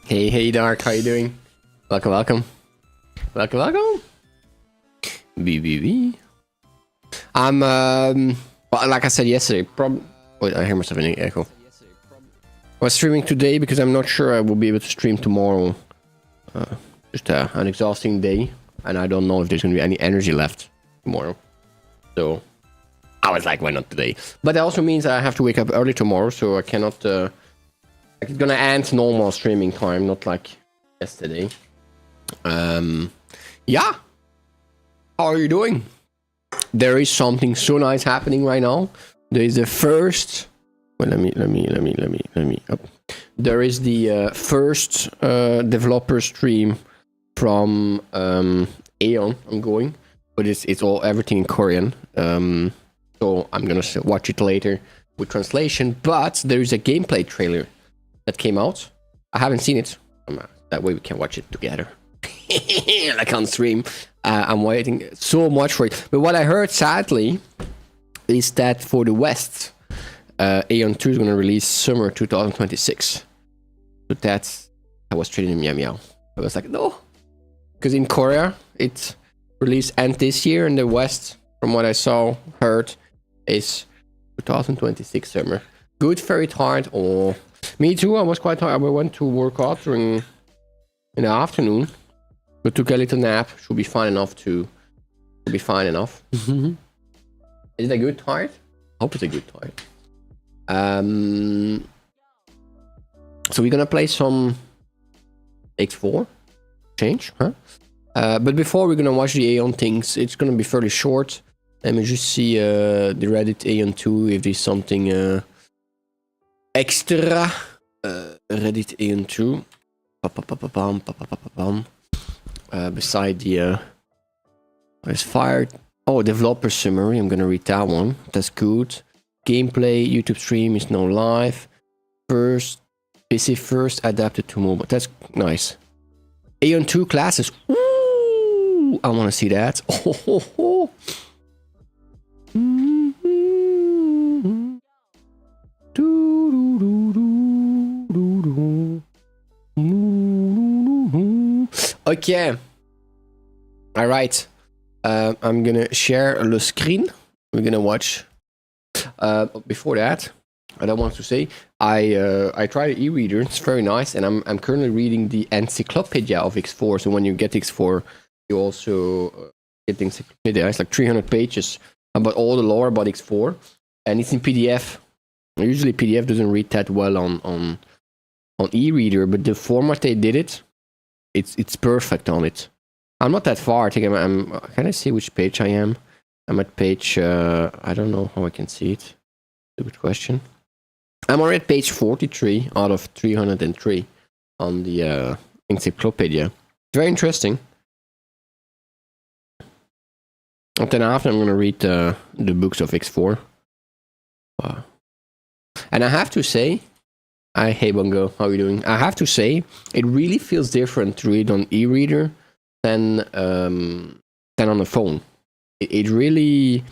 Hey, Dark, how you doing? Welcome. BBB. I'm, well, like I said yesterday, wait, I hear myself in an echo. I was streaming today because I'm not sure I will be able to stream tomorrow. Just an exhausting day, and I don't know if there's going to be any energy left tomorrow. So, I was like, why not today? But that also means I have to wake up early tomorrow, so I cannot... Like it's gonna end normal streaming time, not like yesterday. Yeah. How are you doing? There is something so nice happening right now. There is the first. Well, let me up. There is the first developer stream from Aeon. I'm going, but it's all everything in Korean. So I'm gonna watch it later with translation. But there is a gameplay trailer that came out. I haven't seen it. That way we can watch it together. Like on stream. I'm waiting so much for it. But what I heard, sadly, is that for the West, Aeon 2 is going to release summer 2026. But I was treating meow meow. I was like, no. Because in Korea, it released end this year. In the West, from what I heard, is 2026 summer. Good, very tired. Oh, me too. I was quite tired. I went to work out in the afternoon, but took a little nap. Should be fine enough to be fine enough. Is it a good tired? I hope it's a good tired. So we're gonna play some X4 change, huh? But before we're gonna watch the Aeon things, it's gonna be fairly short. Let me just see the Reddit Aeon 2 if there's something extra. Reddit Aeon 2. Beside the it's fired. Oh, developer summary. I'm gonna read that one. That's good. Gameplay, YouTube stream is now live. First PC first adapted to mobile. That's nice. Aeon 2 classes. Ooh, I want to see that. Oh. Okay. All right. I'm gonna share the screen. We're gonna watch. Before that, I don't want to say I tried the e-reader. It's very nice, and I'm currently reading the encyclopedia of X4. So when you get X4, you also get the encyclopedia. It's like 300 pages about all the lore about X4, and it's in PDF. Usually PDF doesn't read that well on e-reader, but the format they did it's perfect on it. I'm not that far. I think I'm can I see which page I am? I'm at page I don't know how I can see it. Good question. I'm already at page 43 out of 303 on the encyclopedia. Very interesting. And then after I'm gonna read the books of X4. And I have to say, hey Bongo, how are you doing? I have to say, it really feels different to read on e-reader than on the phone. It really,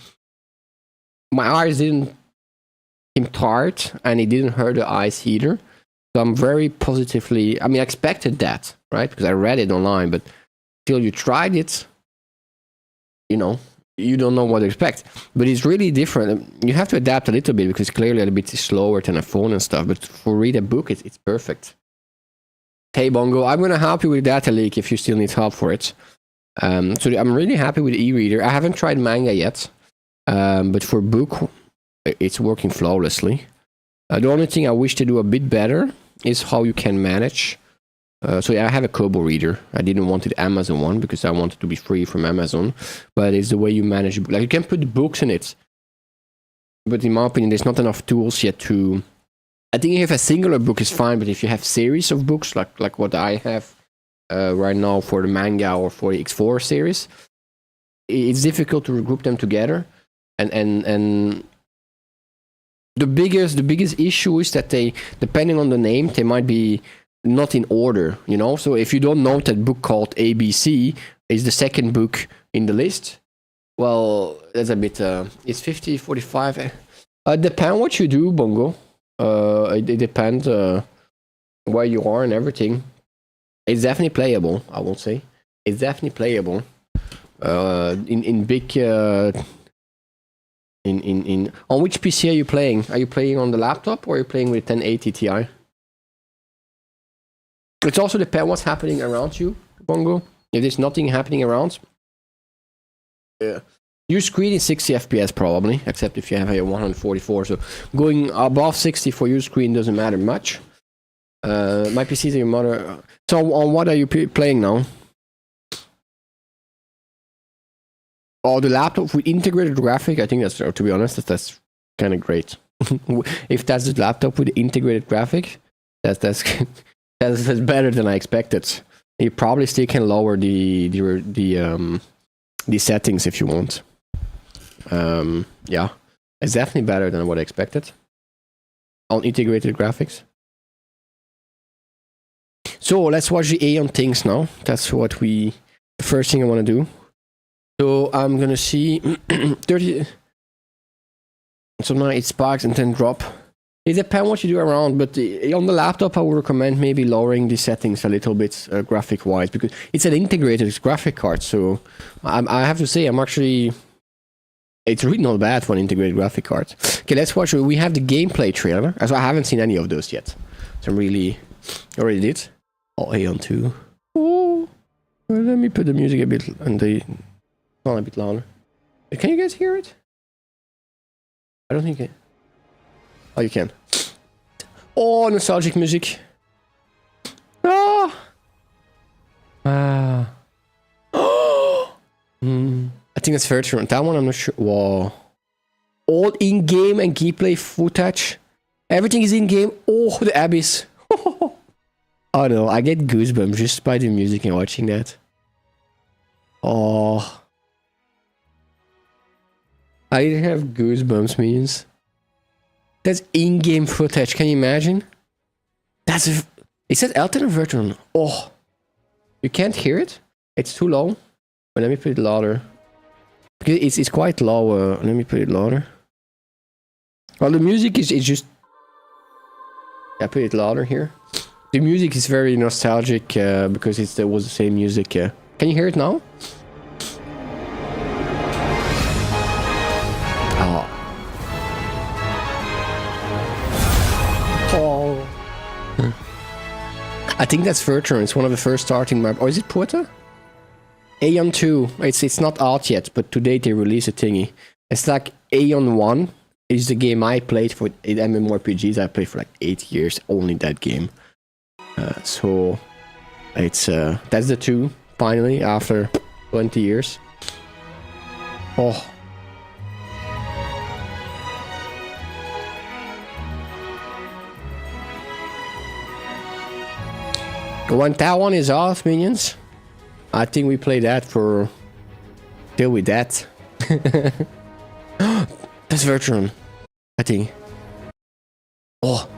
my eyes didn't seem tired, and it didn't hurt the eyes either. So I'm very positively, I mean, I expected that, right? Because I read it online, but till you tried it, you know, you don't know what to expect. But it's really different. You have to adapt a little bit because clearly a bit slower than a phone and stuff. But for read a book, it's perfect. Hey Bongo, I'm gonna help you with data leak if you still need help for it. So I'm really happy with e-reader. I haven't tried manga yet, but for book, it's working flawlessly. The only thing I wish to do a bit better is how you can manage. So yeah, I have a Kobo reader. I didn't want the Amazon one because I wanted to be free from Amazon. But it's the way you manage. Like you can put books in it. But in my opinion, there's not enough tools yet to... I think if a singular book is fine, but if you have series of books, like what I have right now for the manga or for the X4 series, it's difficult to regroup them together. And the biggest issue is that they, depending on the name, they might be not in order, you know? So if you don't know that book called ABC is the second book in the list, well, that's a bit, it's 50, 45. Depend what you do, Bongo. It depends where you are and everything. It's definitely playable, I will say. It's definitely playable. In big... on which PC are you playing? Are you playing on the laptop or are you playing with 1080 Ti? It also depends what's happening around you, Bongo. If there's nothing happening around, your screen is 60 FPS probably, except if you have a 144. So going above 60 for your screen doesn't matter much. My PC is your mother. So on what are you playing now? Oh, the laptop with integrated graphic. I think that's, to be honest, that's kind of great. If that's the laptop with integrated graphic, that's better than I expected. You probably still can lower the settings if you want. Yeah, it's definitely better than what I expected on integrated graphics. So let's watch the Aeon things now. That's what the first thing I want to do. So I'm gonna see 30. So now it sparks and then drop. It depends what you do around, but on the laptop I would recommend maybe lowering the settings a little bit graphic wise, because it's an integrated graphic card. So I have to say it's really not bad for an integrated graphic card. Okay, let's watch. We have the gameplay trailer. So I haven't seen any of those yet. So I'm really already did. Oh, Aeon 2. Oh, well, let me put the music a bit and the a bit louder. Can you guys hear it? I don't think it. Oh, you can. Oh, nostalgic music. Ah. Ah. I think that's virtual. That one I'm not sure. Wow. All in-game and gameplay footage. Everything is in-game. Oh, the abyss. Oh no, I get goosebumps just by the music and watching that. Oh. I didn't have goosebumps, means. That's in-game footage. Can you imagine? That's a... Is that Elton or Virtual? Oh. You can't hear it? It's too low. But let me put it louder. Because it's quite low. Let me put it louder. Well, the music is just... I put it louder here. The music is very nostalgic because it was the same music. Can you hear it now? Oh. I think that's Virtual. It's one of the first starting map. Or is it Porta? Aeon 2. It's not out yet, but today they released a thingy. It's like Aeon 1 is the game I played for MMORPGs. I played for like 8 years, only that game. So it's that's the 2 finally after 20 years. Oh. When that one is off, minions, I think we play that for till we dead. That's Virtual, I think. Oh.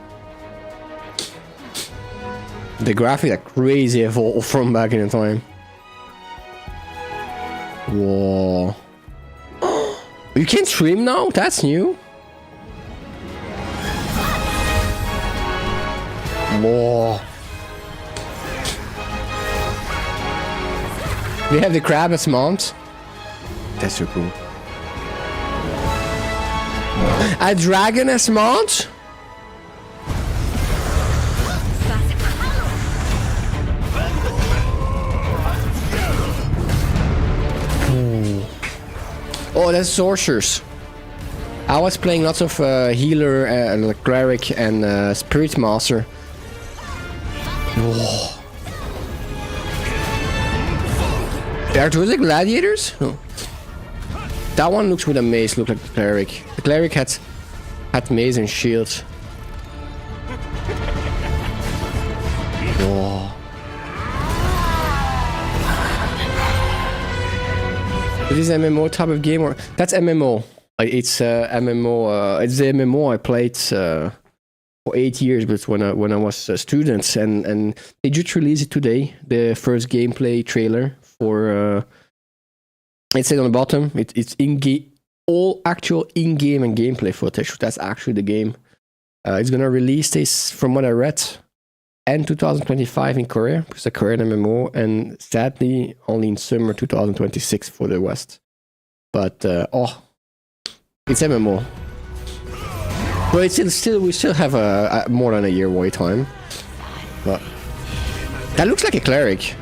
The graphics are crazy evolved from back in the time. Whoa. You can stream now? That's new. Whoa. We have the crab as mount. That's so cool. A dragon as mount? Oh, that's sorcerers. I was playing lots of healer, cleric, and spirit master. Oh. Are those the gladiators? Oh. That one looks with a mace, look like the cleric. The cleric had mace and shields. Oh. Is this MMO type of game or that's MMO? It's MMO. It's the MMO I played for 8 years, but when I was a student, and they just released it today. The first gameplay trailer for. It said on the bottom, it's in-game, all actual in-game and gameplay footage. That's actually the game. It's gonna release this, from what I read, end 2025 in Korea, because it's a Korean MMO, and sadly only in summer 2026 for the West. But it's MMO. But it's still we still have a more than a year wait time. But that looks like a cleric.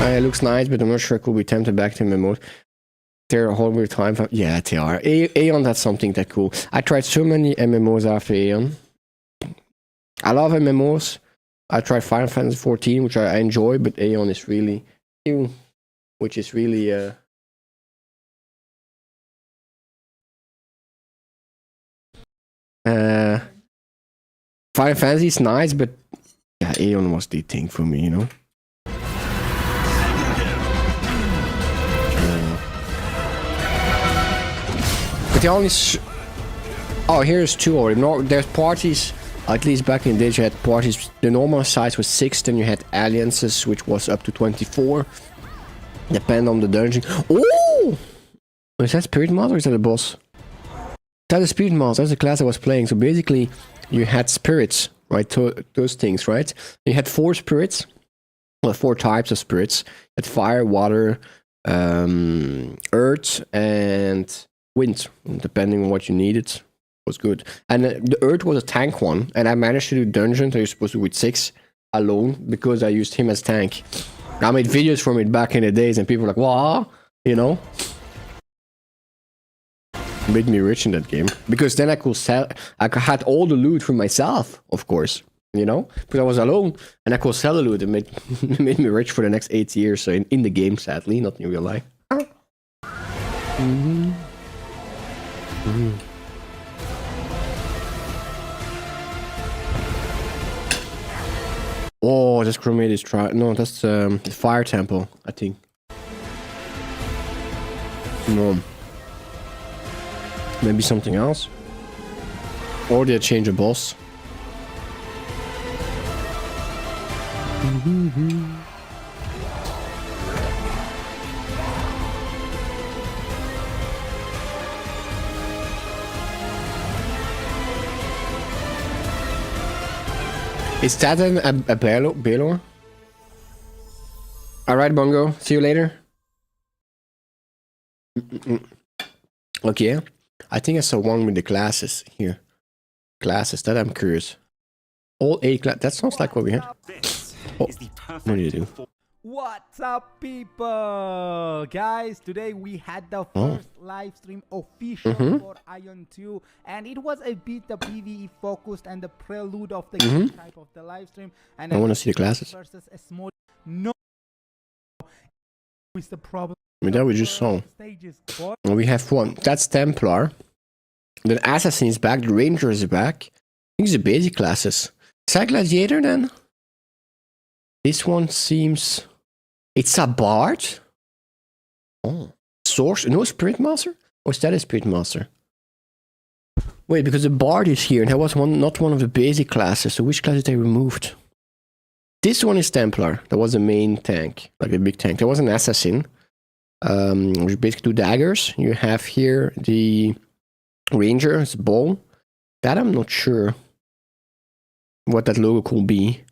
It looks nice, but I'm not sure I could be tempted back to MMO. They're a whole weird time. Yeah, they are. Aeon, that's something that cool. I tried so many MMOs after Aeon. I love MMOs. I tried Final Fantasy 14, which I enjoy, but Aeon is really new, which is really Final Fantasy is nice, but yeah, Aeon was the thing for me, you know. But the only here's two already. No, there's parties. At least back in the days, you had parties. The normal size was 6. Then you had alliances, which was up to 24. Depend on the dungeon. Oh, is that Spirit Master or is that a boss? That's a Spirit Master. That's the class I was playing. So basically, you had spirits, right? Those things, right? You had 4 spirits. Well, 4 types of spirits. You had fire, water, earth, and wind, depending on what you needed. Was good. And the earth was a tank one, and I managed to do dungeons that you're supposed to do with 6 alone because I used him as tank. I made videos from it back in the days, and people were like, wow, you know. Made me rich in that game because then I could sell. I had all the loot for myself, of course, you know, because I was alone, and I could sell the loot. It made me rich for the next 8 years. So in the game, sadly, not in real life. Mm-hmm. Mm-hmm. Oh, that's Chromate is try. No, that's the Fire Temple, I think. No. Maybe something else. Or they change a boss. Is that a Baylor? Alright, Bongo. See you later. Okay. I think I saw one with the glasses here. Glasses, that I'm curious. All 8 glasses. That sounds like what we had. Oh, what do you do? What's up, people? Guys, today we had the first live stream official for Ion 2, and it was a bit the PvE focused and the prelude of the game type of the live stream. And I want to see the glasses. Versus a small no is the problem. I mean, that we just saw. We have one. That's Templar. The Assassin is back. The Ranger is back. I think it's the basic classes. Is that Gladiator then? This one seems... It's a Bard? Oh. Source? No, Spirit Master? Or is that a Spirit Master? Wait, because the Bard is here, and that was not one of the basic classes. So which classes they removed? This one is Templar. That was the main tank. Like the big tank. There was an Assassin. Which basically 2 daggers. You have here the Ranger, it's bow. That I'm not sure what that logo could be.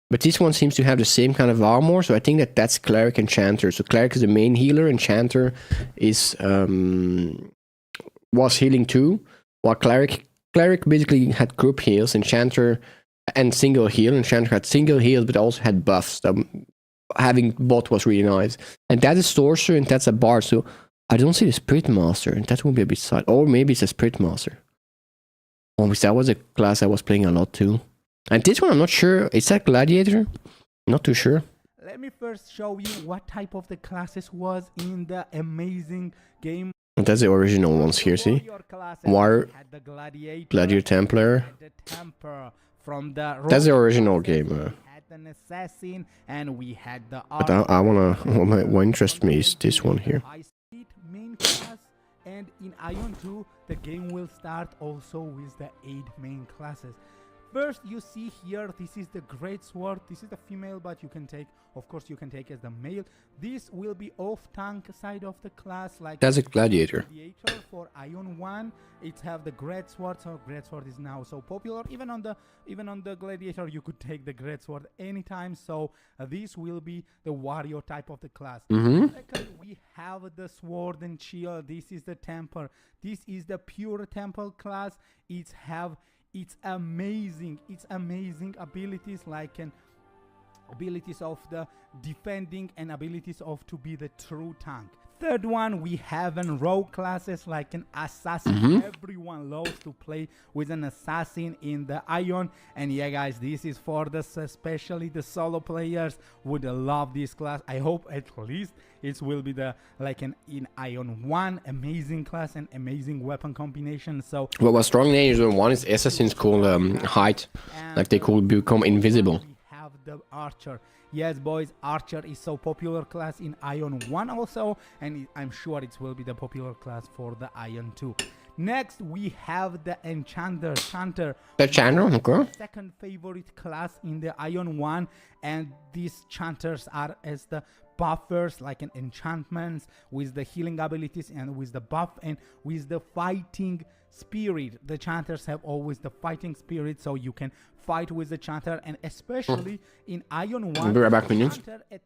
But this one seems to have the same kind of armor, so I think that's Cleric Enchanter. So Cleric is the main healer, Enchanter is was healing too, while Cleric basically had group heals, Enchanter and single heal. Enchanter had single heals, but also had buffs. having both was really nice. And that is sorcerer and that's a bard. So I don't see the spirit master, and that would be a bit side. Or maybe it's a spirit master. Oh, because that was a class I was playing a lot too. And this one I'm not sure. Is that gladiator? Not too sure. Let me first show you what type of the classes was in the amazing game. That's the original ones here, see? War, Gladiator, Templar. That's the original game. Had an assassin, and we had the. But I wanna. What interests me is this one here. Main class, and in Ion 2, the game will start also with the 8 main classes. First, you see here, this is the great sword. This is the female, but you can take, of course, you can take as the male. This will be off tank side of the class, like that's a gladiator. For Ion 1. It have the great sword, so great sword is now so popular. Even on the gladiator, you could take the great sword anytime. So this will be the warrior type of the class. Second, we have the sword and shield. This is the temple. This is the pure temple class. It's amazing abilities, like abilities of the defending and abilities of to be the true tank. Third one, we have an rogue classes like an assassin. Everyone loves to play with an assassin in the Ion, and yeah guys, this is for the especially the solo players would love this class. I hope at least it will be the like an in Ion 1 amazing class and amazing weapon combination. So what was strong in Ion 1 is assassins called hide, like they could become invisible. We have the archer. Yes, boys, Archer is so popular class in Ion 1 also, and I'm sure it will be the popular class for the Ion 2. Next, we have the Enchanter. The Chandler, okay. Second favorite class in the Ion 1, and these Chanters are as the buffers, like an enchantments with the healing abilities and with the buff and with the fighting spirit. The Chanters have always the fighting spirit, so you can fight with the Chanter, and especially in Ion 1, be right back, minions. At the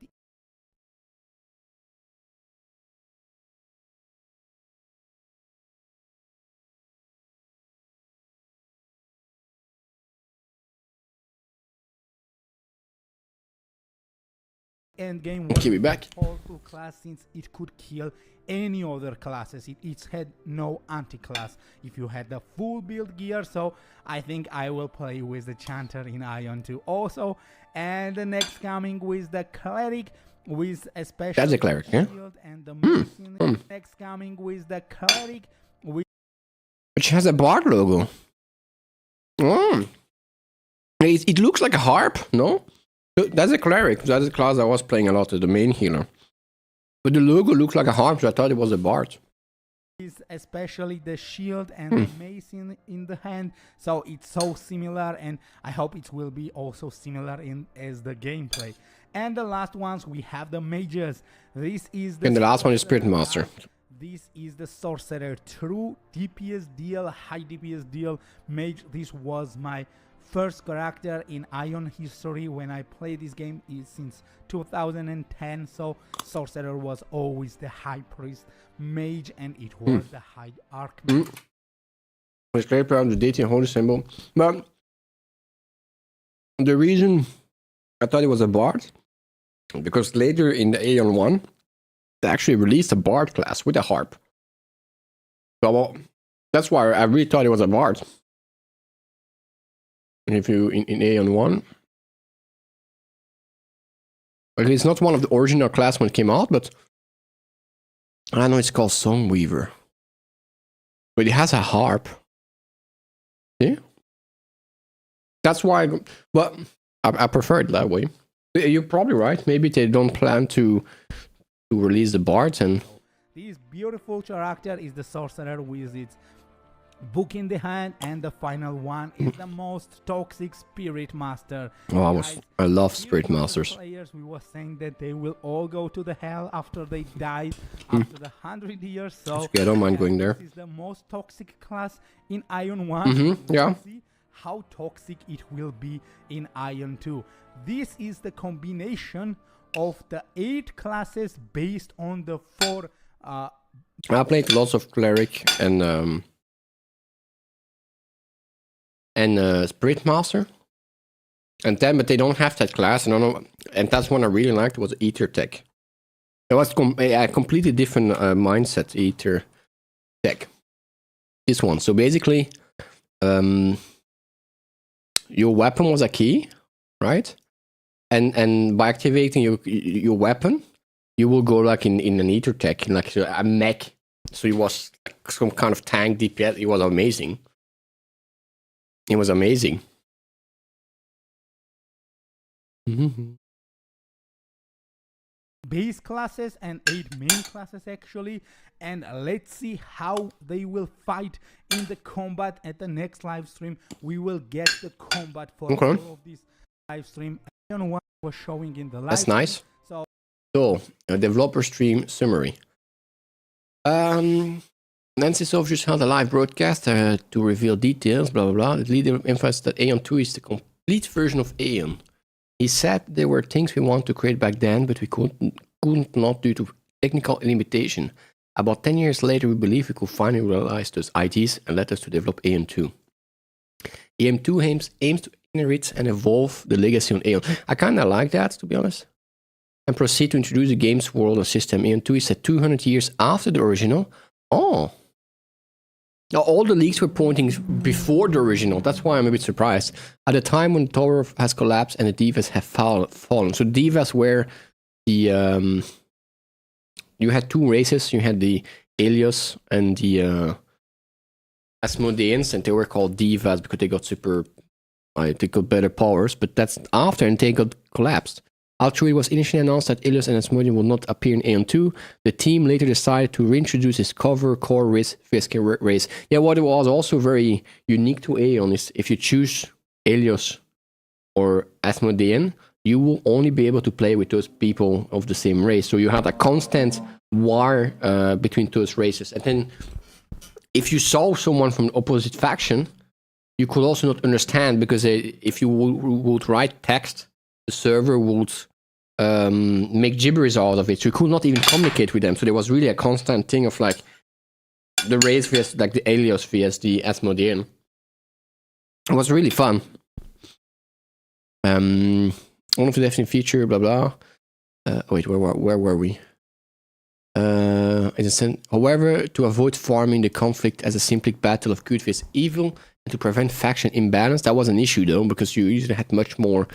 end game was Keep it back. a powerful class since it could kill any other classes. It had no anti-class if you had the full build gear, so I think I will play with the Chanter in Ion 2 also. And the next coming with the Cleric with a special That's a cleric, yeah? shield, and the Mercenary. Next coming with the Cleric Which has a bard logo. It looks like a harp, no? That's a cleric. That's a class I was playing a lot, the main healer. But the logo looks like a harp, so I thought it was a bard. is especially the shield and the mace in the hand, so it's so similar, and I hope it will be also similar in as the gameplay. And the last ones, we have the mages. This is the And the last one is Spirit Master. This is the sorcerer, true DPS deal, high DPS deal mage. This was my first character in Ion history when I played this game since 2010. So sorcerer was always the high priest mage, and it was the high archmage. It's very proud of the deity and holy symbol. But the reason I thought it was a bard, because later in the Aeon 1, they actually released a bard class with a harp. So well, that's why I really thought it was a bard. And if you in Aeon 1, well, it's not one of the original class when it came out, but I know it's called Songweaver. But it has a harp. See? That's why, but I prefer it that way. You're probably right. Maybe they don't plan to release the bards, and this beautiful character is the sorcerer with its book in the hand, and the final one is the most toxic spirit master. Oh, I love spirit masters. Players, we were saying that they will all go to the hell after they die after the 100 years. So I don't mind going there. This is the most toxic class in Ion 1. Yeah. See how toxic it will be in Ion 2. This is the combination of the 8 classes based on the 4. I played lots of cleric and Spirit Master. And then, but they don't have that class. I don't know, and that's one I really liked was Ether Tech. It was a completely different mindset. Ether Tech. This one. So basically, your weapon was a key, right? And by activating your weapon, you will go like in an Ether Tech, in like a mech. So it was some kind of tank DPS. It was amazing. It was amazing. Mm-hmm. Base classes and 8 main classes actually, and let's see how they will fight in the combat at the next live stream. We will get the combat for all of these live stream. I don't know what was showing in the live That's stream. nice. So a developer stream summary. Nancy Soft just held a live broadcast to reveal details, blah blah blah. The leader emphasized that Aeon 2 is the complete version of Aeon. He said there were things we wanted to create back then, but we couldn't not due to technical limitation. About 10 years later, we believe we could finally realize those ideas and led us to develop Aeon 2. Aeon 2 aims to inherit and evolve the legacy on Aeon. I kind of like that, to be honest. And proceed to introduce the game's world and system. Aeon 2 is set 200 years after the original. Oh. Now, all the leaks were pointing before the original. That's why I'm a bit surprised. At the time when the tower has collapsed and the divas have fallen. So divas were the... you had two races. You had the Helios and the Asmodeans, and they were called divas because they got they got better powers. But that's after, and they got collapsed. After it was initially announced that Helios and Asmodean will not appear in Aeon 2, the team later decided to reintroduce this core race. Yeah, what was also very unique to Aeon is if you choose Helios or Asmodean, you will only be able to play with those people of the same race. So you had a constant war between those races. And then if you saw someone from the opposite faction, you could also not understand, because if you would write text, the server would make gibberish out of it. So you could not even communicate with them. So there was really a constant thing of like the race vs like the Helios vs the Asmodean. It was really fun. One of the definite feature, blah blah. Wait, where were we? However, to avoid farming the conflict as a simple battle of good vs evil and to prevent faction imbalance, that was an issue though, because you usually had much more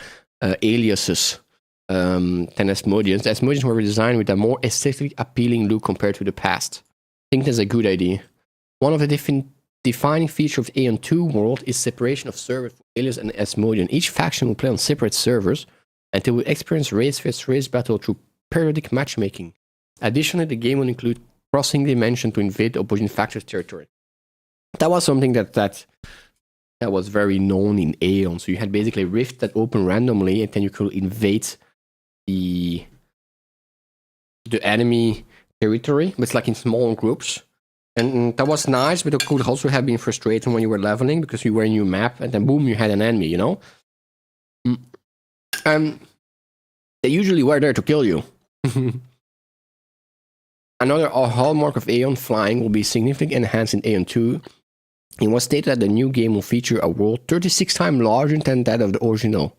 aliases than Asmodeans. The Asmodeans were designed with a more aesthetically appealing look compared to the past. I think that's a good idea. One of the defining features of Aeon 2 world is separation of servers for Helios and Asmodean. Each faction will play on separate servers, and they will experience race vs race battle through periodic matchmaking. Additionally, the game will include crossing dimension to invade the opposing faction's territory. That was something that was very known in Aeon. So you had basically rift that open randomly, and then you could invade the enemy territory, but it's like in small groups. And that was nice, but it could also have been frustrating when you were leveling, because you were in your map, and then boom, you had an enemy, you know? They usually were there to kill you. Another hallmark of Aeon, flying, will be significantly enhanced in Aeon 2. It was stated that the new game will feature a world 36 times larger than that of the original,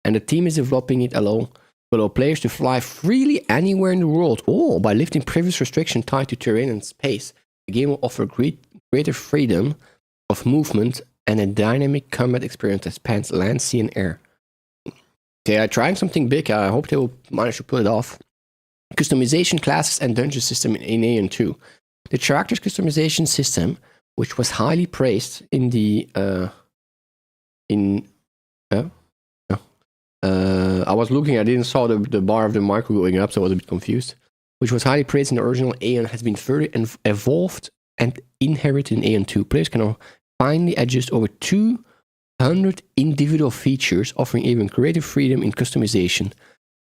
and the team is developing it to allow players to fly freely anywhere in the world. Oh, by lifting previous restrictions tied to terrain and space, the game will offer greater freedom of movement and a dynamic combat experience that spans land, sea, and air. They are trying something big. I hope they will manage to pull it off. Customization classes and dungeon system in Aeon 2. The character's customization system, which was highly praised in the I was looking, I didn't saw the bar of the micro going up, so I was a bit confused. Which was highly praised in the original Aeon, has been further evolved and inherited in Aeon 2. Players can now finally adjust over 200 individual features, offering even greater freedom in customization.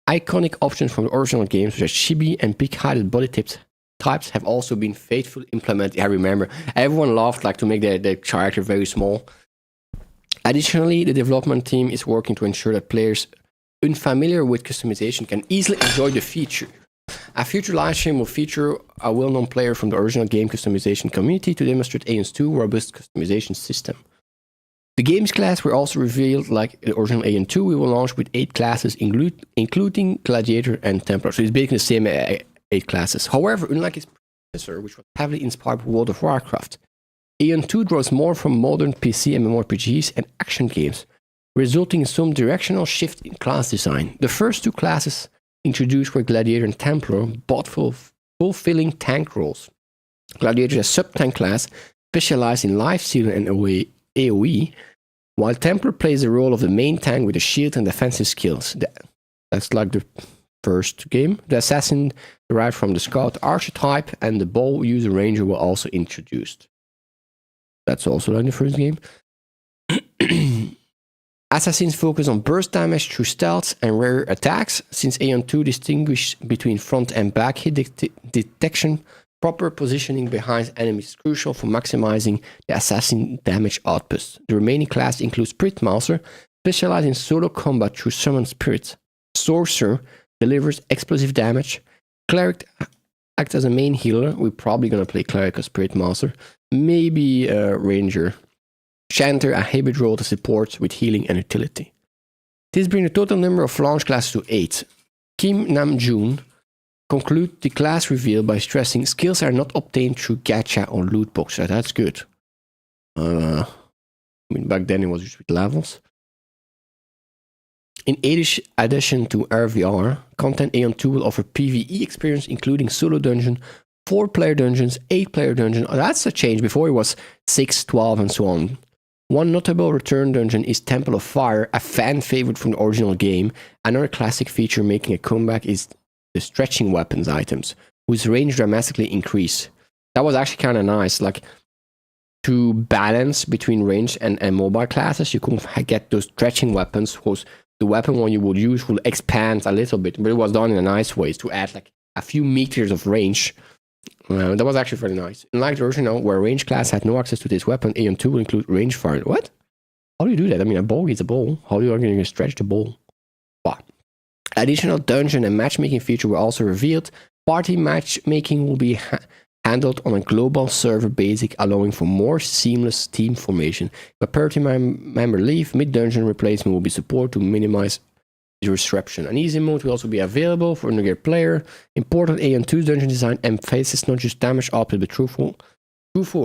Iconic options from the original games, such as chibi and big-headed body types, have also been faithfully implemented. I remember everyone loved like to make their character very small. Additionally, the development team is working to ensure that players unfamiliar with customization can easily enjoy the feature. A future live stream will feature a well-known player from the original game customization community to demonstrate Aeon's 2 robust customization system. The games class were also revealed like the original AN2. We will launch with 8 classes, including Gladiator and Templar. So it's basically the same 8 classes. However, unlike its predecessor, which was heavily inspired by World of Warcraft, AN2 draws more from modern PC MMORPGs and action games, resulting in some directional shift in class design. The first 2 classes introduced were Gladiator and Templar, both fulfilling tank roles. Gladiator is a sub-tank class specialized in life stealing and AoE, while Templar plays the role of the main tank with a shield and defensive skills. That's like the first game. The assassin derived from the scout archetype, and the bow user ranger were also introduced. That's also like the first game. Assassins focus on burst damage through stealth and rare attacks. Since AN2 distinguishes between front and back hit detection, proper positioning behind enemies is crucial for maximizing the assassin damage output. The remaining class includes Spirit Master, specialized in solo combat through Summon Spirit. Sorcerer delivers explosive damage. Cleric acts as a main healer. We're probably going to play Cleric or Spirit Master. Maybe Ranger. Chanter, a hybrid role to support with healing and utility. This brings the total number of launch classes to 8. Kim Nam-joon concludes the class reveal by stressing skills are not obtained through gacha or loot boxes. That's good. I mean, back then it was just with levels. In addition to RVR, content AN2 will offer PvE experience, including solo dungeon, 4-player dungeons, 8-player dungeon. Oh, that's a change. Before it was 6, 12, and so on. One notable return dungeon is Temple of Fire, a fan favorite from the original game. Another classic feature making a comeback is the stretching weapons items, whose range dramatically increase. That was actually kind of nice. Like, to balance between range and mobile classes, you could get those stretching weapons, whose the weapon one you would use will expand a little bit, but it was done in a nice way to add like a few meters of range. That was actually very nice. Unlike the original, where range class had no access to this weapon, AN2 will include range fire. What? How do you do that? I mean, a bow is a bow. How are you going to stretch the bow? Wow. Additional dungeon and matchmaking feature were also revealed. Party matchmaking will be handled on a global server basic, allowing for more seamless team formation. If a party member leave, mid-dungeon replacement will be supported to minimize disruption. An easy mode will also be available for a new player. Important AN2's dungeon design emphasizes not just damage output, but truthful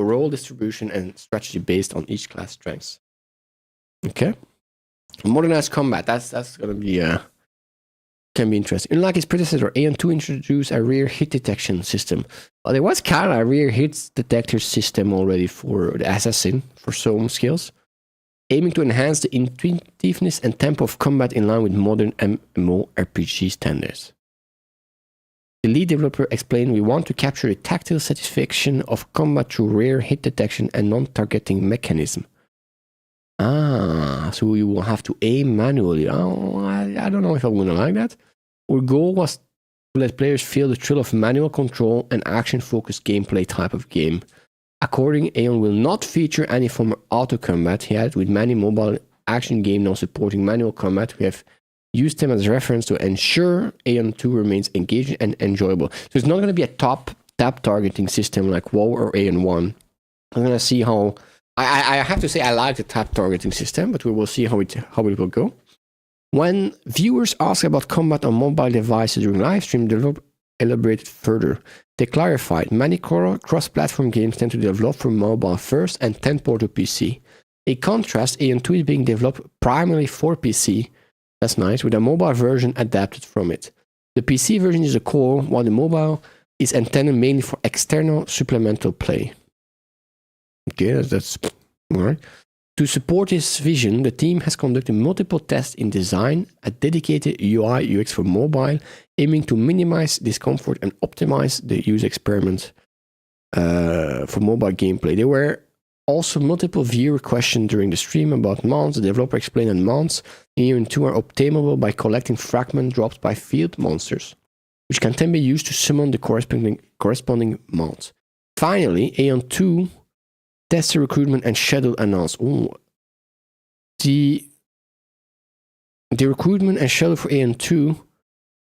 role distribution and strategy based on each class strengths. Okay. Modernized combat. That's gonna be can be interesting. Unlike its predecessor, AN2 introduced a rear hit detection system. Well, there was kind of a rear hit detector system already for the assassin for some skills, aiming to enhance the intuitiveness and tempo of combat in line with modern MMORPG standards. The lead developer explained, "We want to capture the tactile satisfaction of combat through rear hit detection and non-targeting mechanism." So you will have to aim manually. I don't know if I'm going to like that. Our goal was to let players feel the thrill of manual control and action-focused gameplay type of game. According, Aeon will not feature any form of auto combat, yet with many mobile action games now supporting manual combat, we have used them as reference to ensure Aeon 2 remains engaging and enjoyable. So it's not going to be a tap targeting system like WoW or Aeon 1. I'm going to see how... I have to say I like the tap targeting system, but we will see how it will go. When viewers ask about combat on mobile devices during live stream, developer elaborated further. They clarified, many cross-platform games tend to develop for mobile first and then port to PC. In contrast, Aeon 2 is being developed primarily for PC. That's nice, with a mobile version adapted from it. The PC version is the core, while the mobile is intended mainly for external supplemental play. Okay, that's all right. To support this vision, the team has conducted multiple tests in design, a dedicated UI UX for mobile, aiming to minimize discomfort and optimize the user experience for mobile gameplay. There were also multiple viewer questions during the stream about mounts. The developer explained that mounts in Aeon 2 are obtainable by collecting fragment drops by field monsters, which can then be used to summon the corresponding mounts. Finally, Aeon 2 test recruitment and schedule announced. The recruitment and schedule for Aeon 2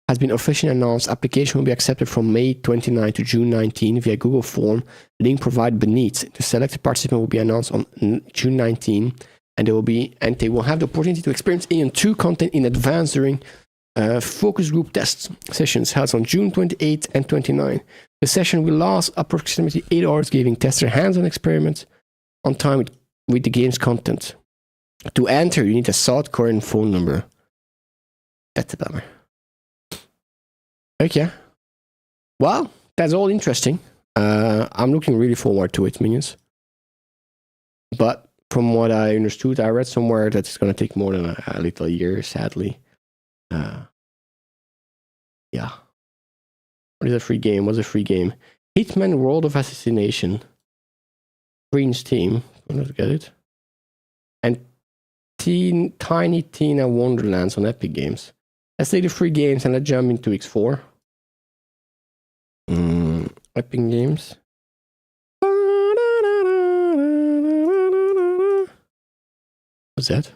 has been officially announced. Application will be accepted from May 29 to June 19 via Google Form. Link provided beneath. The selected participant will be announced on June 19. and they will have the opportunity to experience Aeon 2 content in advance during focus group test sessions held on June 28 and 29. The session will last approximately 8 hours, giving testers hands-on experiments on time with the game's content. To enter, you need a South Korean phone number. That's a bummer. Okay. Well, that's all interesting. I'm looking really forward to it, minions. But from what I understood, I read somewhere that it's going to take more than a little year, sadly. Yeah. What is a free game? What's a free game? Hitman World of Assassination. Green's Team. Let's get it. And Tiny Tina Wonderlands on Epic Games. Let's take the free games and let's jump into X4. Epic Games. What's that?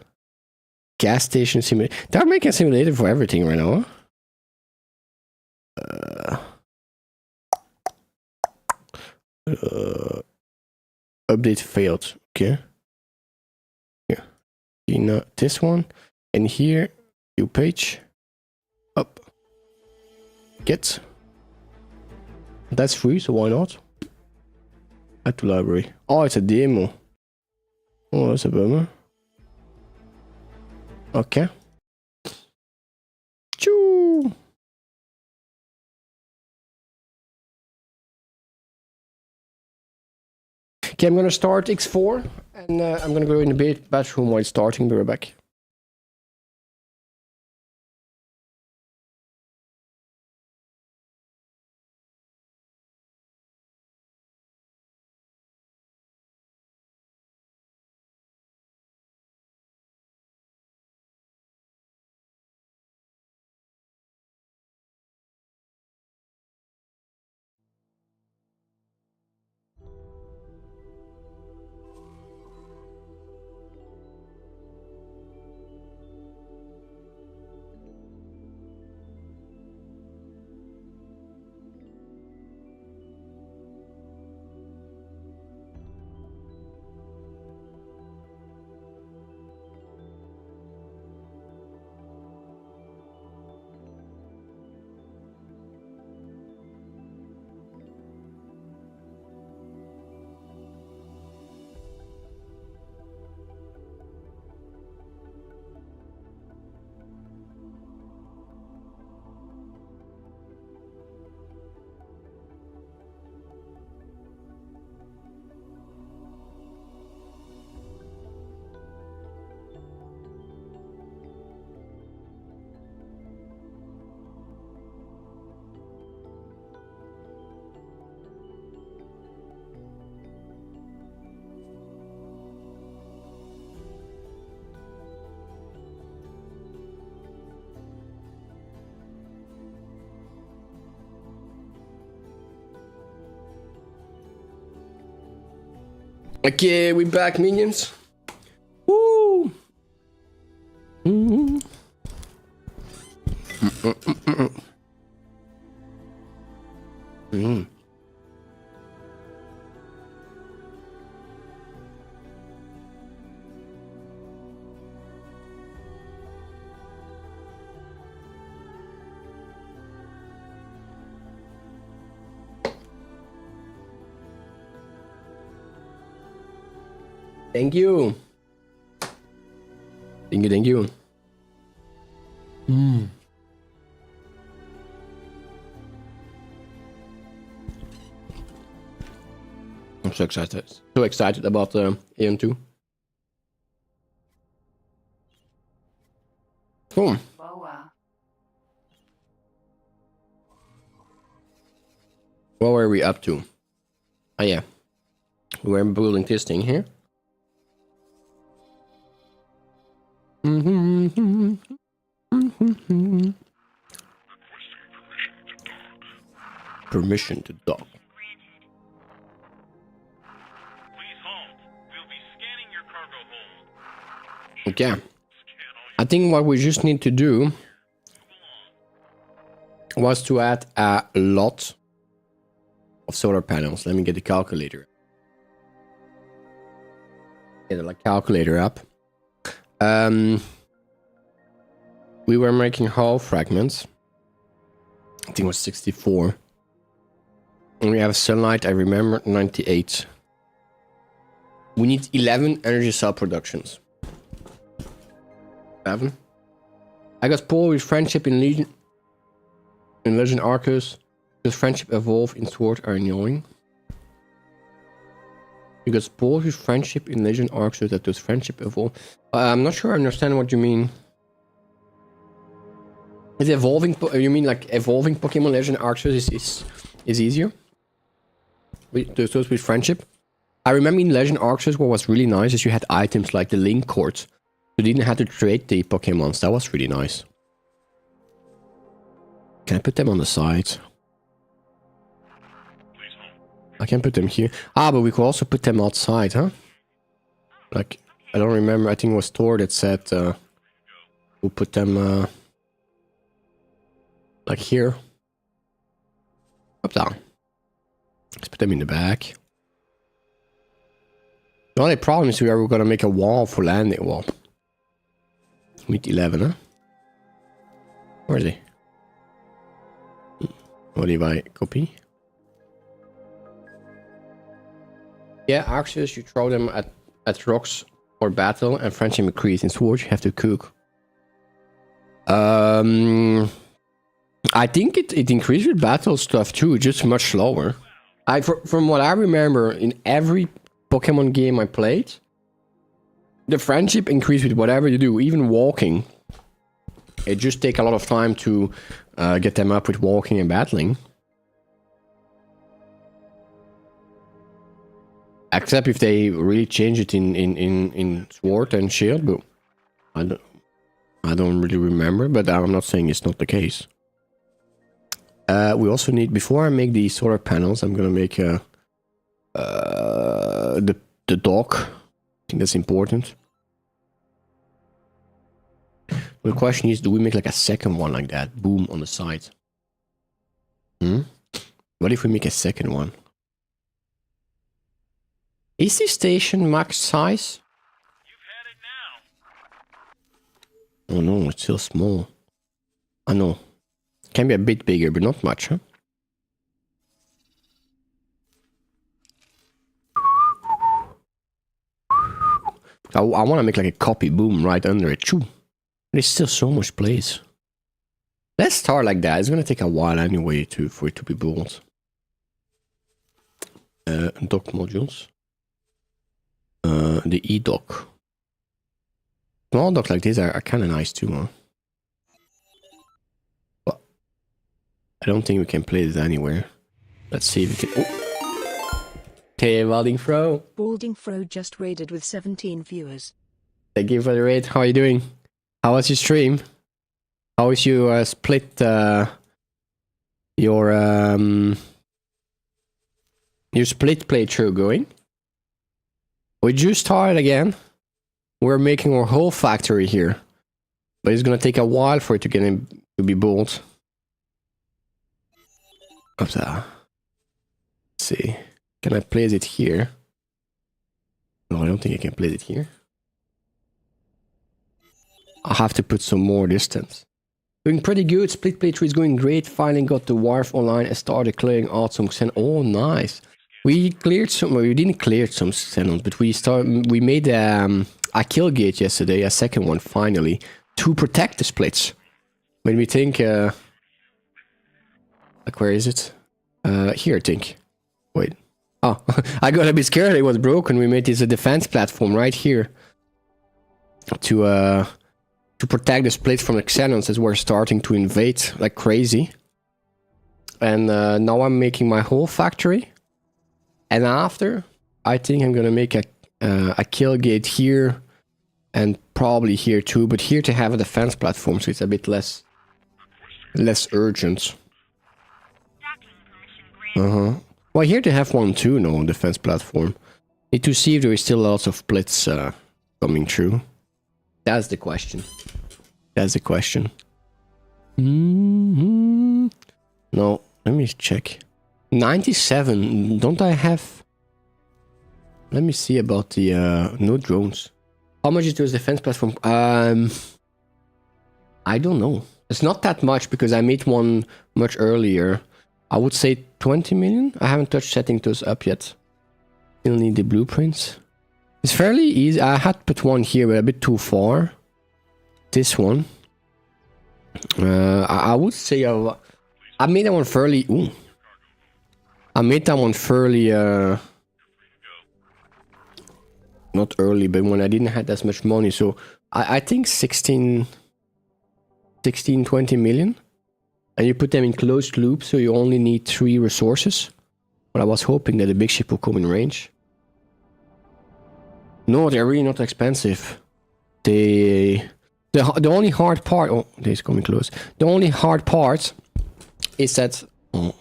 Gas station simulator. They're making a simulator for everything right now. Update failed. Okay. Yeah. You know this one. And here, new page. Up. Get. That's free, so why not? Add to library. Oh, it's a demo. Oh, that's a bummer. Okay. Choo. Okay, I'm gonna start X4, and I'm gonna go in the bathroom while starting. Be right back. Okay, we back, minions. Woo! Thank you. Thank you. I'm so excited. So excited about Aeon 2. Cool. What were we up to? Oh yeah. We're building this thing here. Permission to dock. Okay. I think what we just need to do was to add a lot of solar panels. Let me get the calculator. Get the calculator up. We were making hull fragments. I think it was 64. And we have sunlight, I remember, 98. We need 11 energy cell productions. 11. I got Paul with friendship in Legion. In Legend Arceus. Does friendship evolve in Sword are annoying? You got Paul with friendship in Legend Arceus. That does friendship evolve? I'm not sure I understand what you mean. Is evolving? You mean like evolving Pokemon Legend Arceus is easier? Those with friendship. I remember in Legend Arceus what was really nice is you had items like the link cords. You didn't have to trade the Pokemons. That was really nice. Can I put them on the side? I can put them here. Ah, but we could also put them outside, huh? Like, I don't remember. I think it was Thor that said we'll put them like here. Up down. Let's put them in the back. The only problem is we are going to make a wall for landing wall. Meet 11, huh? Where is he? What if I copy? Yeah, Arceus, you throw them at rocks or battle, and friendship increase. In Sword, you have to cook. I think it increased with battle stuff too, just much slower. From what I remember, in every Pokemon game I played, the friendship increased with whatever you do, even walking. It just takes a lot of time to get them up with walking and battling. Except if they really change it in Sword and Shield, but I don't really remember, but I'm not saying it's not the case. We also need, before I make the solar panels, I'm gonna make the dock. I think that's important. The question is, do we make like a second one like that? Boom, on the side. What if we make a second one? Is this station max size? Oh no, it's still small. I know. Can be a bit bigger, but not much, huh? I want to make like a copy boom right under it. Choo. There's still so much place. Let's start like that. It's gonna take a while anyway for it to be built. Dock modules. The e-dock. Small docks like this are kind of nice too, huh? But I don't think we can play this anywhere. Let's see if we can. Oh. Okay, Balding Fro. Balding Fro just raided with 17 viewers. Thank you for the raid. How are you doing? How was your stream? How is your split? Your split playthrough going? We just started again. We're making our whole factory here, but it's gonna take a while for it to get in, to be built. Up there. Let's see. Can I place it here? No, I don't think I can place it here. I'll have to put some more distance. Doing pretty good. Split playthrough is going great. Finally got the wharf online and started clearing out some xenon. Oh, nice. We cleared some. Well, we didn't clear some xenon, but we made a kill gate yesterday, a second one finally, to protect the splits. When we think, like, where is it? Here, I think. Wait. Oh, I got a bit scared. It was broken. We made this a defense platform right here to protect the splits from the xenons as we're starting to invade like crazy. And now I'm making my whole factory. And after, I think I'm gonna make a kill gate here and probably here too, but here to have a defense platform, so it's a bit less urgent. Well, here to have one too, no defense platform. Need to see if there is still lots of splits coming through. That's the question. That's the question. No, let me check. 97. Don't I have? Let me see about the no drones. How much is this defense platform? I don't know. It's not that much because I made one much earlier. I would say 20 million. I haven't touched setting those up yet. Still need the blueprints. It's fairly easy. I had put one here, but a bit too far. This one. I would say I made that one fairly. Ooh. I made that one fairly. Not early, but when I didn't have as much money. So I think 16, 20 million. And you put them in closed loop, so you only need 3 resources. But I was hoping that the big ship will come in range. No, they're really not expensive. The only hard part... Oh, they're coming close. The only hard part is that... Oh,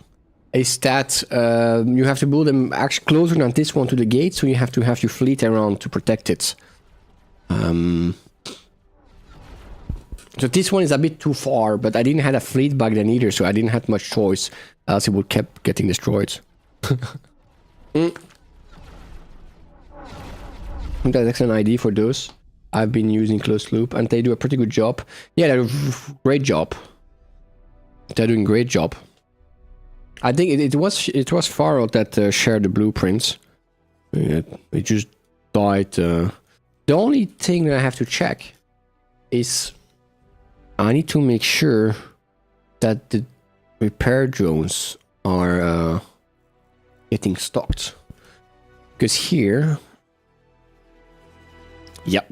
you have to build them actually closer than this one to the gate, so you have to have your fleet around to protect it. So this one is a bit too far, but I didn't have a fleet back then either, so I didn't have much choice, else it would kept getting destroyed. That's an ID for those. I've been using closed loop, and they do a pretty good job. Yeah, they do a great job. They're doing a great job. I think it was Farrell that shared the blueprints. It just died. The only thing that I have to check is I need to make sure that the repair drones are getting stocked. Because here... Yep.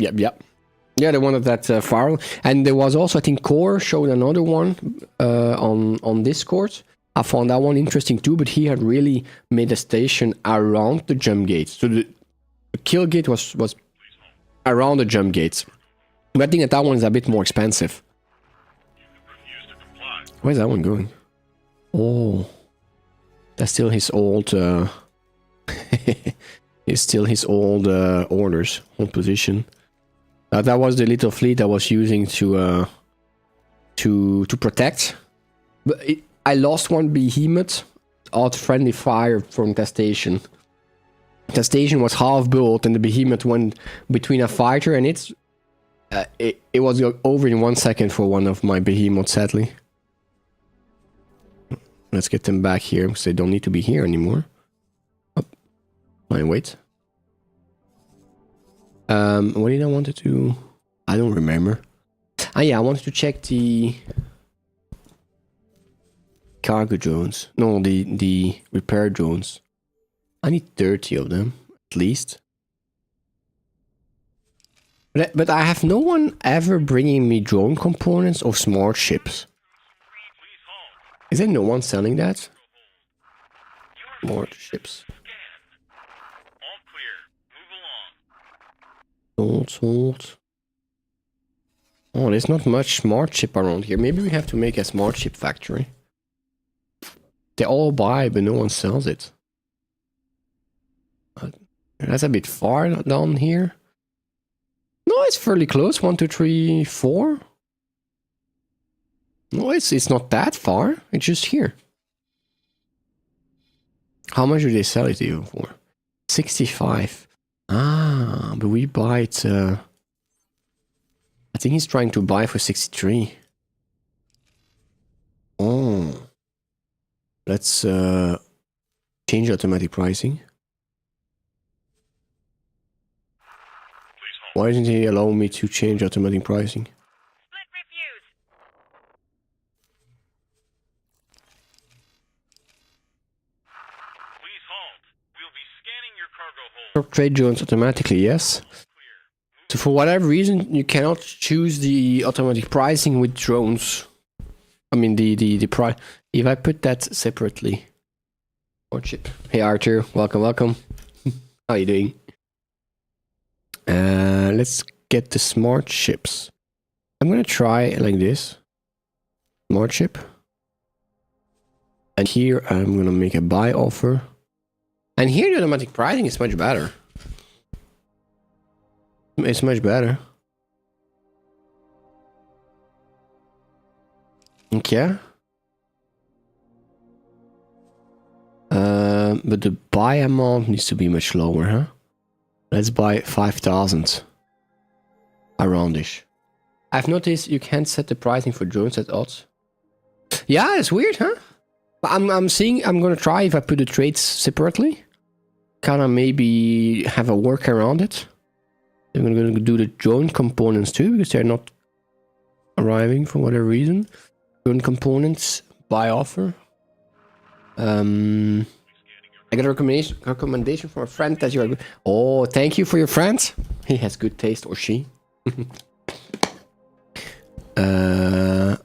Yeah, the one of that Farrell. And there was also, I think, Core showed another one on Discord. I found that one interesting too, but he had really made a station around the jump gates. So the kill gate was around the jump gates. But I think that one is a bit more expensive. Where's that one going? Oh, that's still his old... it's still his old orders, old position. That was the little fleet I was using to protect. But I lost one behemoth out friendly fire from that station. The station was half built, and the behemoth went between a fighter, and it was over in 1 second for one of my behemoths, sadly. Let's get them back here because they don't need to be here anymore. Oh, fine, wait. What did I want to do? I don't remember. Ah, yeah, I wanted to check the cargo drones. No, the repair drones. I need 30 of them, at least. But I have no one ever bringing me drone components or smart ships. Is there no one selling that? Smart ships. Sold. Oh, there's not much smart ship around here. Maybe we have to make a smart ship factory. They all buy, but no one sells it. That's a bit far down here. No, it's fairly close. 1, 2, 3, 4. No, it's not that far. It's just here. How much do they sell it even for? 65. Ah, but we buy it. I think he's trying to buy for 63. Oh. Let's change automatic pricing. Why isn't he allowing me to change automatic pricing? Trade drones automatically, yes. So for whatever reason, you cannot choose the automatic pricing with drones. I mean the price. If I put that separately. Or chip. Hey Arthur, welcome. How are you doing? Let's get the smart ships. I'm gonna try like this. Smart ship. And here I'm gonna make a buy offer. And here the automatic pricing is much better. It's much better. Okay. But the buy amount needs to be much lower, huh? Let's buy 5,000. Aroundish. I've noticed you can't set the pricing for drones at odds. Yeah, it's weird, huh? But I'm gonna try if I put the trades separately. Kinda maybe have a work around it. I'm gonna do the drone components too, because they're not arriving for whatever reason. Drone components by offer. I got a recommendation from a friend that you are good. Oh, thank you for your friend. He has good taste, or she.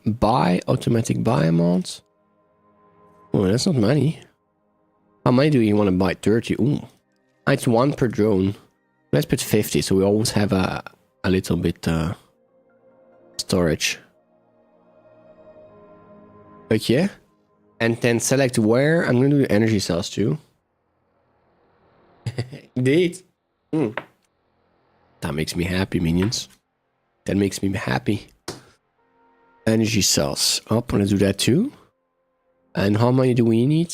Buy automatic buy amounts. Oh, that's not many. How many do you want to buy? 30. Ooh, it's 1 per drone. Let's put 50, so we always have a little bit storage. Okay, and then select where. I'm gonna do the energy cells too. Indeed. That makes me happy, minions. That makes me happy. Energy cells. Oh, I'm gonna do that too. And how many do we need?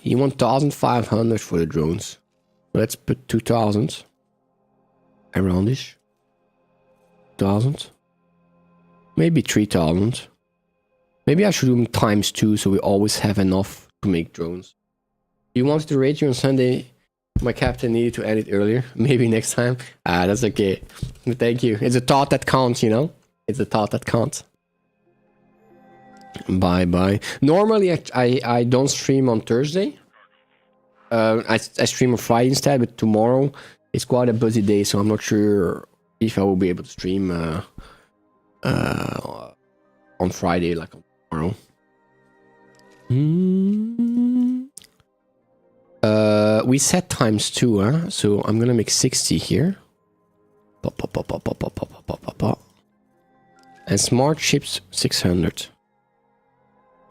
You want 1,500 for the drones. Let's put 2,000. Aroundish. 1,000. Maybe 3,000. Maybe I should do them times 2 so we always have enough to make drones. You wanted to rate you on Sunday. My captain needed to edit earlier. Maybe next time. That's okay. Thank you. It's a thought that counts, you know? It's a thought that counts. Bye. Normally, I don't stream on Thursday. I stream on Friday instead, but tomorrow is quite a busy day, so I'm not sure if I will be able to stream on Friday, like on tomorrow. We set times 2, huh? So I'm gonna make 60 here. And smart chips 600.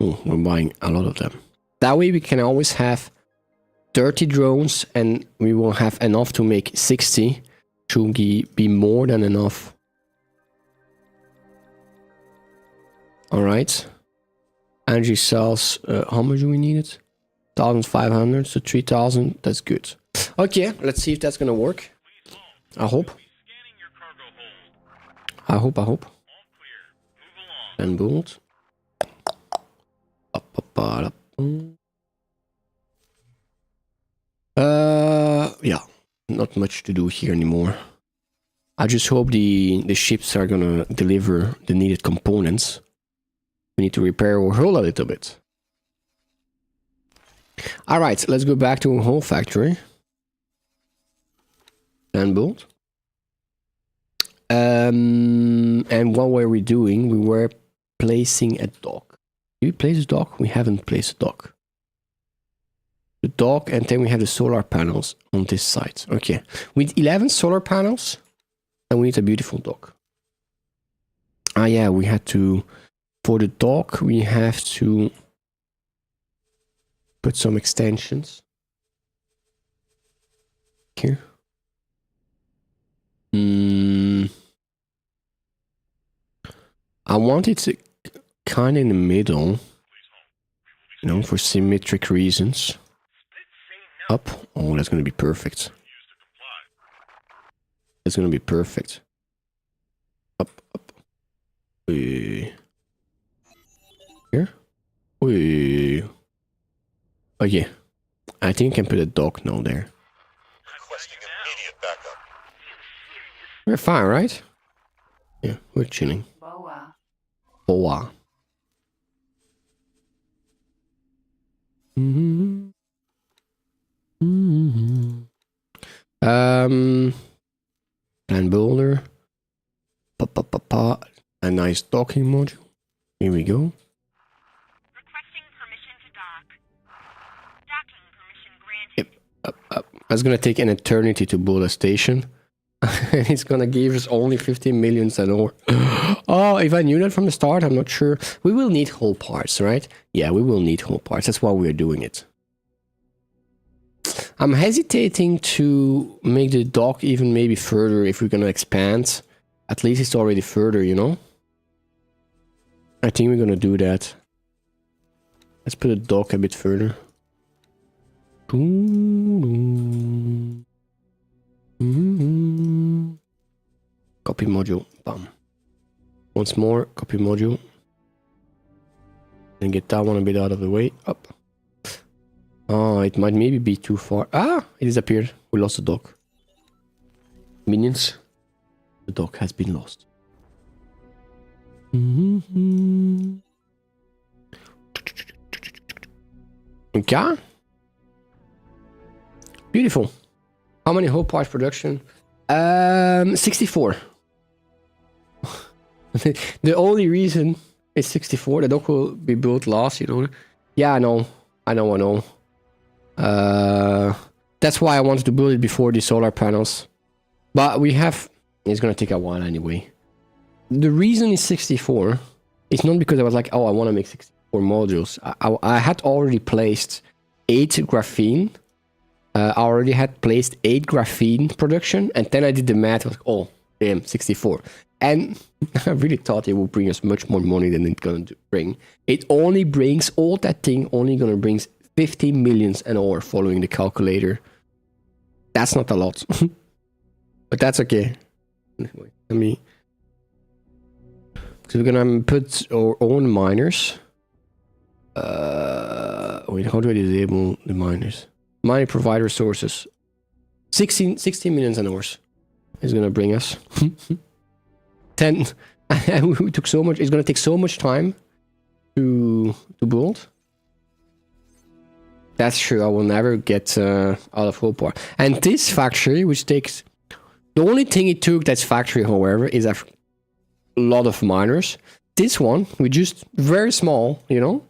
Oh, we're buying a lot of them. That way we can always have 30 drones and we will have enough to make 60. Should be more than enough. Alright. Energy cells, how much do we need it? 1,500, so 3,000, that's good. Okay, let's see if that's gonna work. I hope. I hope. And bolt. Yeah, not much to do here anymore. I just hope the ships are gonna deliver the needed components. We need to repair our hull a little bit. Alright, let's go back to a hull factory. And build. And what were we doing? We were placing a dock. Did we place a dock? We haven't placed a dock. The dock, and then we have the solar panels on this side. Okay, with 11 solar panels, and we need a beautiful dock. Ah yeah, we had to, for the dock, we have to put some extensions here. I want it to kind of in the middle, you know, for symmetric reasons. Up. Oh, that's gonna be perfect. That's gonna be perfect. Up. Here. Okay. I think I can put a dock now there. Requesting immediate backup. We're fine, right? Yeah, we're chilling. Boa. Plan boulder. A nice docking module. Here we go. Requesting permission to dock. Docking permission granted. Yep. That's gonna take an eternity to build a station. And it's gonna give us only 15 million an hour. Oh, if I knew that from the start, I'm not sure. We will need whole parts, right? Yeah, we will need whole parts. That's why we're doing it. I'm hesitating to make the dock even maybe further if we're gonna expand. At least it's already further, you know? I think we're gonna do that. Let's put the dock a bit further. Copy module. Bam. Once more, copy module. And get that one a bit out of the way. Up. Oh, it might maybe be too far. Ah, it disappeared. We lost the dock. Minions. The dock has been lost. Okay. Beautiful. How many whole parts production? 64. The only reason is 64. The dock will be built last, you know. Yeah, I know. That's why I wanted to build it before the solar panels. But we have... It's gonna take a while anyway. The reason is 64. It's not because I was like, oh, I want to make 64 modules. I had already placed 8 graphene. I already had placed 8 graphene production. And then I did the math. I was like, oh, damn, 64. And I really thought it would bring us much more money than it's gonna bring. It only brings, all that thing only gonna bring 50 millions an hour following the calculator. That's not a lot. But that's okay. Wait, let me... So we're gonna put our own miners. Wait, how do I disable the miners? Mining provide resources. 16 millions an hours is gonna bring us. 10. We took so much. It's gonna take so much time to build. That's true. I will never get out of whole part. And this factory, which takes... The only thing it took, that's factory, however, is a lot of miners. This one, we just very small, you know.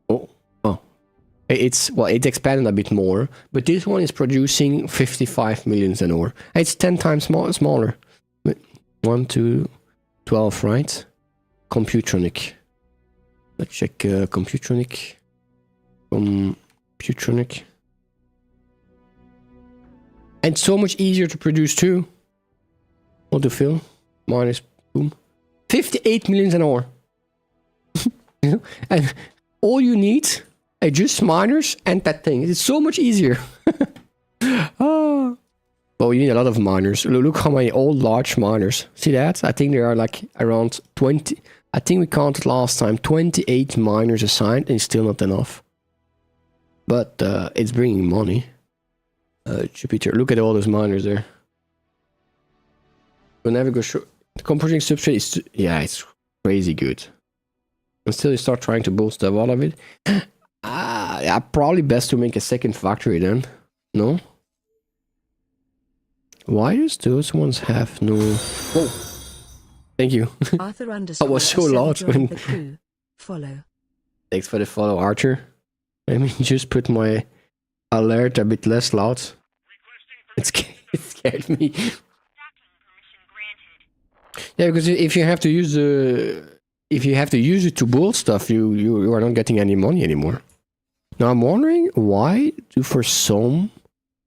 Oh, it expanded a bit more, but this one is producing 55 millions an hour. It's 10 times smaller. 1, 2, 12, right? Computronic. Let's check Computronic. Computronic. And so much easier to produce too. Autofill. Minus boom. 58 millions an hour. And all you need are just miners and that thing. It's so much easier. Oh. Well, you need a lot of miners. Look how many old large miners. See that? I think there are like around 20. I think we counted last time 28 miners assigned, and it's still not enough. But it's bringing money. Jupiter, look at all those miners there. We'll never go short. The composting substrate is, yeah, it's crazy good. Until you start trying to build stuff out of it. Yeah, probably best to make a second factory then. No? Why does those ones have no... Whoa! Thank you. Arthur That was so loud when... the crew. Follow. Thanks for the follow, Archer. Let me just put my alert a bit less loud. It scared me. Yeah, because if you have to use it to build stuff, you are not getting any money anymore. Now I'm wondering why do for some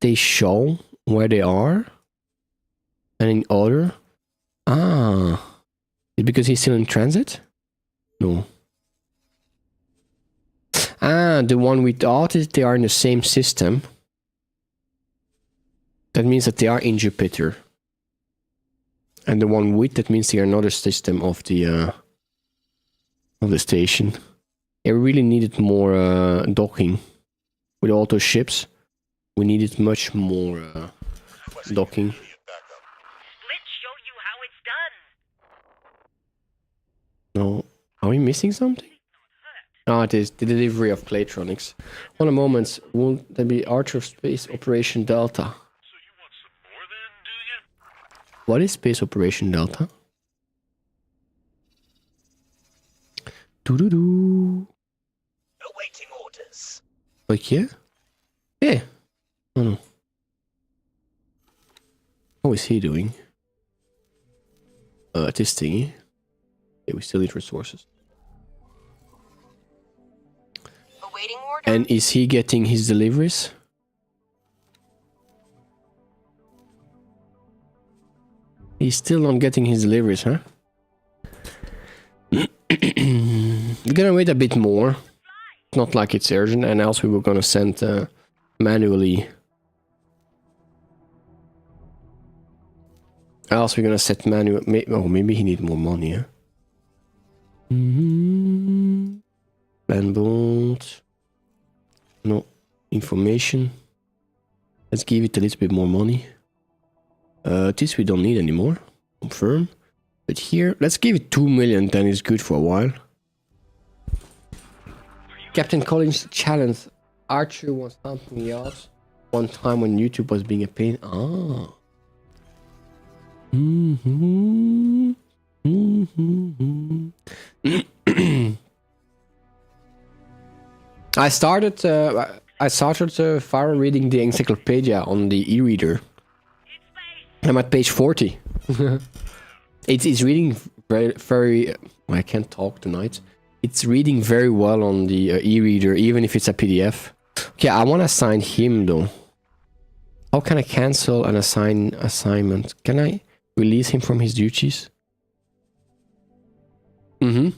they show where they are, and in other, is it because he's still in transit? No. The one without it, they are in the same system. That means that they are in Jupiter. And the one with, that means they are another system of the station. It really needed more docking. With all those ships, we needed much more docking. Let's show you how it's done. No, are we missing something? Ah, it is the delivery of Claytronics. On a moment, won't there be Archer of Space Operation Delta? So you want some more then, do you? What is Space Operation Delta? Doo-doo-doo. Awaiting orders. Like here? Yeah. Oh no. How is he doing? This thingy. Yeah, we still need resources. Awaiting order. And is he getting his deliveries? He's still not getting his deliveries, huh? We're gonna wait a bit more. Not like it's urgent, and else we were gonna send manually. Else we're gonna set manual. Oh, maybe he need more money, huh? Plan bold. No information. Let's give it a little bit more money. This we don't need anymore. Confirm. But here, let's give it 2 million, then it's good for a while. Captain Collins challenge. Archer was helping me out one time when YouTube was being a pain. Ah. I started fire reading the encyclopedia on the e-reader. I'm at page 40. It's reading very. I can't talk tonight. It's reading very well on the e-reader, even if it's a PDF. Okay, I want to assign him though. How can I cancel an assignment? Can I release him from his duties? The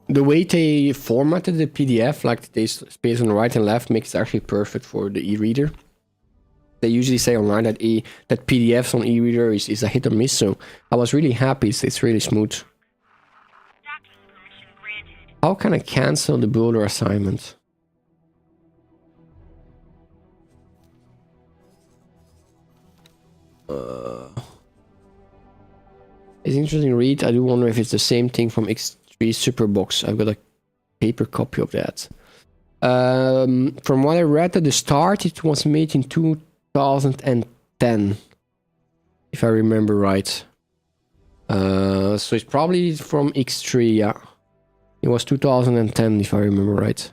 way they formatted the PDF, like they space on the right and left, makes it actually perfect for the e-reader. They usually say online that that PDFs on e-reader is a hit or miss, so I was really happy. It's really smooth. How can I cancel the builder assignment? It's interesting read. I do wonder if it's the same thing from X3 Superbox. I've got a paper copy of that. From what I read at the start, it was made in 2010, if I remember right. So it's probably from X3, yeah. It was 2010, if I remember right.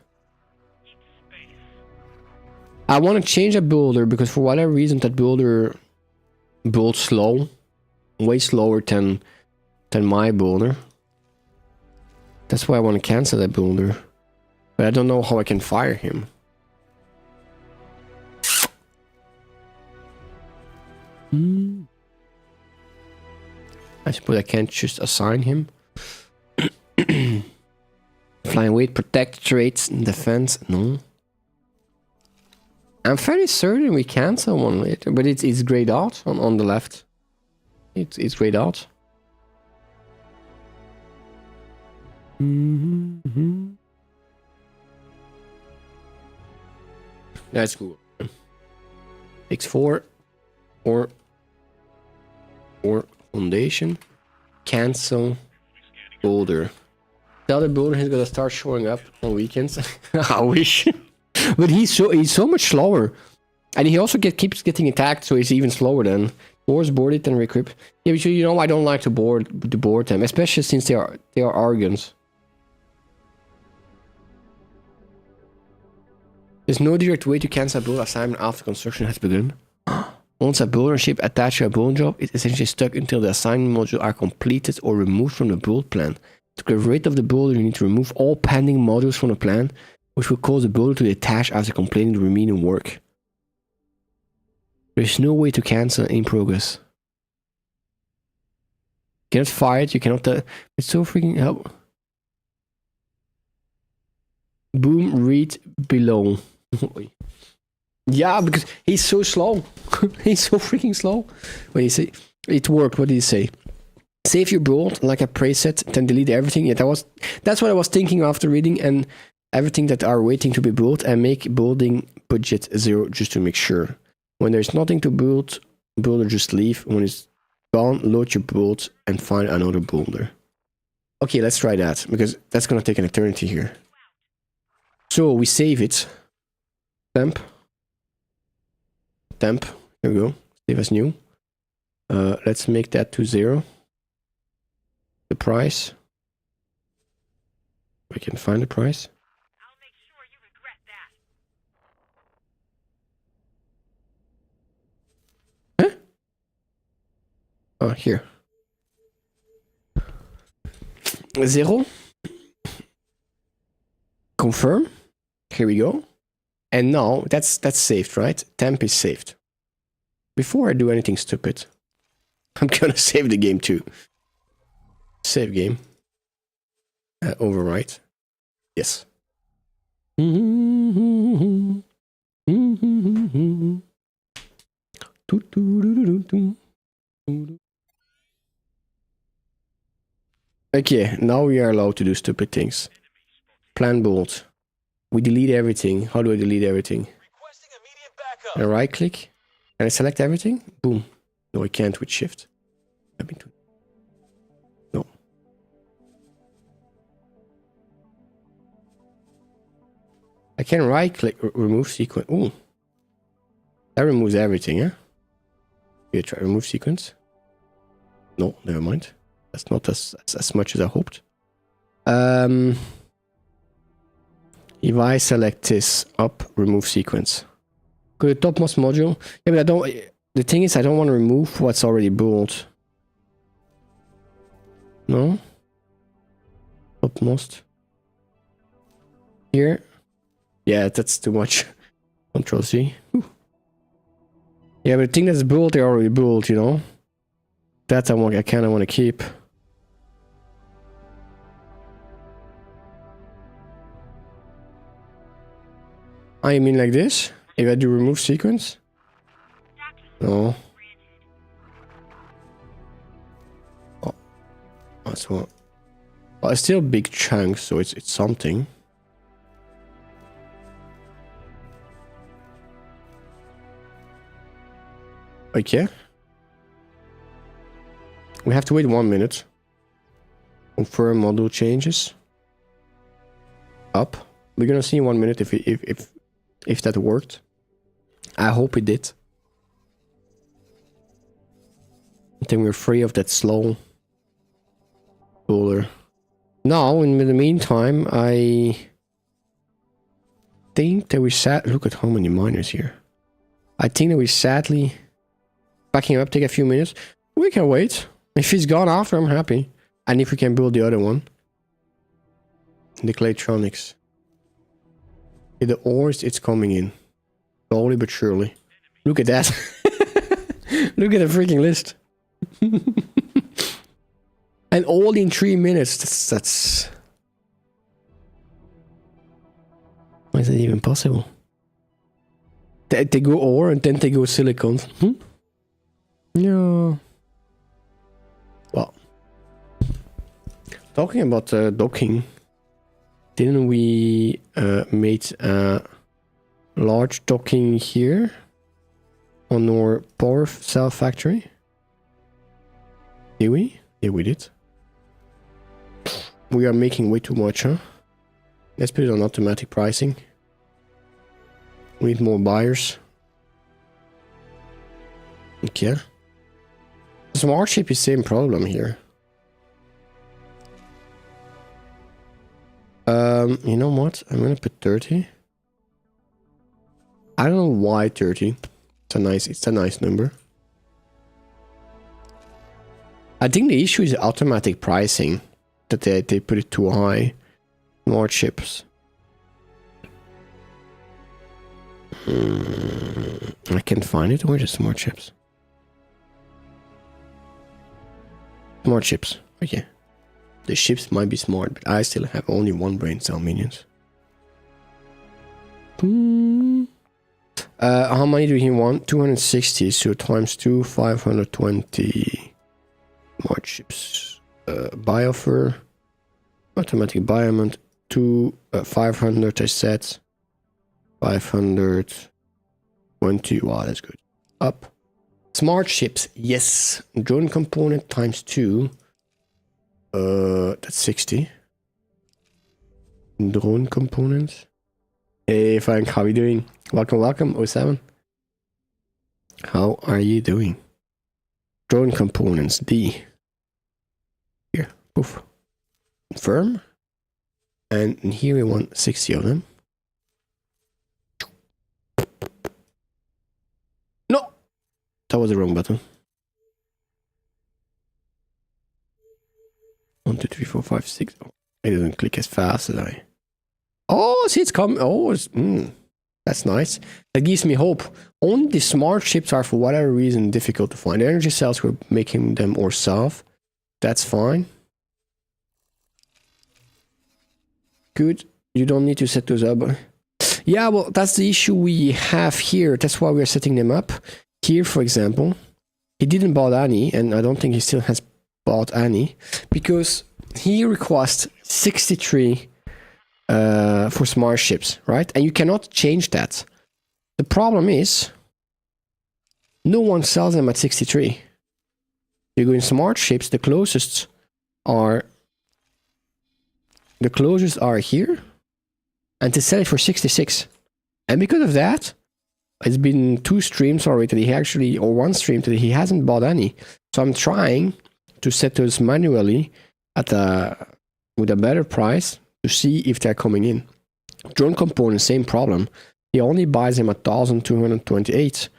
I want to change a builder because for whatever reason that builder builds slow, way slower than my builder. That's why I want to cancel that builder, but I don't know how I can fire him. I suppose I can't just assign him. Flying weight, protect traits, defense. No. I'm fairly certain we cancel one later, but it's grayed out on the left. It's grayed out. That's cool. X4 or foundation. Cancel builder. The other builder is gonna start showing up on weekends. I wish. But he's so much slower. And he also keeps getting attacked, so he's even slower then. Boards board it and recruit. Yeah, but you know I don't like to board them, especially since they are Argons. There's no direct way to cancel a build assignment after construction has begun. Once a builder ship attached to a build job, it's essentially stuck until the assignment modules are completed or removed from the build plan. To get rid of the builder, you need to remove all pending modules from the plan, which will cause the builder to detach after completing the remaining work. There is no way to cancel in progress. You cannot fire it, you cannot... it's so freaking help. Boom, read below. Yeah, because he's so slow. He's so freaking slow. What do you say? It worked. What did he say? Save your build like a preset, then delete everything. Yeah, that's what I was thinking after reading, and everything that are waiting to be built, and make building budget 0 just to make sure. When there's nothing to build, builder just leave. When it's gone, load your build and find another builder. Okay, let's try that, because that's gonna take an eternity here. So we save it. Temp. Here we go. Save as new. Let's make that to 0. The price. We can find the price. I'll make sure you regret that. Huh? Oh, here. 0. Confirm. Here we go. And now that's saved, right? Temp is saved. Before I do anything stupid, I'm gonna save the game too. Save game. Overwrite. Yes. Okay, now we are allowed to do stupid things. Plan bolt. We delete everything. How do I delete everything? Requesting immediate backup. I right click. Can I select everything? Boom. No, I can't with shift. No. I can right click, remove sequence. Ooh. That removes everything, yeah? Here, try remove sequence. No, never mind. That's not as much as I hoped. If I select this up, remove sequence. Go to topmost module. Yeah, but I don't. The thing is, I don't want to remove what's already built. No. Topmost. Here. Yeah, that's too much. Control C. Whew. Yeah, but the thing that's built, they already built, you know. That I kind of want to keep. I mean like this? If I do remove sequence? No. Oh. That's what. Well, it's still big chunks, so it's something. Okay. We have to wait 1 minute. Confirm module changes. Up. We're gonna see in 1 minute if that worked. I hope it did. I think we're free of that slow cooler. Now, in the meantime, I think that we look at how many miners here. I think that we sadly backing up, take a few minutes. We can wait. If he's gone after, I'm happy. And if we can build the other one. The Claytronics. The ores, it's coming in. Slowly but surely. Look at that. Look at the freaking list. And all in 3 minutes. That's... Why is that even possible? They go ore and then they go silicon. Yeah. Well. Talking about docking. Didn't we made a large docking here on our power cell factory? Did we? Yeah, we did. We are making way too much, huh? Let's put it on automatic pricing. We need more buyers. Okay. Smart ship is same problem here. You know what? I'm gonna put 30. I don't know why 30. It's a nice number. I think the issue is automatic pricing. That they put it too high. More chips. I can't find it. Where are the smart chips? Smart chips. Okay. The ships might be smart, but I still have only one brain cell minions. How many do he want? 260, so times 2, 520. Smart chips. Biofur. Automatic bioment. 500 I said. 520. Wow, that's good. Up. Smart ships, yes. Drone component times 2. That's 60. Drone components. Hey Frank, how are you doing? Welcome, 07. How are you doing? Drone components, D. Here, poof. Confirm. And here we want 60 of them. No! That was the wrong button. 1, 2, 3, 4, 5, 6. Oh, it doesn't click as fast as I. Oh, see, it's coming. Oh, that's nice. That gives me hope. Only the smart chips are, for whatever reason, difficult to find. Energy cells, we're making them ourselves. That's fine. Good. You don't need to set those up. Yeah, well, that's the issue we have here. That's why we're setting them up. here, for example, he didn't bought any, and I don't think he still has bought any, because he requests 63 for smart ships, right? And you cannot change that. The problem is, no one sells them at 63. You go in smart ships, the closest are here, and to sell it for 66. And because of that, it's been 2 streams already that he actually, or 1 stream that he hasn't bought any. So I'm trying to set those manually at with a better price to see if they're coming in. Drone components, same problem. He only buys them at 1,228,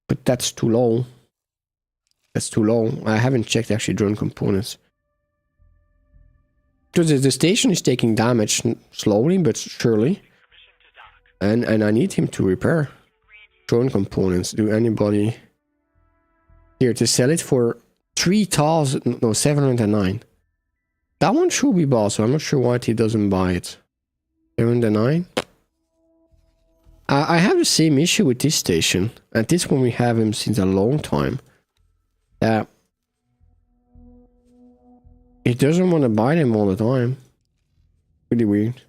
but that's too low. That's too low. I haven't checked actually drone components. Because the station is taking damage slowly but surely. And I need him to repair drone components. Do anybody here to sell it for 709? That one should be bought, so I'm not sure why he doesn't buy it. 709. I have the same issue with this station, and this one we have him since a long time. He doesn't want to buy them all the time. Really weird.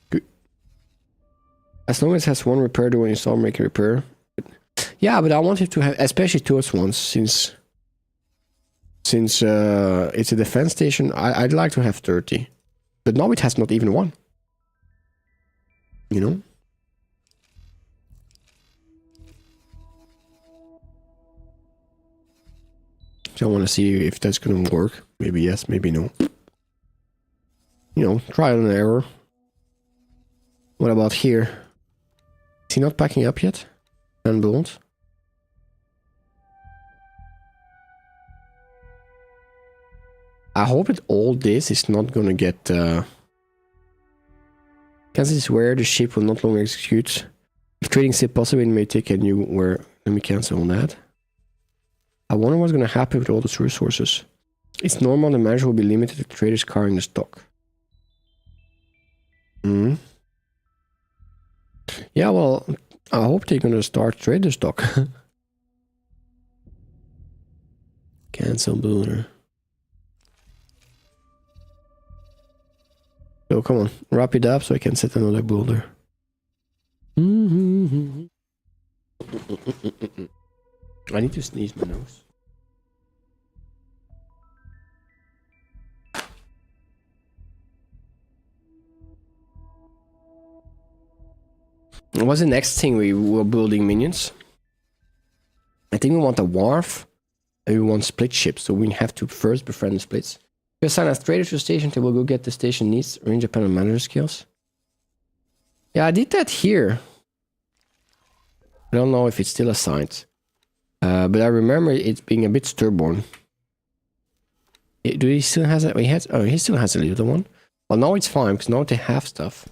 Good. As long as it has 1 repair door and install, make a repair. Yeah, but I want it to have, especially those ones, since it's a defense station. I'd like to have 30, but now it has not even 1. You know. So I want to see if that's gonna work. Maybe yes, maybe no. You know, trial and error. What about here? Is he not packing up yet? And bolt. I hope that all this is not gonna get cancel this where the ship will not longer execute. If trading still possible, it may take a new where. Let me cancel on that. I wonder what's gonna happen with all those resources. It's normal the manager will be limited to traders carrying the stock. Hmm. Yeah, well, I hope they're gonna start trader stock. Cancel builder. So come on, wrap it up so I can set another builder. I need to sneeze my nose. What's the next thing we were building minions? I think we want a wharf and we want split ships, so we have to first befriend the splits. You assign a trader to the station, they will go get the station needs, range dependent manager skills. Yeah, I did that here. I don't know if it's still assigned. But I remember it being a bit stubborn. Do he still has it? He still has a little one. Well, now it's fine because now they have stuff.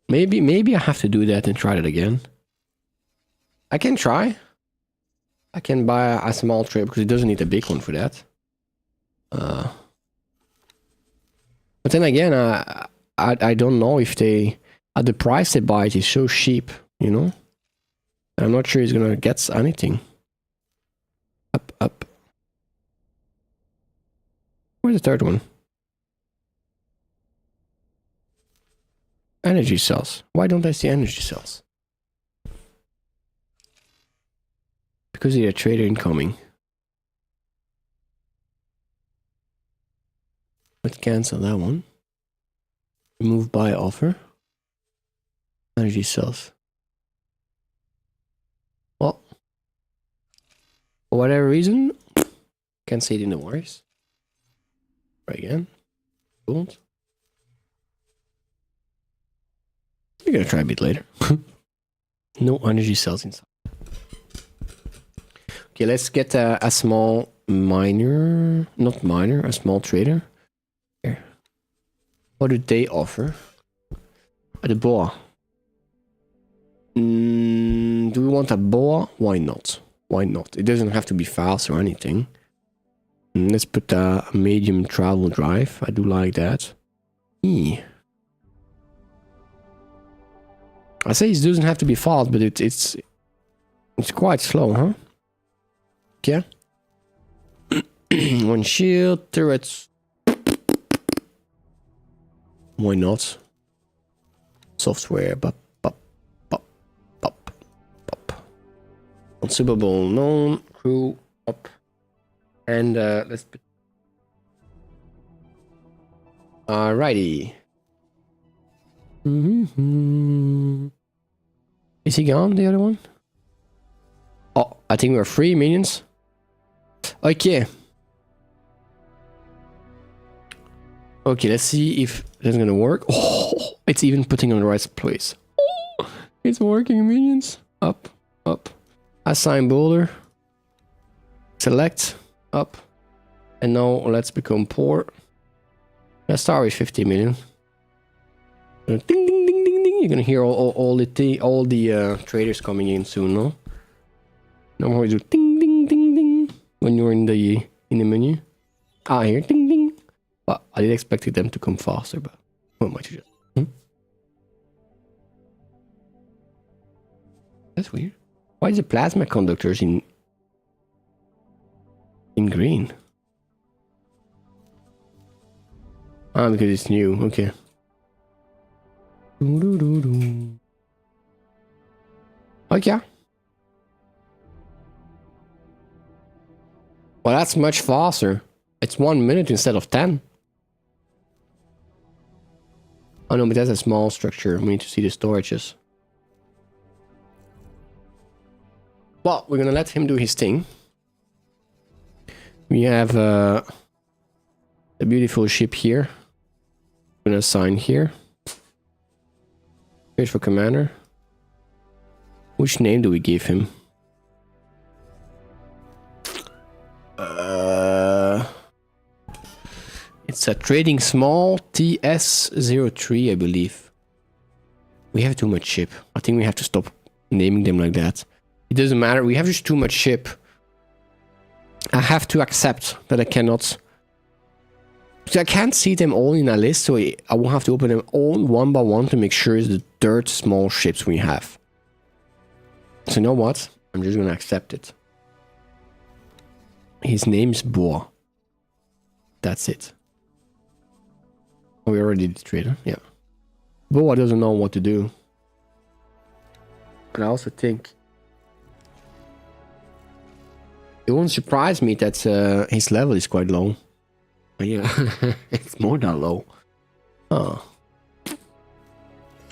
Maybe I have to do that and try it again. I can try. I can buy a small trade because it doesn't need a big one for that. But then again, I don't know if they at the price they buy it is so cheap, you know. I'm not sure he's gonna get anything. Up. Where's the third one? Energy cells. Why don't I see energy cells? Because you're a trader incoming. Let's cancel that one. Remove buy offer. Energy cells. Well, for whatever reason, can't see it in the wires. Try again. Don't. We're gonna try a bit later. No energy cells inside. Okay, let's get a small miner. Not miner, a small trader. Here. What do they offer? The boa. Do we want a boa? Why not? Why not? It doesn't have to be fast or anything. Let's put a medium travel drive. I do like that. I say it doesn't have to be fast, but it's It's quite slow, huh? Yeah. One shield, turrets. Why not? Software, bop, bop, bop, bop, bop. Consumable, known, crew, up. And let's... Alrighty. Is he gone, the other one? Oh, I think we're free, minions. Okay. Okay, let's see if that's gonna work. Oh, it's even putting on the right place. Oh, it's working, minions. Up, up. Assign boulder. Select, up. And now let's become poor. Let's start with 50 million. Ding, ding, ding, ding, ding. You're gonna hear all the traders coming in soon, no? No more do ding, ding, ding, ding when you're in the menu. Ah, here, ding, ding. Well, I did expect them to come faster, but what might you just? That's weird. Why is the plasma conductors in green? Ah, because it's new. Okay. Okay. Well, that's much faster. It's 1 minute instead of 10. Oh no, but that's a small structure. We need to see the storages. Well, we're gonna let him do his thing. We have a beautiful ship here. I'm gonna assign here. Here's for commander. Which name do we give him? It's a trading small TS03, I believe. We have too much ship. I think we have to stop naming them like that. It doesn't matter. We have just too much ship. I have to accept that I cannot... So I can't see them all in a list, so I will have to open them all one by one to make sure it's the third small ships we have. So you know what? I'm just gonna accept it. His name's Boa. That's it. Oh, we already did the trader, yeah. Boa doesn't know what to do. And I also think... It won't surprise me that his level is quite low. But yeah, it's more than low. Oh. Can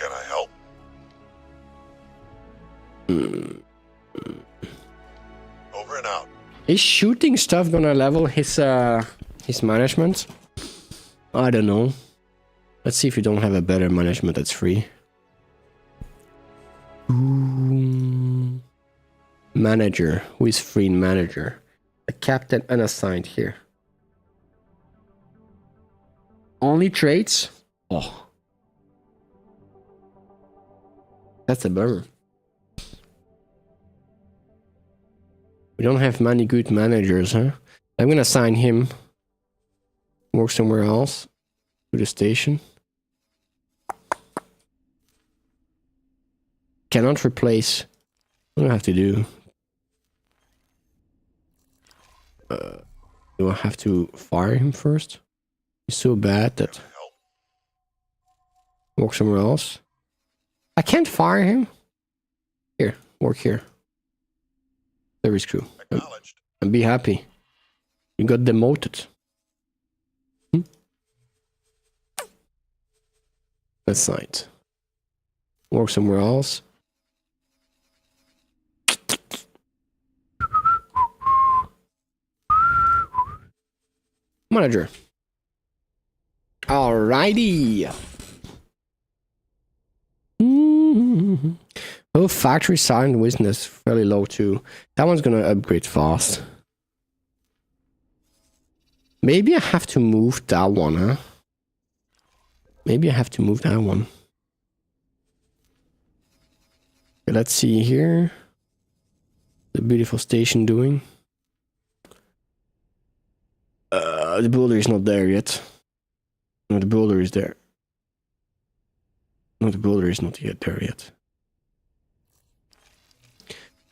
I help? Over and out. Is shooting stuff gonna level his management? I don't know. Let's see if you don't have a better management that's free. Manager. Who is free manager? A captain unassigned here. Only traits? Oh. That's a bummer. We don't have many good managers, huh? I'm gonna assign him. Work somewhere else. To the station. Cannot replace. What do I have to do? Do I have to fire him first? He's so bad that... Work somewhere else. I can't fire him. Here, work here. Service crew. And be happy. You got demoted. That's right. Work somewhere else. Manager. Alrighty. Oh, factory silent witness fairly low too. That one's gonna upgrade fast. Maybe I have to move that one, huh? Maybe I have to move that one. Okay, let's see here. The beautiful station doing. The builder is not there yet. No, the builder is there. No, the builder is not yet there yet.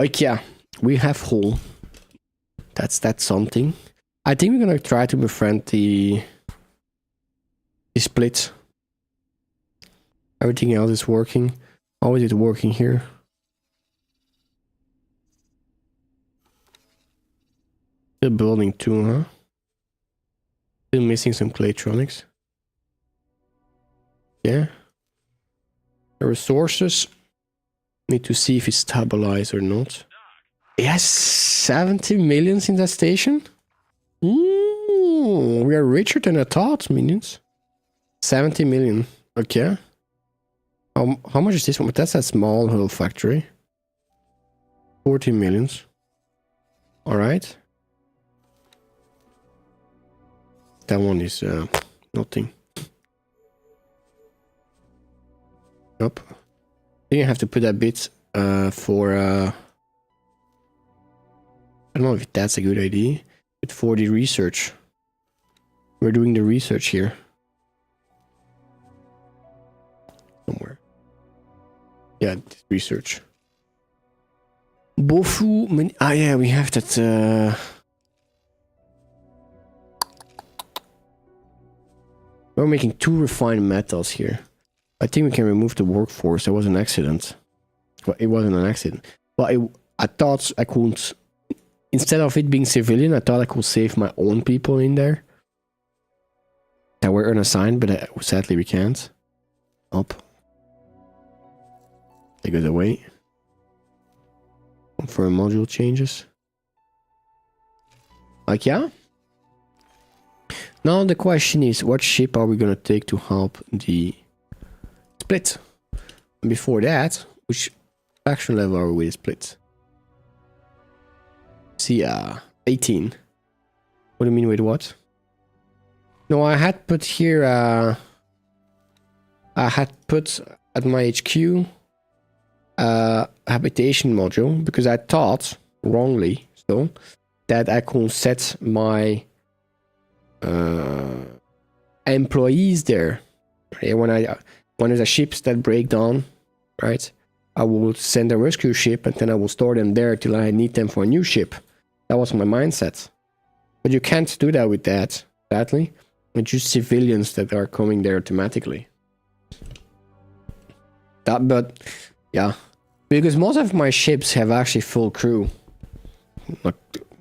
Like, yeah, we have hull. That's something. I think we're gonna try to befriend the split. Everything else is working. How is it working here? Still building too, huh? Still missing some claytronics. Yeah. The resources. Need to see if it's stabilized or not. Yes, 70 millions in that station? Ooh, we are richer than I thought, minions. 70 million. Okay. How much is this one? But that's a small hull factory. 40 millions. Alright. That one is nothing. Nope. I think I have to put a bit for I don't know if that's a good idea. But for the research. We're doing the research here. Somewhere. Yeah, research. Bofu. Ah, yeah, we have that. We're making 2 refined metals here. I think we can remove the workforce. That was an accident. Well, it wasn't an accident. But I thought I could. Instead of it being civilian, I thought I could save my own people in there. That were unassigned, but sadly we can't. Up. Take it away. Confirm module changes. Like, yeah. Now the question is, what ship are we gonna take to help the split? And before that, which faction level are we with split? See, 18. What do you mean with what? No, I had put here, I had put at my HQ habitation module because I thought, wrongly so, that I could set my employees there. Right? When there's a ships that break down, right? I will send a rescue ship and then I will store them there till I need them for a new ship. That was my mindset. But you can't do that with that, sadly. It's just civilians that are coming there automatically. But yeah, because most of my ships have actually full crew.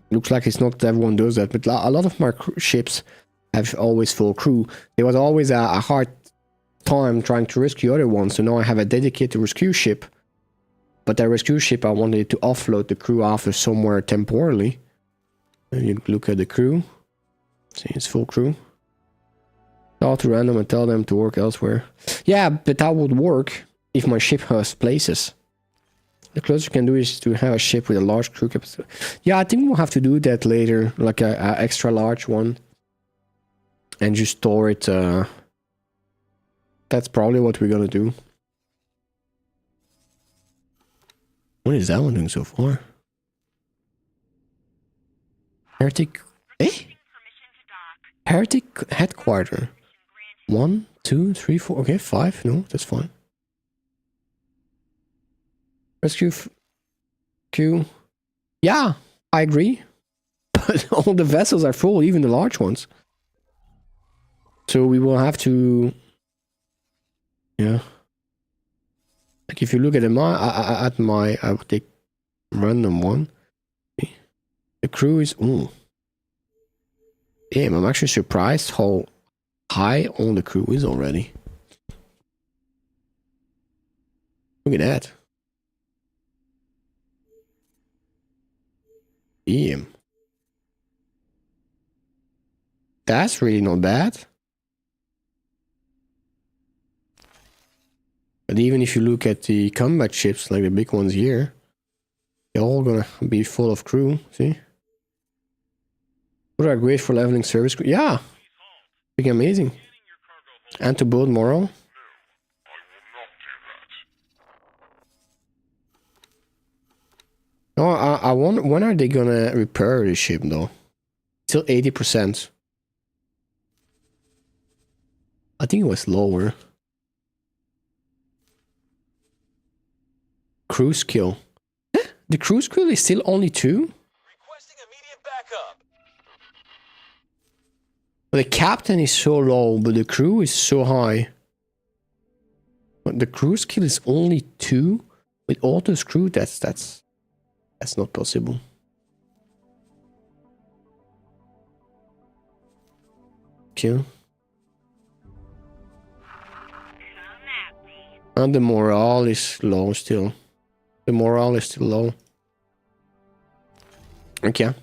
Looks like it's not everyone does that, but a lot of my ships have always full crew. There was always a hard time trying to rescue other ones, so now I have a dedicated rescue ship. But that rescue ship, I wanted to offload the crew after somewhere temporarily. And you look at the crew. See, it's full crew. Talk to random and tell them to work elsewhere. Yeah, but that would work if my ship has places. The closest you can do is to have a ship with a large crew capacity. Yeah, I think we'll have to do that later, like a extra large one. And just store it. That's probably what we're gonna do. What is that one doing so far? Heretic. Eh? Heretic headquarter. 1, 2, 3, 4. Okay, 5. No, that's fine. Rescue Q. Yeah, I agree. But all the vessels are full, even the large ones. So we will have to. Yeah. Like if you look at I would take random one. The crew is. Ooh. Damn, I'm actually surprised how high all the crew is already. Look at that. Damn. That's really not bad. But even if you look at the combat ships, like the big ones here, they're all gonna be full of crew, see? What are great for leveling service crew? Yeah! Freaking amazing. And to build morale. No, I wonder, when are they gonna repair the ship though? Still 80%. I think it was lower. Crew skill. The cruise crew is still only 2. Requesting immediate backup. The captain is so low, but the crew is so high. But the crew skill is only 2 with auto screw. That's not possible. Kill. Come at me. And the morale is low still. The morale is still low. Okay.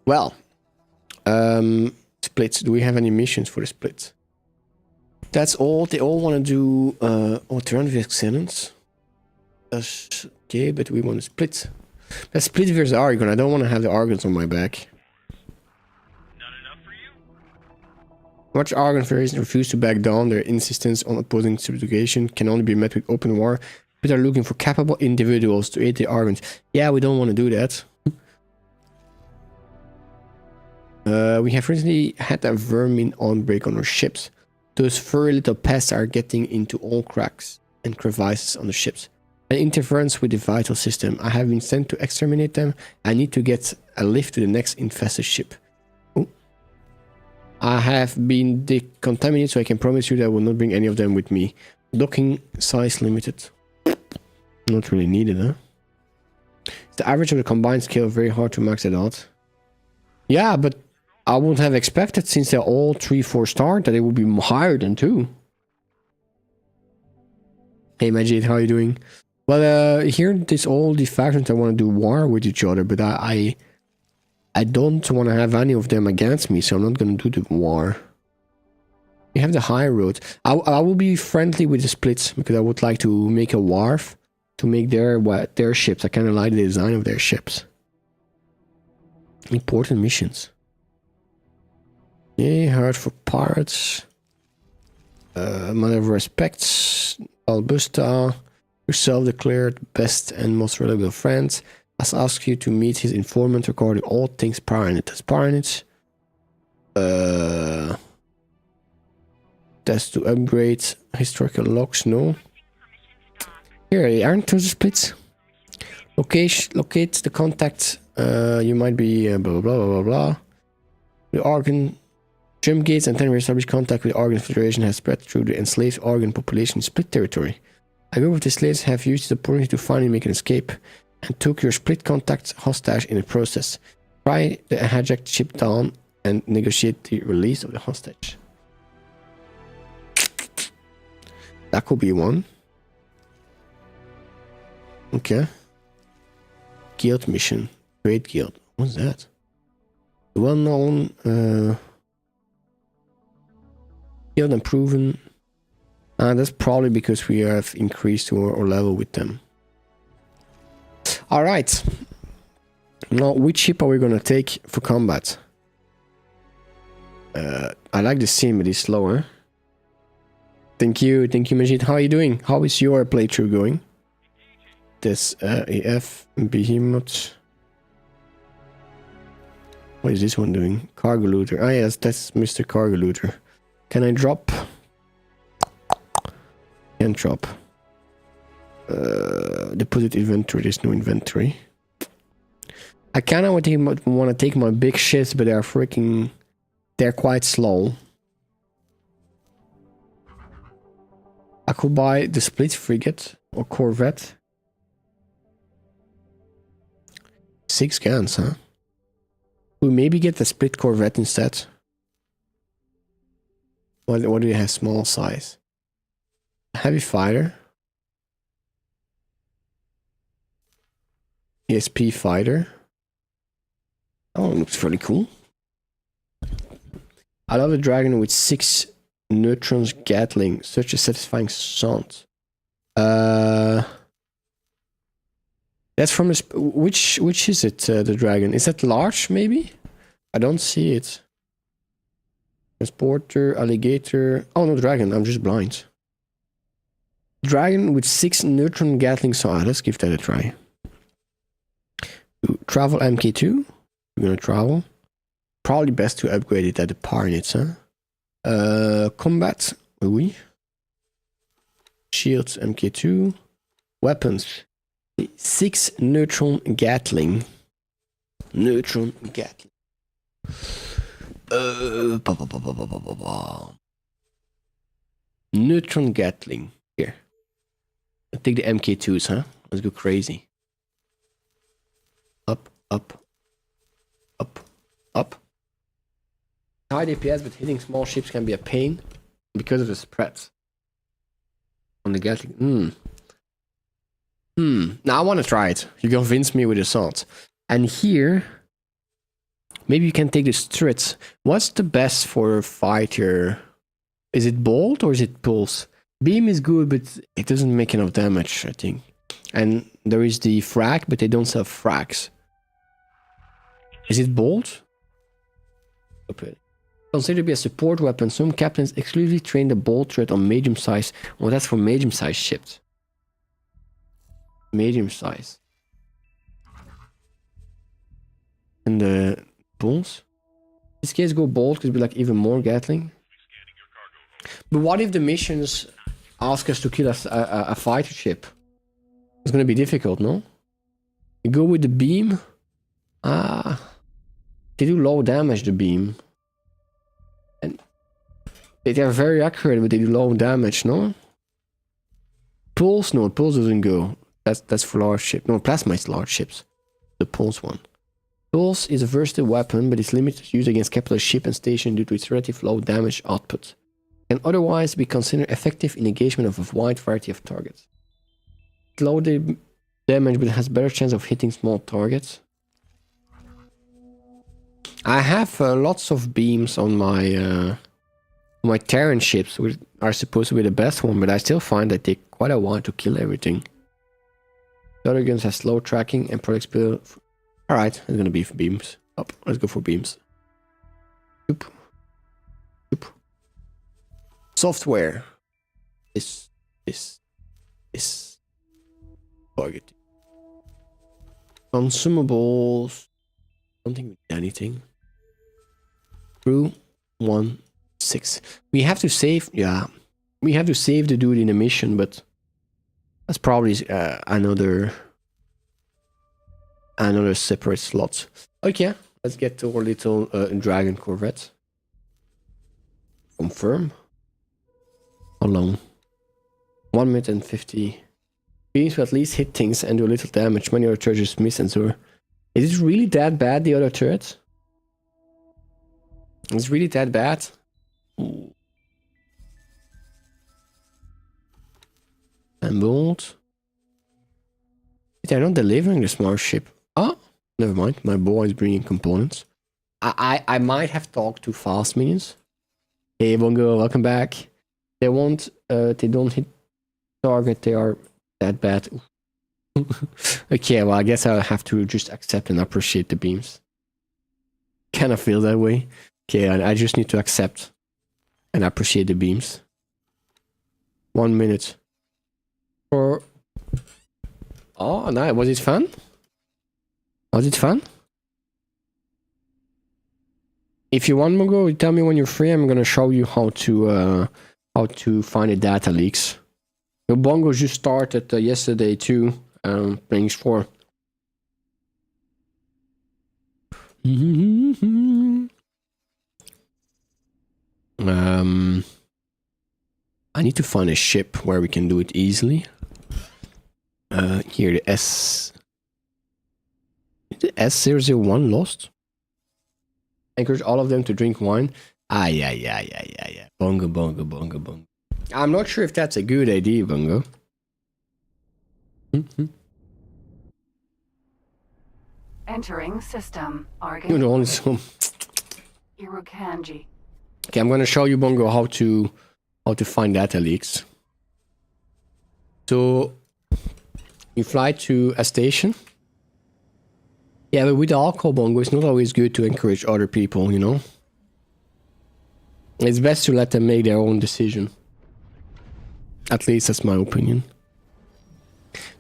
Well. Splits. Do we have any missions for the splits? That's all. They all want to do turn with excellence. That's okay, but we want to split. Let's split versus Argon. I don't want to have the Argons on my back. Not enough for you? Much Argon variants refuse to back down. Their insistence on opposing subjugation can only be met with open war. But are looking for capable individuals to aid the Argons. Yeah, we don't want to do that. We have recently had a vermin outbreak on our ships. Those furry little pests are getting into all cracks and crevices on the ships. An interference with the vital system. I have been sent to exterminate them. I need to get a lift to the next infested ship. Oh. I have been decontaminated, so I can promise you that I will not bring any of them with me. Docking size limited. Not really needed, huh? It's the average of the combined skill. Very hard to max it out. Yeah, but I wouldn't have expected, since they're all 3-4 star, that it would be higher than 2. Hey Majid, how are you doing? Well, here there's all the factions that want to do war with each other, but I don't want to have any of them against me, so I'm not going to do the war. We have the high road. I will be friendly with the splits, because I would like to make a wharf to make their ships. I kind of like the design of their ships. Important missions. Yeah, hard for pirates. Matter of respects. Albusta, yourself declared best and most reliable friend, has asked you to meet his informant regarding all things Pyranid. That's Pyranid. That's to upgrade historical logs, no. Here, aren't those splits? Locate the contact. You might be blah blah blah blah blah. The Argon jump gates and then reestablish contact with the Argon Federation has spread through the enslaved Argon population split territory. A group of the slaves have used the opportunity to finally make an escape and took your split contact hostage in the process. Try the hijacked ship down and negotiate the release of the hostage. That could be one. Okay. Guild mission. Great Guild. What's that? Well known. Guild and proven. That's probably because we have increased our level with them. Alright. Now, which ship are we gonna take for combat? I like the sim, but it's slower. Thank you, Majid. How are you doing? How is your playthrough going? This AF Behemoth. What is this one doing? Cargo looter. Ah yes, that's Mr. Cargo looter. Can I drop? Can't drop. Deposit inventory. There's no inventory. I kind of want to take my big ships, but they're quite slow. I could buy the split frigate or corvette. 6 guns, huh? We maybe get the split corvette instead. What do you have? Small size. Heavy fighter. ESP fighter. Oh, it looks pretty cool. I love the dragon with 6 neutrons Gatling. Such a satisfying sound. That's from the which is it? The dragon, is that large? Maybe I don't see it. Transporter, alligator. Oh no, dragon. I'm just blind. Dragon with 6 neutron Gatling. So let's give that a try. Travel MK2. We're gonna travel. Probably best to upgrade it at the Parnitz, huh? Combat. Oui. Shields MK2. Weapons. 6 neutron Gatling. Neutron Gatling. Neutron Gatling. Here. I'll take the MK2s, huh? Let's go crazy. Up, up, up, up. High DPS, but hitting small ships can be a pain because of the spreads on the Gatling. Now I want to try it. You convinced me with assault. And here, maybe you can take the struts. What's the best for a fighter? Is it bolt or is it pulse? Beam is good, but it doesn't make enough damage, I think. And there is the frag, but they don't sell frags. Is it bolt? Okay. Considered to be a support weapon, some captains exclusively train the bolt threat on medium size. Well, that's for medium size ships. Medium size. And the bolts? In this case, go bolt could be like even more Gatling. But what if the missions ask us to kill a fighter ship? It's gonna be difficult, no? You go with the beam. They do low damage, the beam. And they are very accurate, but they do low damage, no? Pulse? No, pulse doesn't go. That's for large ships. No, plasma is large ships. The pulse one. Pulse is a versatile weapon, but it's limited to use against capital ship and station due to its relative low damage output. Can otherwise be considered effective in engagement of a wide variety of targets. Low damage, but has better chance of hitting small targets. I have lots of beams on my Terran ships, which are supposed to be the best one, but I still find that they take quite a while to kill everything. The other guns have slow tracking and product spill. Alright, it's gonna be for beams. Up, let's go for beams. Oop. Oop. Software. This. Target. Consumables. Don't think we need anything. Crew 1-6. We have to save. Yeah, we have to save the dude in a mission, but that's probably another separate slot. Okay, let's get to our little dragon corvette. Confirm. How long? 1 minute and 50. Beams to at least hit things and do a little damage. Many other turrets miss and so. Is it really that bad, the other turret? It's really that bad? Ooh. And bolt. They're not delivering the smart ship. Oh, never mind. My boy is bringing components. I might have talked too fast, minions. Hey, Bongo, welcome back. They won't. They don't hit target. They are that bad. Okay, well, I guess I'll have to just accept and appreciate the beams. Kind of feel that way. Okay, I just need to accept and appreciate the beams. 1 minute. Oh, nice. Was it fun? Was it fun? If you want, Mongo, tell me when you're free. I'm gonna show you how to find the data leaks. The Bongo just started yesterday too. Playing 4. I need to find a ship where we can do it easily. Here, the S001 lost. Encourage all of them to drink wine. Yeah. Bongo. I'm not sure if that's a good idea, Bongo. Entering system. You know, so. Irukanji. Okay, I'm gonna show you, Bongo, how to find data leaks. So you fly to a station. Yeah, but with alcohol, Bongo, it's not always good to encourage other people, you know? It's best to let them make their own decision. At least that's my opinion.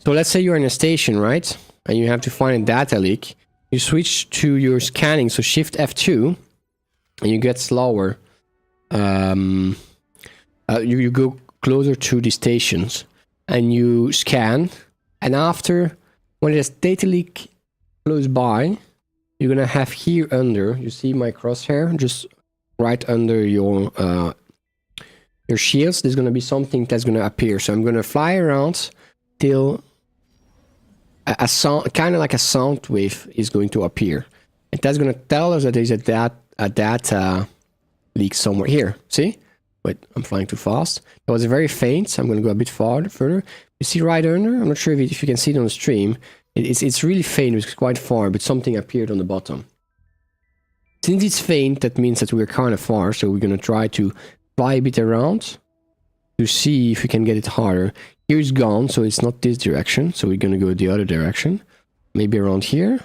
So let's say you're in a station, right? And you have to find a data leak. You switch to your scanning, so shift F2, and you get slower. You go closer to the stations, and you scan, and after when there's data leak close by, you're gonna have here under, you see my crosshair, just right under your shields, there's gonna be something that's gonna appear. So I'm gonna fly around till a sound, kind of like a sound wave, is going to appear, and that's gonna tell us that there's a data leak somewhere here. See? Wait, I'm flying too fast. It was very faint, so I'm gonna go a bit further. You see right under? I'm not sure if you can see it on the stream. It's really faint. It's quite far, but something appeared on the bottom. Since it's faint, that means that we're kind of far, so we're gonna try to fly a bit around to see if we can get it harder. Here it's gone, so it's not this direction, so we're gonna go the other direction. Maybe around here.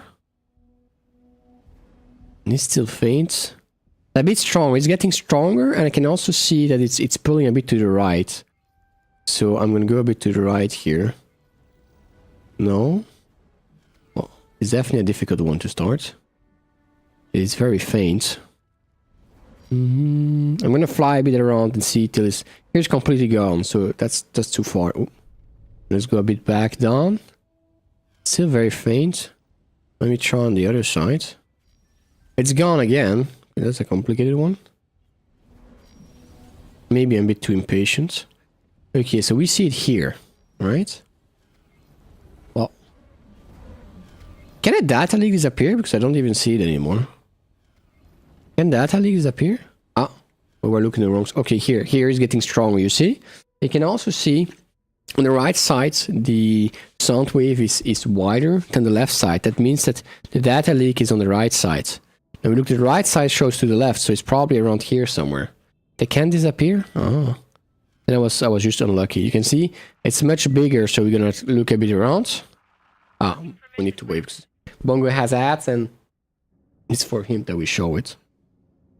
And it's still faint. A bit stronger. It's getting stronger, and I can also see that it's pulling a bit to the right. So I'm gonna go a bit to the right here. No. Well, it's definitely a difficult one to start. It's very faint. I'm gonna fly a bit around and see till here's completely gone. So that's too far. Ooh. Let's go a bit back down. Still very faint. Let me try on the other side. It's gone again. That's a complicated one. Maybe I'm a bit too impatient. Okay, so we see it here, right? Well, can a data leak disappear? Because I don't even see it anymore. Can data leak disappear? Ah, well, we're looking at the wrong. Okay, here is getting stronger. You see? You can also see on the right side the sound wave is wider than the left side. That means that the data leak is on the right side. And we look at the right side, shows to the left, so it's probably around here somewhere. They can disappear? Oh. And I was just unlucky. You can see it's much bigger, so we're gonna look a bit around. Ah, we need to wait. Bongo has ads, and it's for him that we show it.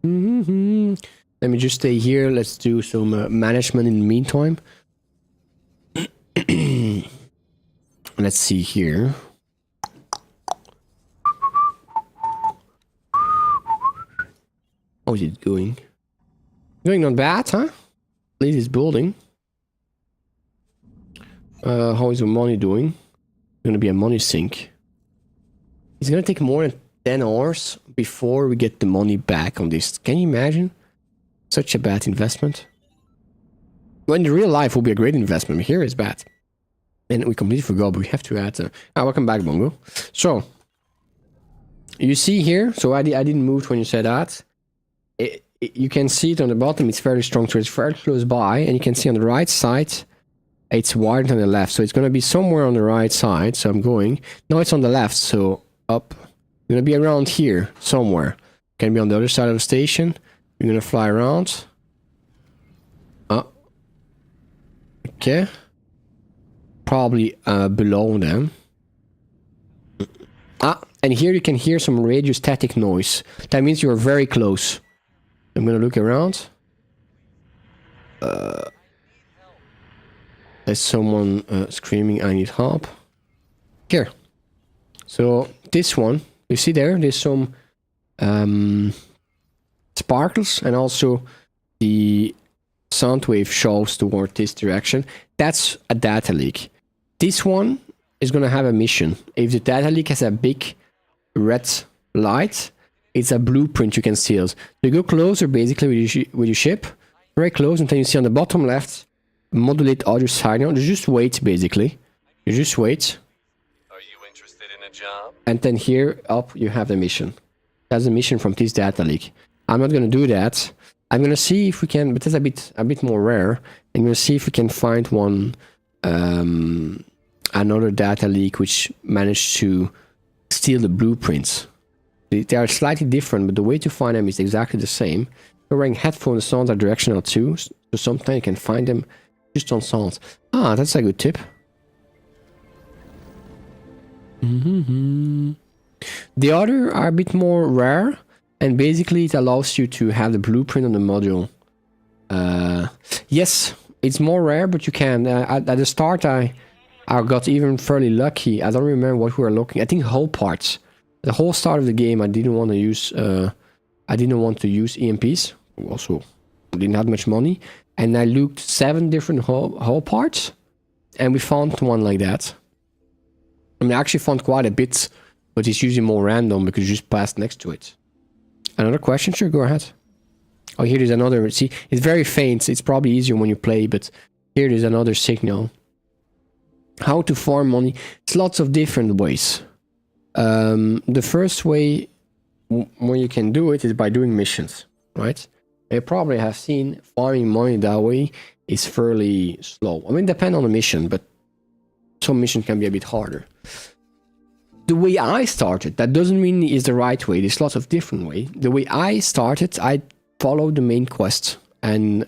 Let me just stay here. Let's do some management in the meantime. Let's see here. How is it going? Going not bad, huh? At least it's building. How is the money doing? Gonna be a money sink. It's gonna take more than 10 hours before we get the money back on this. Can you imagine? Such a bad investment. Well, in real life, it will be a great investment. Here it's bad. And we completely forgot, but we have to add... welcome back, Bongo. So, you see here, so I didn't move when you said that. You can see it on the bottom, it's very strong, so it's very close by, and you can see on the right side, it's wider than the left, so it's going to be somewhere on the right side, so I'm going. No, it's on the left, so up. It's going to be around here, somewhere. Can be on the other side of the station. You're going to fly around. Oh. Okay. Probably below them. Ah, and here you can hear some radio static noise. That means you're very close. I'm gonna look around. There's someone screaming, I need help. Here. So, this one, you see there's some sparkles, and also the sound wave shows toward this direction. That's a data leak. This one is gonna have a mission. If the data leak has a big red light, it's a blueprint you can steal. So you go closer basically with your ship, very close, and then you see on the bottom left, modulate audio signal. You just wait basically. You just wait. Are you interested in a job? And then here up you have the mission. That's the mission from this data leak. I'm not gonna do that. I'm gonna see if we can, but that's a bit more rare. I'm gonna see if we can find one, another data leak which managed to steal the blueprints. They are slightly different, but the way to find them is exactly the same. You're wearing headphones, sounds are directional too, so sometimes you can find them just on sounds. Ah, that's a good tip. The other are a bit more rare, and basically it allows you to have the blueprint on the module. Yes, it's more rare, but you can. At the start, I got even fairly lucky. I don't remember what we were looking. I think hull parts. The whole start of the game, I didn't want to use EMPs. Also, didn't have much money, and I looked 7 different hull parts, and we found one like that. I mean, I actually found quite a bit, but it's usually more random because you just pass next to it. Another question? Sure, go ahead. Oh, here is another. See, it's very faint. It's probably easier when you play, but here is another signal. How to farm money? It's lots of different ways. The first way where you can do it is by doing missions, right? You probably have seen farming money that way is fairly slow. I mean, depend on the mission, but some missions can be a bit harder. The way I started, that doesn't mean is the right way. There's lots of different ways. The way I started, I followed the main quest, and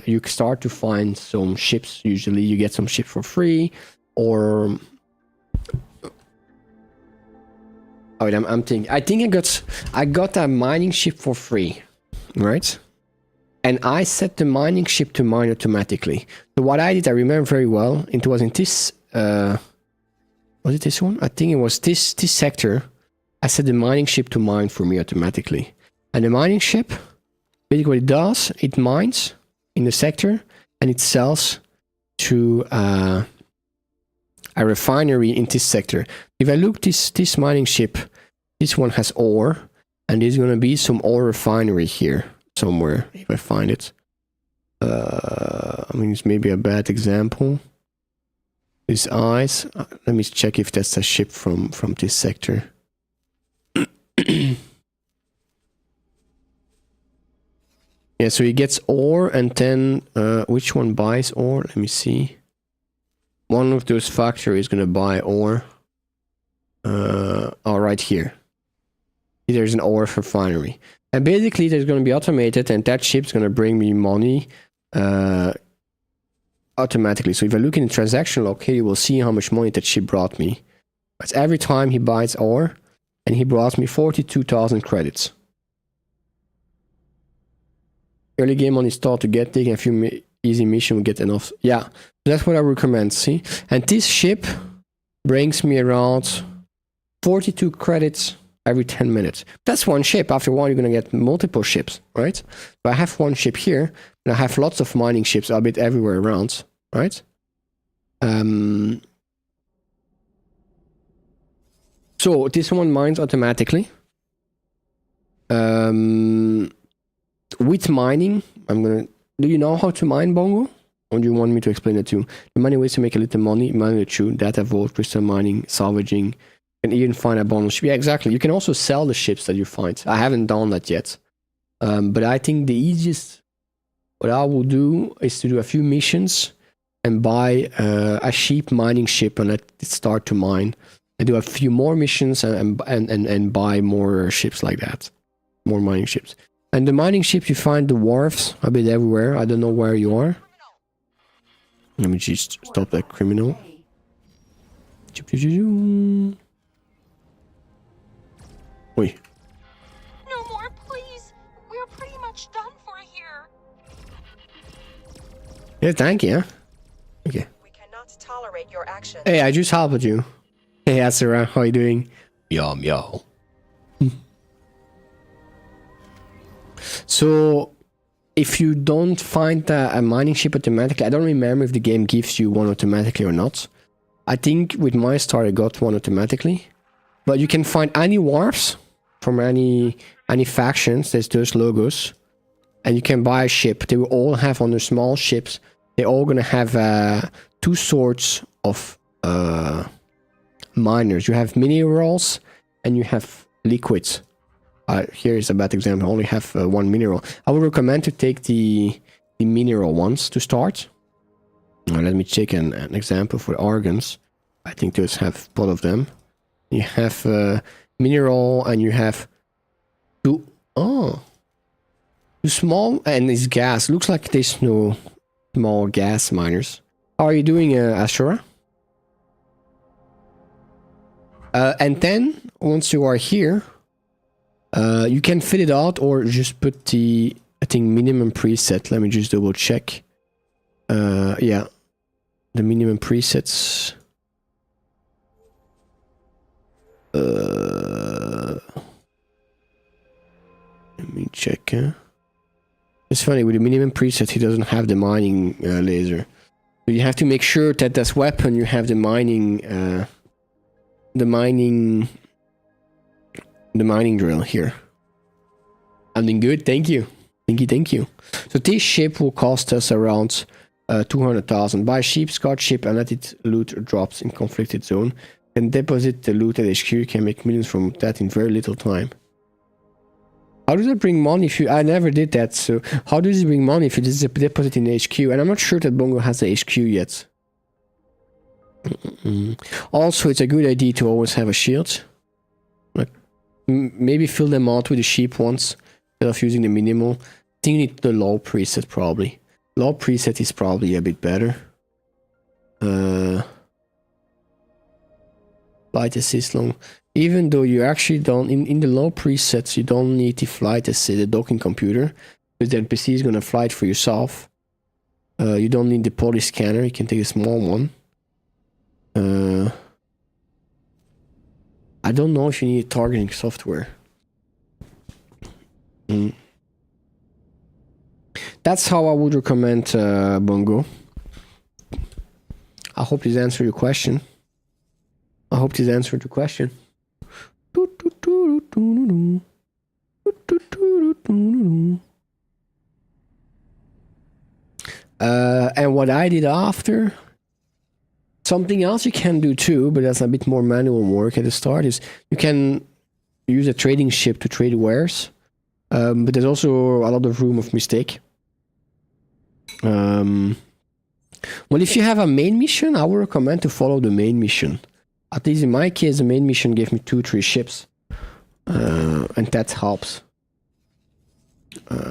you start to find some ships. Usually, you get some ships for free, or oh, I'm thinking. I think I got a mining ship for free, right? And I set the mining ship to mine automatically. So what I did, I remember very well. It was in this. Was it this one? I think it was this sector. I set the mining ship to mine for me automatically. And the mining ship, basically what it does, it mines in the sector and it sells to a refinery in this sector. If I look this mining ship, this one has ore, and there's gonna be some ore refinery here somewhere if I find it. I mean, it's maybe a bad example. These eyes. Let me check if that's a ship from this sector. Yeah, so he gets ore, and then which one buys ore? Let me see. One of those factories gonna buy ore. Oh, right here. There's an ore refinery, and basically there's gonna be automated, and that ship's gonna bring me money. Automatically. So if I look in the transaction log here, you will see how much money that ship brought me. That's every time he buys ore, and he brought me 42,000 credits. Early game on install to get taking a few easy mission will get enough. Yeah, that's what I recommend. See, and this ship brings me around 42 credits every 10 minutes. That's one ship. After a while, you're gonna get multiple ships, right? So I have one ship here, and I have lots of mining ships a bit everywhere around, right? So this one mines automatically. With mining, do you know how to mine, Bongo? Or do you want me to explain it too? The many ways to make a little money, mining the true, data vault, crystal mining, salvaging. You can even find a bonus ship. Yeah, exactly. You can also sell the ships that you find. I haven't done that yet. But I think the easiest, what I will do is to do a few missions and buy a cheap mining ship and let it start to mine. I do a few more missions and buy more ships like that. More mining ships. And the mining ships, you find the wharfs a bit everywhere. I don't know where you are. Let me just stop that criminal. Oi. No more, please. We're pretty much done for here. Yeah, thank you. Okay. We cannot tolerate your actions. Hey, I just helped you. Hey, Asura, how you doing? Yum, yo. So, if you don't find a mining ship automatically, I don't remember if the game gives you one automatically or not. I think with my start I got one automatically. But you can find any wharfs from any factions, there's those logos. And you can buy a ship. They will all have on their small ships, they're all gonna have two sorts of miners. You have minerals and you have liquids. Here is a bad example. I only have one mineral. I would recommend to take the mineral ones to start. Let me take an example for organs. I think those have both of them. You have mineral and you have two small, and it's gas. Looks like there's no small gas miners. How are you doing, Ashura? And then once you are here, you can fill it out or just put the, I think, minimum preset. Let me just double check. Yeah, the minimum presets. Let me check. It's funny, with the minimum preset, he doesn't have the mining laser. So you have to make sure that this weapon you have the mining the mining drill here. I'm doing good, thank you. Thank you. So this ship will cost us around 200,000. Buy ship, scout ship, and let it loot drops in conflicted zone. Then deposit the loot at HQ. You can make millions from that in very little time. How does it bring money if you... I never did that, so... How does it bring money if you just deposit in the HQ? And I'm not sure that Bongo has the HQ yet. Also, it's a good idea to always have a shield. Like, maybe fill them out with the sheep once, instead of using the minimal. I think you need the low preset, probably. Low preset is probably a bit better. Flight assist long... Even though you actually don't, in the low presets, you don't need the flight assist, the docking computer, because the NPC is gonna fly it for yourself. You don't need the poly scanner, you can take a small one. I don't know if you need targeting software. That's how I would recommend Bongo. I hope this answered your question. And what I did after, something else you can do too, but that's a bit more manual work at the start, is you can use a trading ship to trade wares, but there's also a lot of room of mistake. Well, if you have a main mission, I would recommend to follow the main mission. At least in my case, the main mission gave me 2-3 ships, and that helps.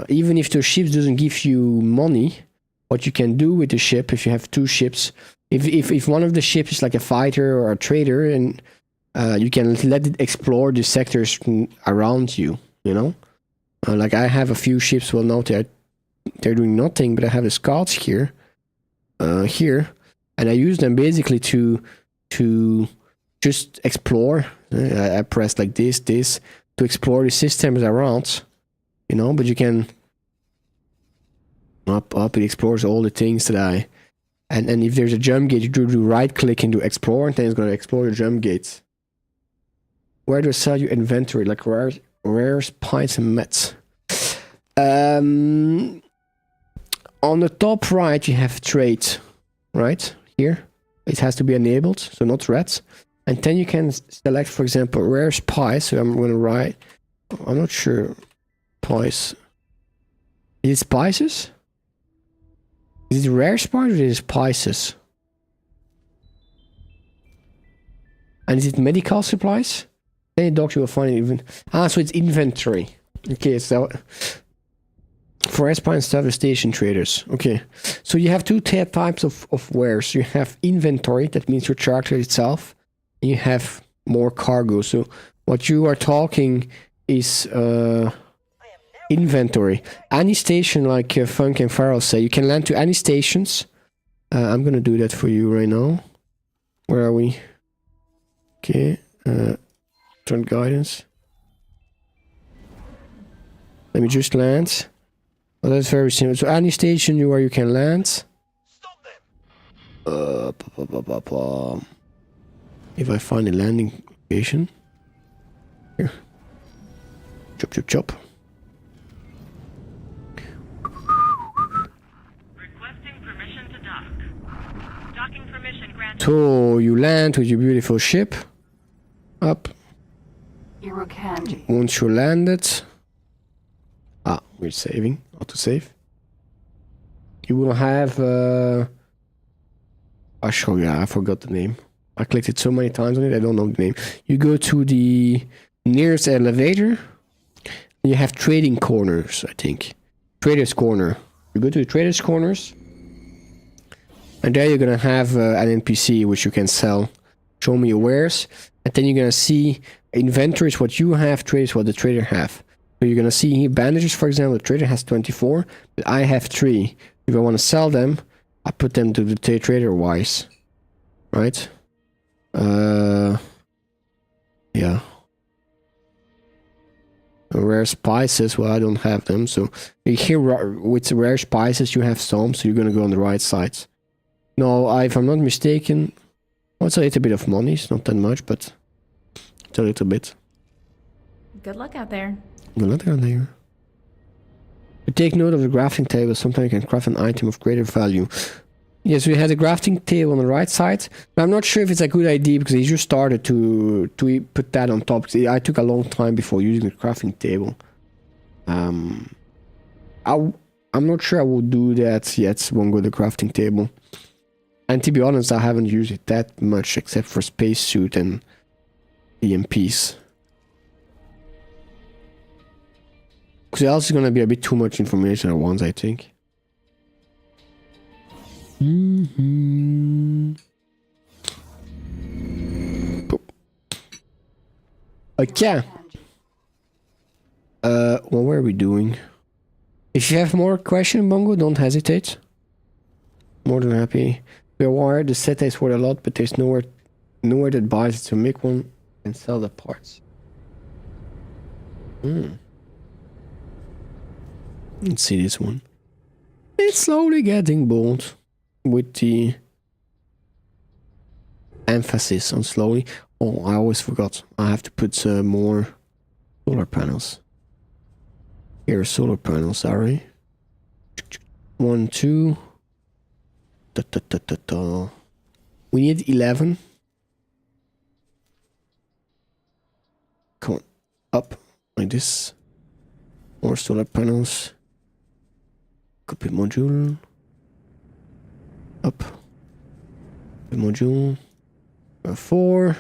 Even if the ships doesn't give you money, what you can do with the ship, if you have 2 ships, if one of the ships is like a fighter or a trader, and you can let it explore the sectors around you, you know? Like I have a few ships, well now they're doing nothing, but I have the scouts here, and I use them basically to just explore. I press like this to explore the systems around, you know, but you can up it explores all the things that I, and if there's a jump gate, you do right click and do explore, and then it's going to explore the jump gates. Where do I sell your inventory, like rare spice and mets? On the top right you have trade, right here. It has to be enabled, so not reds. And then you can select, for example, rare spice. So I'm going to write, I'm not sure, spice. Is it spices? Is it rare spice or is it spices? And is it medical supplies? Any doctor will find it even. So it's inventory. Okay, so for Espine and service station traders. Okay, so you have 2 types of wares. You have inventory, that means your character itself. And you have more cargo. So what you are talking is inventory. Any station, like Funk and Farrell say, you can land to any stations. I'm gonna do that for you right now. Where are we? Okay, turn guidance. Let me just land. Oh, that's very simple. So any station where you can land. If I find a landing location. Here. Chop, chop, chop. Requesting permission to dock. Docking permission granted. So you land with your beautiful ship. Up. Irokanji. Once you landed. We're saving. Autosave. You will have I'll show you. I forgot the name. I clicked it so many times on it, I don't know the name. You go to the nearest elevator. You have trading corners, I think. Trader's corner. You go to the trader's corners. And there you're gonna have an NPC which you can sell. Show me your wares. And then you're gonna see inventory is what you have, trade is what the trader have. So you're gonna see here bandages, for example, the trader has 24, but I have 3. If I want to sell them, I put them to the trader wise. Right? Yeah. Rare spices, well I don't have them, so here with rare spices you have some, so you're gonna go on the right side. No, if I'm not mistaken, well, it's a little bit of money, it's not that much, but a little bit. Good luck out there. Good luck out there. To take note of the crafting table, sometimes you can craft an item of greater value. Yes, we had a crafting table on the right side, but I'm not sure if it's a good idea because he just started to put that on top. I took a long time before using the crafting table. I'm not sure I will do that yet. Won't go to the crafting table. And to be honest, I haven't used it that much except for spacesuit and EMPs. Because else is gonna be a bit too much information at once, I think. Okay. What were we doing? If you have more questions, Bongo, don't hesitate. More than happy. We are wired. The set is worth a lot, but there's nowhere to advise it to make one and sell the parts. Let's see this one. It's slowly getting bold with the emphasis on slowly. Oh, I always forgot. I have to put more solar panels. Here are solar panels, sorry. 1, 2. We need 11. Come on. Up. Like this. More solar panels. Copy module. Up. Copy module. 4.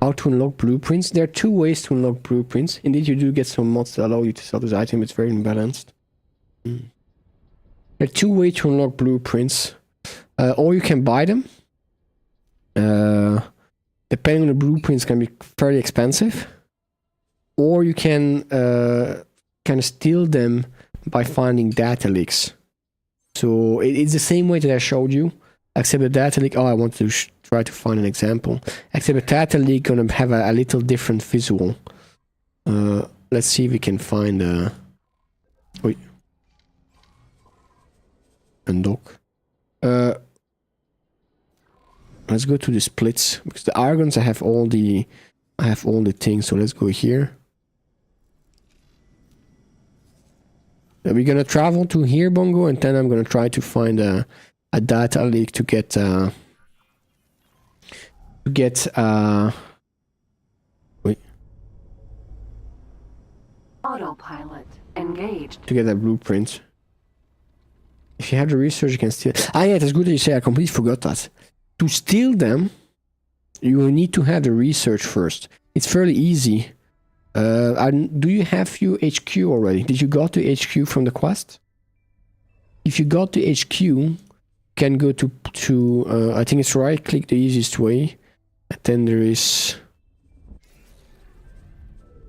How to unlock blueprints? There are 2 ways to unlock blueprints. Indeed, you do get some mods that allow you to sell this item. It's very imbalanced. There are 2 ways to unlock blueprints. Or you can buy them. Depending on the blueprints, can be fairly expensive. Or you can kind of steal them by finding data leaks. So it's the same way that I showed you, except the data leak. Oh, I want to try to find an example. Except the data leak gonna have a little different visual. Let's see if we can find wait. Undock. Let's go to the splits because the argons I have all the things. So let's go here. We're gonna travel to here, Bongo, and then I'm gonna try to find a data leak to get wait. Autopilot engaged. To get that blueprint. If you have the research, you can steal. Ah, yeah, that's good that you say. I completely forgot that. To steal them, you will need to have the research first. It's fairly easy. Do you have your HQ already? Did you got the HQ from the quest? If you got the HQ, you can go to I think it's right click the easiest way. And then there is.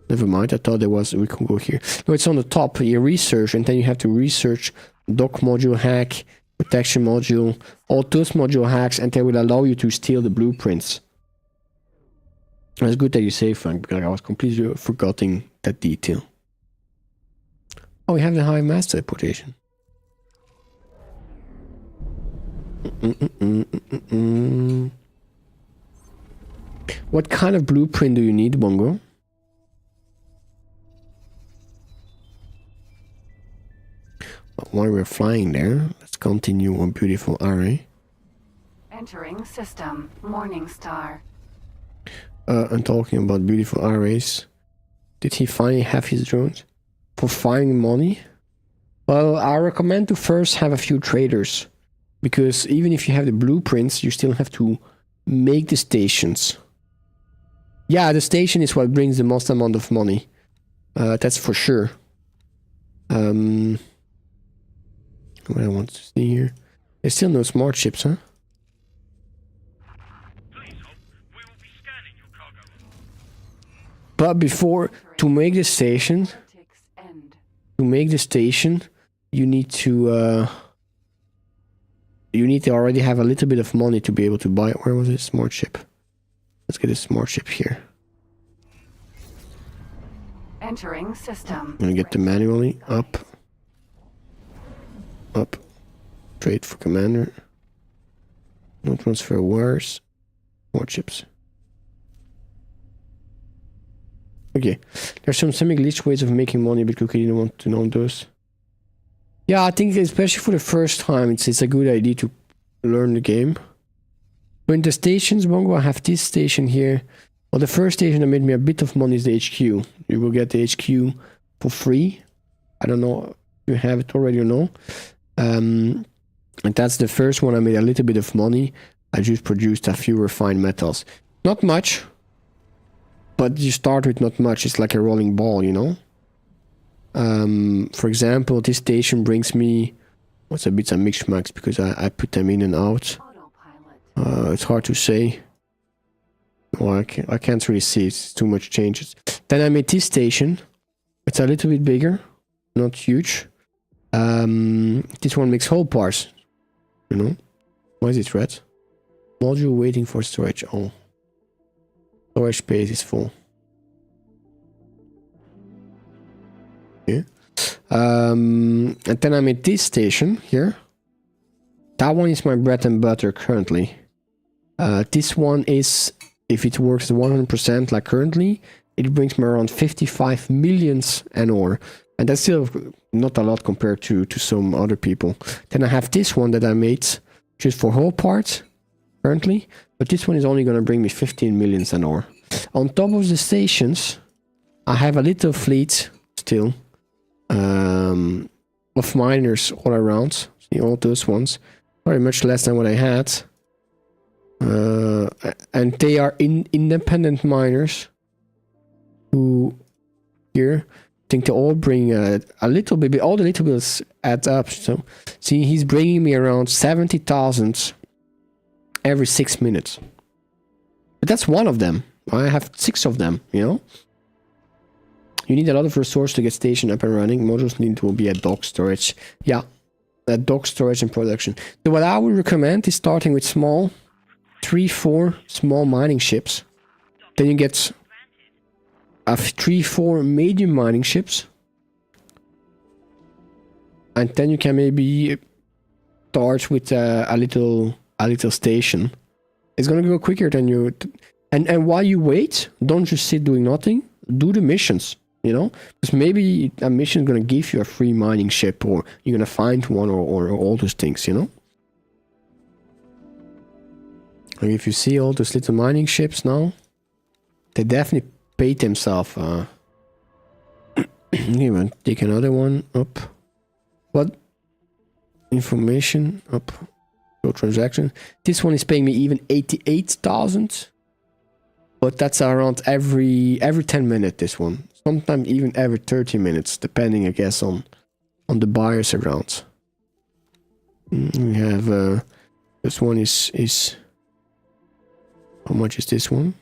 Never mind. I thought there was. We can go here. No, it's on the top. Your research, and then you have to research dock module hack, protection module, all those module hacks, and they will allow you to steal the blueprints. It's good that you say, Frank, because I was completely forgetting that detail. Oh, we have the high master reputation. What kind of blueprint do you need, Bongo? While we're flying there, let's continue on beautiful array. Entering system. Morningstar. I'm talking about beautiful arrays. Did he finally have his drones? For finding money? Well, I recommend to first have a few traders. Because even if you have the blueprints, you still have to make the stations. Yeah, the station is what brings the most amount of money. That's for sure. What I want to see here. There's still no smart ships, huh? But before, to make the station, you need to already have a little bit of money to be able to buy. Where was it? Smart ship. Let's get a smart ship here. Entering system. I'm gonna get the manually up. Trade for commander. No transfer wires. More chips. Okay. There's some semi-glitch ways of making money, but Cookie didn't want to know those. Yeah, I think especially for the first time, it's a good idea to learn the game. So in the stations, Bongo, I have this station here. Well, the first station that made me a bit of money is the HQ. You will get the HQ for free. I don't know if you have it already or no. And that's the first one I made a little bit of money. I just produced a few refined metals. Not much. But you start with not much. It's like a rolling ball, you know? For example, this station brings me... What's a bit of mix-max because I put them in and out. It's hard to say. Well, I can't really see. It's too much changes. Then I made this station. It's a little bit bigger. Not huge. This one makes whole parts. You know? Why is it red? Module waiting for storage. Oh. Storage space is full. Yeah. And then I made this station here. That one is my bread and butter currently. This one is, if it works 100% like currently, it brings me around 55 millions an hour. And that's still not a lot compared to some other people. Then I have this one that I made just for whole parts currently. But this one is only going to bring me 15 millions an hour. On top of the stations, I have a little fleet still of miners all around. See all those ones. Very much less than what I had. And they are independent miners who here I think they all bring a little bit, all the little bits add up. So see, he's bringing me around 70,000 every 6 minutes. But that's one of them. I have 6 of them, you know. You need a lot of resource to get station up and running. Modules need to be at dock storage. Yeah, at dock storage and production. So what I would recommend is starting with small, 3-4 small mining ships. Then you get 3-4 medium mining ships. And then you can maybe start with a little station. It's gonna go quicker than you... And while you wait, don't just sit doing nothing. Do the missions, you know? Because maybe a mission is gonna give you a free mining ship, or you're gonna find one, or all those things, you know? And if you see all those little mining ships now, they definitely paid themselves. Even take another one up. What? Information up. So transaction. This one is paying me even 88,000. But that's around every 10 minutes, this one. Sometimes even every 30 minutes, depending, I guess, on the buyers around. We have this one is how much is this one?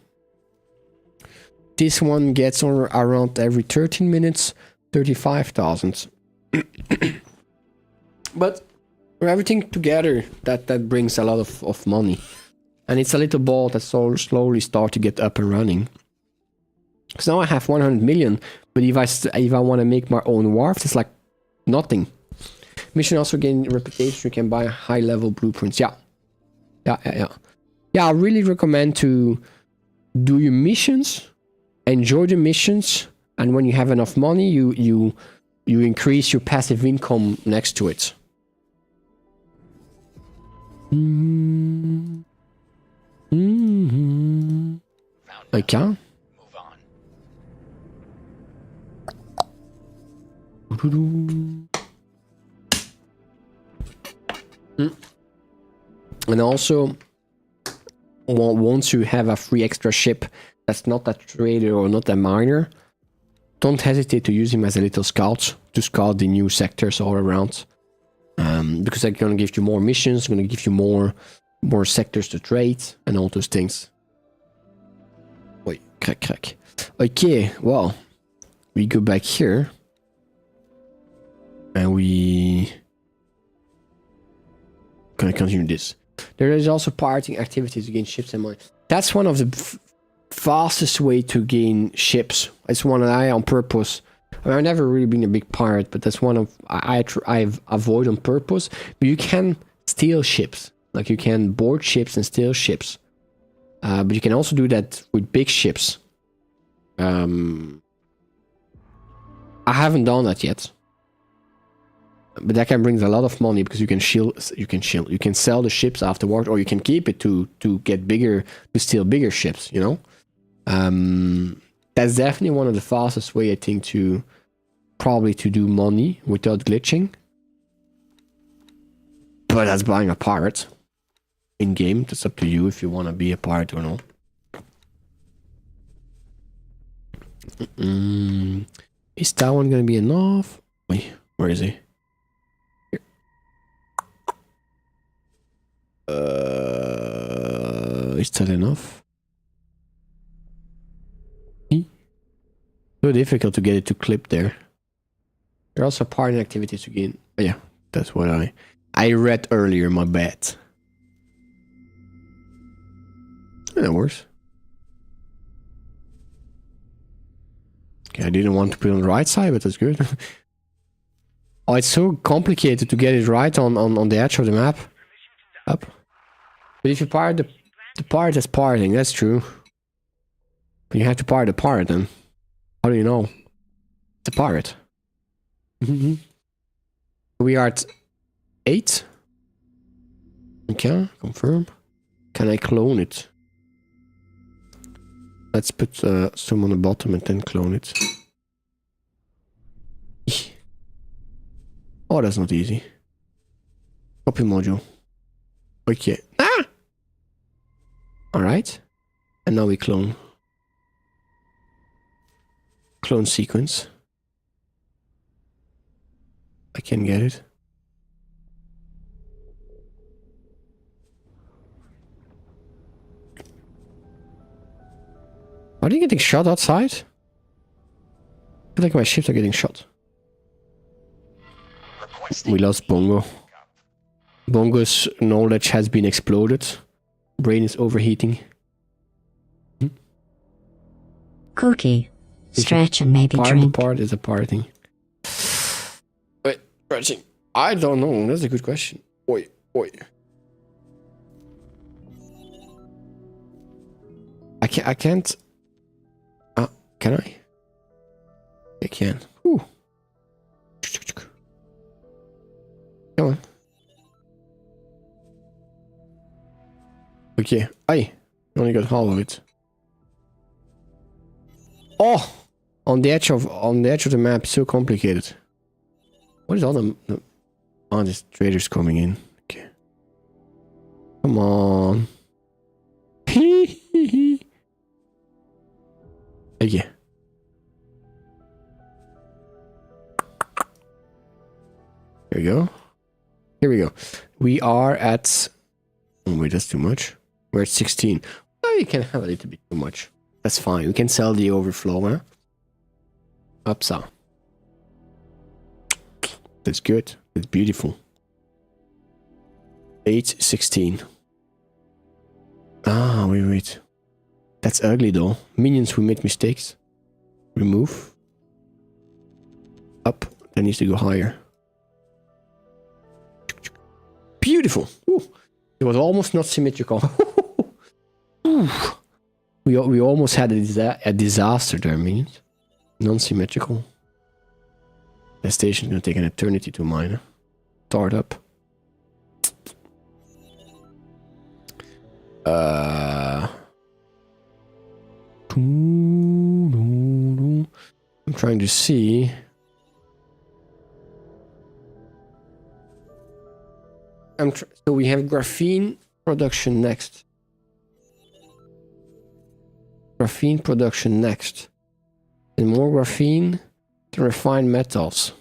This one gets around every 13 minutes, 35,000. But for everything together, that brings a lot of money. And it's a little ball that slowly start to get up and running. Because now I have 100 million, but if I want to make my own wharf, it's like nothing. Mission also gain reputation. You can buy high level blueprints. Yeah, I really recommend to do your missions, enjoy the missions, and when you have enough money, you increase your passive income next to it. I can. And also, once you have a free extra ship that's not a trader or not a miner, don't hesitate to use him as a little scout to scout the new sectors all around. Because they're gonna give you more missions, gonna give you more sectors to trade and all those things. Wait, crack. Okay, well, we go back here and we gonna continue this. There is also pirating activities to gain ships and money. That's one of the fastest way to gain ships. It's one that I on purpose. I mean, I've never really been a big pirate, but that's one of I avoid on purpose. But you can steal ships. Like you can board ships and steal ships. But you can also do that with big ships. I haven't done that yet. But that can bring a lot of money because you can sell the ships afterward, or you can keep it to get bigger, to steal bigger ships, you know? That's definitely one of the fastest way, I think, to do money without glitching. But that's buying a pirate in game. That's up to you if you want to be a pirate or not. Is that one gonna be enough? Wait, where is he? Here. Is that enough? So difficult to get it to clip there. There are also party activities to gain. Oh, yeah, that's what I read earlier. My bad. That works. Okay, I didn't want to put it on the right side, but that's good. Oh, it's so complicated to get it right on the edge of the map. Up. But if you pirate the pirate is parting, that's true. But you have to pirate the pirate then. How do you know? It's a pirate. We are at 8. Okay, confirm. Can I clone it? Let's put some on the bottom and then clone it. Oh, that's not easy. Copy module. Okay. Ah! Alright. And now we clone. Clone sequence. I can get it. Are they getting shot outside? I feel like my ships are getting shot. We lost Bongo. Bongo's knowledge has been exploded. Brain is overheating. Cookie. Stretch and maybe drink. Part is a parting. Wait, stretching. I don't know. That's a good question. Oi. I can't. Can I? I can. Whew. Come on. Okay. I only got half of it. Oh, on the edge of the map, so complicated. What is all the? Oh, this trader's coming in. Okay. Come on. Okay. There we go. Here we go. We are at... Oh, wait, that's too much. We're at 16. Oh, you can have a little bit too much. That's fine. We can sell the overflow, huh? Upsa. That's good. That's beautiful. 8:16. Ah, wait. That's ugly though. Minions who made mistakes. Remove. Up. That needs to go higher. Beautiful. Ooh. It was almost not symmetrical. we almost had a disaster there, minions. Non-symmetrical. The station's gonna take an eternity to mine. Start up. I'm trying to see. So we have graphene production next. Graphene production next. And more graphene to refine metals.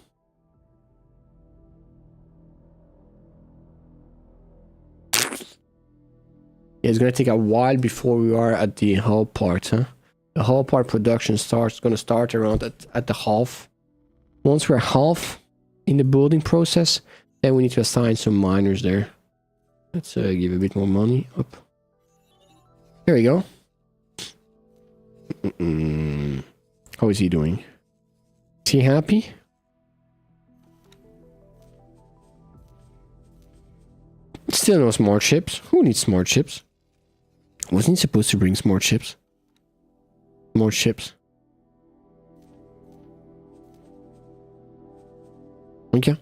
Yeah, it's gonna take a while before we are at the hull part, huh? The hull part production gonna start around at the half. Once we're half in the building process, then we need to assign some miners there. Let's give a bit more money up. There we go. How is he doing? Is he happy? Still no smart ships. Who needs smart ships? Wasn't he supposed to bring smart ships? More ships. Okay.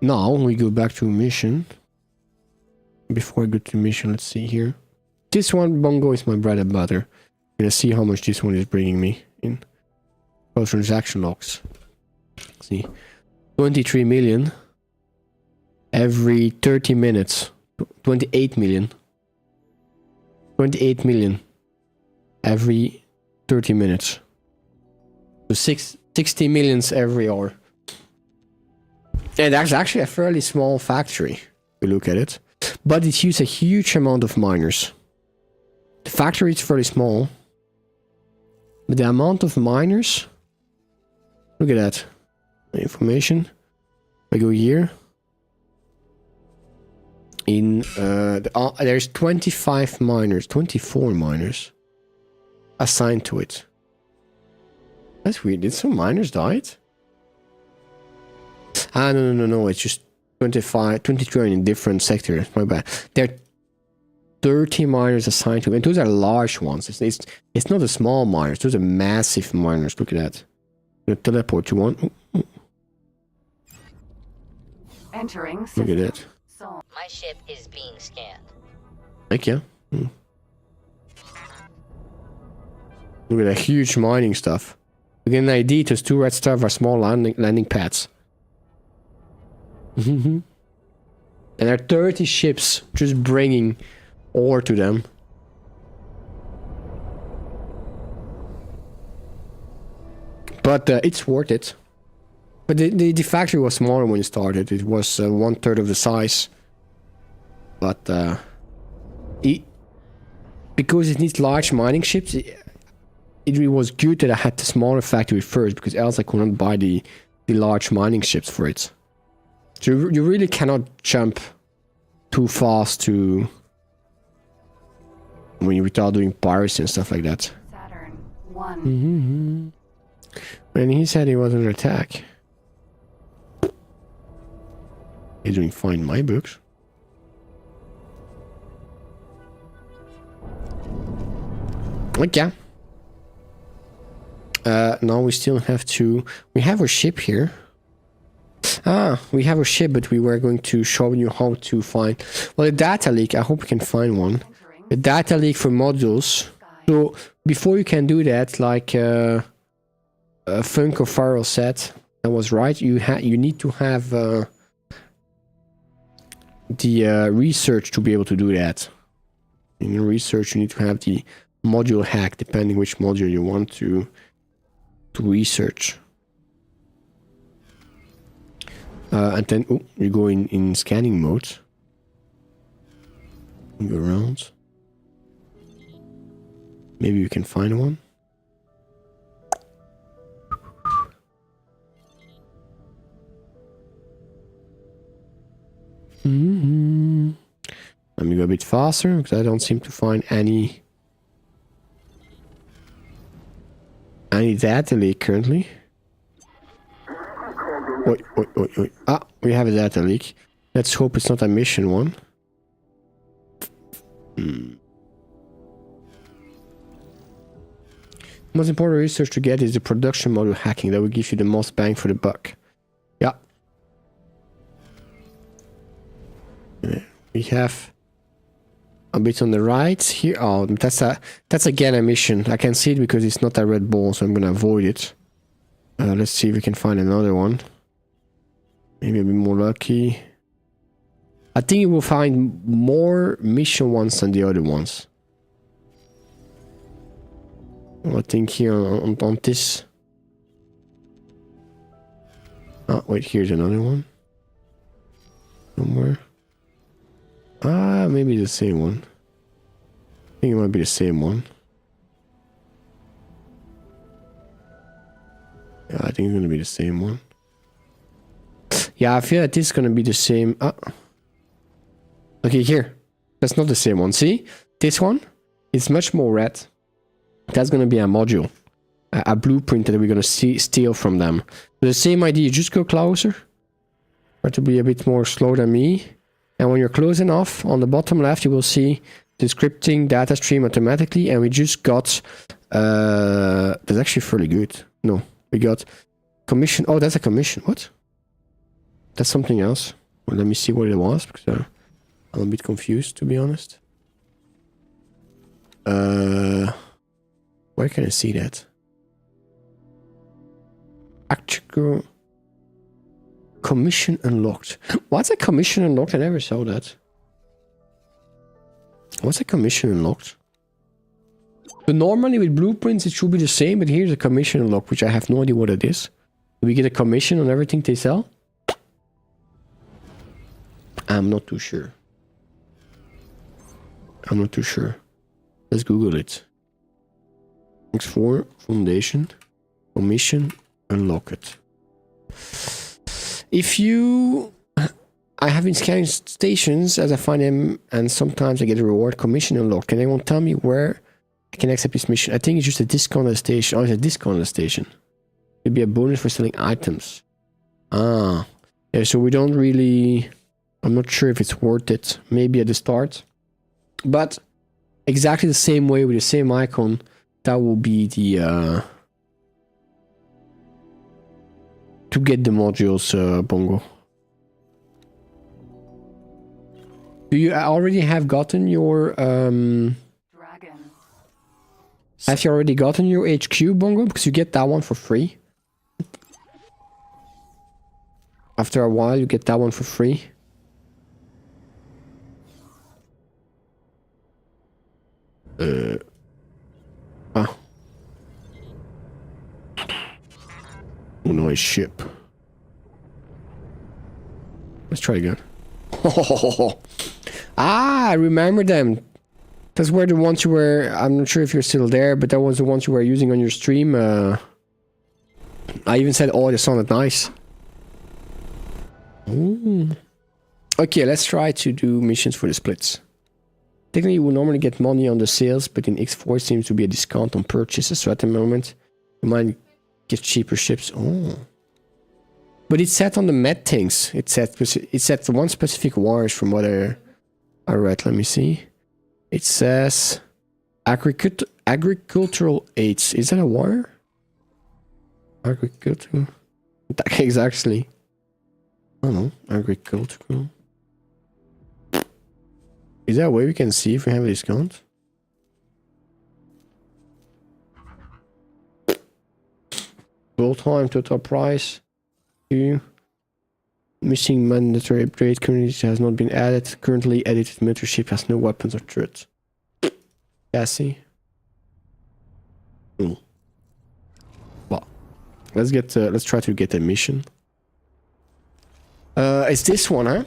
Now we go back to mission. Before I go to mission, let's see here. This one, Bongo, is my bread and butter. I'm gonna see how much this one is bringing me in. Oh, transaction logs. Let's see. 23 million. Every 30 minutes. 28 million. 28 million. Every 30 minutes. So 60 millions every hour. And that's actually a fairly small factory, if you look at it. But it uses a huge amount of miners. The factory is fairly small. But the amount of miners... Look at that. Information. I go here. In there's 25 miners, 24 miners assigned to it. That's weird. Did some miners died? Ah, no. It's just 25, 23 in different sectors. My bad. There are 30 miners assigned to it. And those are large ones. It's not the small miners. Those are massive miners. Look at that. I'm gonna teleport to one. Ooh. Entering system. Look at that. My ship is being scanned. Thank you. Look at that huge mining stuff. To get an ID, those two red stuff are small landing pads. And there are 30 ships just bringing ore to them. But it's worth it. But the factory was smaller when it started. It was 1/3 of the size. But because it needs large mining ships, it was good that I had the smaller factory first, because else I couldn't buy the large mining ships for it. So you really cannot jump too fast to when you without doing piracy and stuff like that. Saturn 1. And he said he was under attack. He's doing fine in my books. Okay. Now we still have to... We have a ship here. We have a ship, but we were going to show you how to find... Well, a data leak, I hope we can find one. A data leak for modules. So, before you can do that, like Funko Farrell said, that was right, you need to have the research to be able to do that. In the research, you need to have the module hack, depending which module you want to research. And then you go in scanning mode. Go around. Maybe you can find one. Let me go a bit faster, because I don't seem to find any data leak currently. Wait. Ah, we have a data leak. Let's hope it's not a mission one. Most important research to get is the production module hacking. That will give you the most bang for the buck. Yeah. We have a bit on the right here. Oh, that's again a mission. I can see it because it's not a red ball, so I'm gonna avoid it. Let's see if we can find another one. Maybe a bit more lucky. I think you will find more mission ones than the other ones. I think here on this. Oh, wait, here's another one. Somewhere. Ah, maybe the same one. I think it might be the same one. Yeah, I think it's gonna be the same one. Yeah, I feel like this is gonna be the same. Okay, here. That's not the same one. See? This one is much more red. That's gonna be a module. a blueprint that we're gonna steal from them. The same idea, just go closer. Try to be a bit more slow than me. And when you're close enough, on the bottom left, you will see the scripting data stream automatically. And we just got, that's actually fairly good. No, we got commission. Oh, that's a commission. What? That's something else. Well, let me see what it was, because I'm a bit confused, to be honest. Where can I see that? Actual commission unlocked. What's a commission unlocked? I never saw that. What's a commission unlocked? So normally with blueprints it should be the same, but here's a commission unlocked, which I have no idea what it is. Do we get a commission on everything they sell? I'm not too sure. I'm not too sure. Let's Google it. X4 Foundation commission unlock it. If you... I have been scanning stations as I find them, and sometimes I get a reward commission unlocked. And they won't tell me where I can accept this mission. I think it's just a discount at the station. Oh, it's a discount at the station. It'd be a bonus for selling items. Ah. Yeah, so we don't really... I'm not sure if it's worth it. Maybe at the start. But exactly the same way with the same icon, that will be the... to get the modules, Bongo. Do you already have gotten your... Dragon. Have you already gotten your HQ, Bongo? Because you get that one for free. After a while, you get that one for free. Ah. Oh no, a ship. Let's try again. Ah, I remember them. Those were the ones you were... I'm not sure if you're still there, but that was the ones you were using on your stream. I even said, oh, they sounded nice. Ooh. Okay, let's try to do missions for the splits. Technically, you will normally get money on the sales, but in X4 it seems to be a discount on purchases. So at the moment, you might get cheaper ships. Oh. But it's set on the med things. It's set to one specific wars from what I read. Let me see. It says agricultural aids. Is that a war? Agricultural. Exactly. I don't know. Agricultural. Is there a way we can see if we have a discount? Full time, total price. 2. Missing mandatory upgrade currently has not been added. Currently edited military ship has no weapons or turrets. Cassie. Well, let's try to get a mission. It's this one, huh?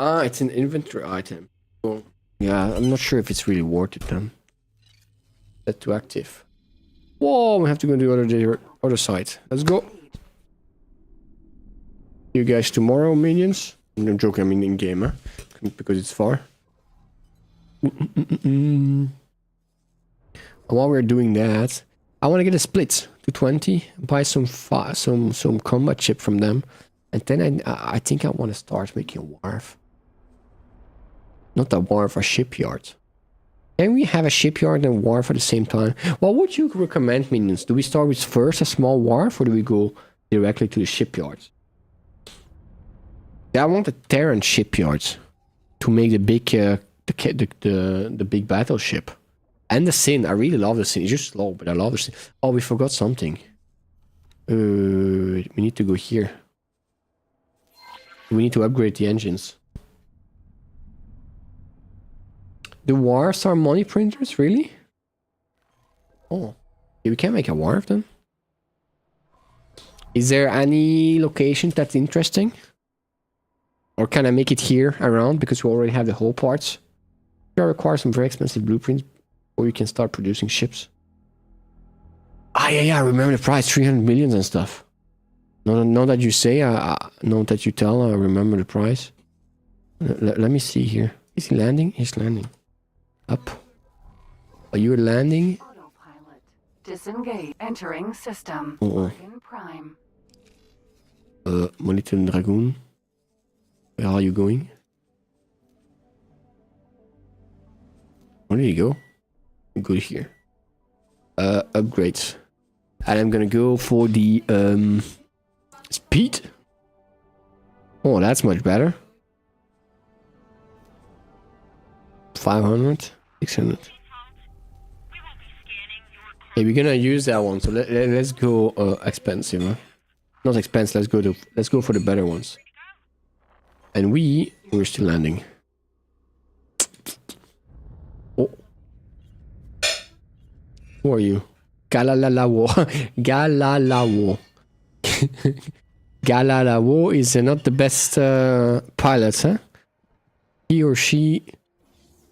Ah, it's an inventory item. Oh, yeah, I'm not sure if it's really worth it then. Set to active. Whoa, we have to go to the other side. Let's go. See you guys tomorrow, minions. I'm joking, I mean in game, huh? Because it's far. And while we're doing that, I want to get a split to 20, buy some combat chip from them, and then I think I want to start making a wharf. Not a wharf, a shipyard. Can we have a shipyard and wharf at the same time? What would you recommend, minions? Do we start with first a small wharf, or do we go directly to the shipyards? I want the Terran shipyards to make the big the big battleship. And the Sin. I really love the Sin. It's just slow, but I love the Sin. Oh, we forgot something. We need to go here. We need to upgrade the engines. The wharfs are money printers, really? Oh. Okay, we can make a wharf then. Is there any location that's interesting? Or can I make it here around because we already have the whole parts? You require some very expensive blueprints or you can start producing ships. Ah, yeah, I remember the price, 300 million and stuff. No, that you say, no, that you tell, I remember the price. Let me see here. Is he landing? He's landing. Up. Are you landing? Disengage. Entering system. Oh. In prime. Monitor Dragoon. Where are you going? Where did you go? Go here. Upgrades. And I'm gonna go for the speed. Oh, that's much better. 500, 600. Hey, we're gonna use that one, so let's go expensive, huh? Not expensive. Let's go for the better ones. And we're still landing. Oh, who are you? Galalawo. Galalawo. Galalawo is not the best pilot, huh? He or she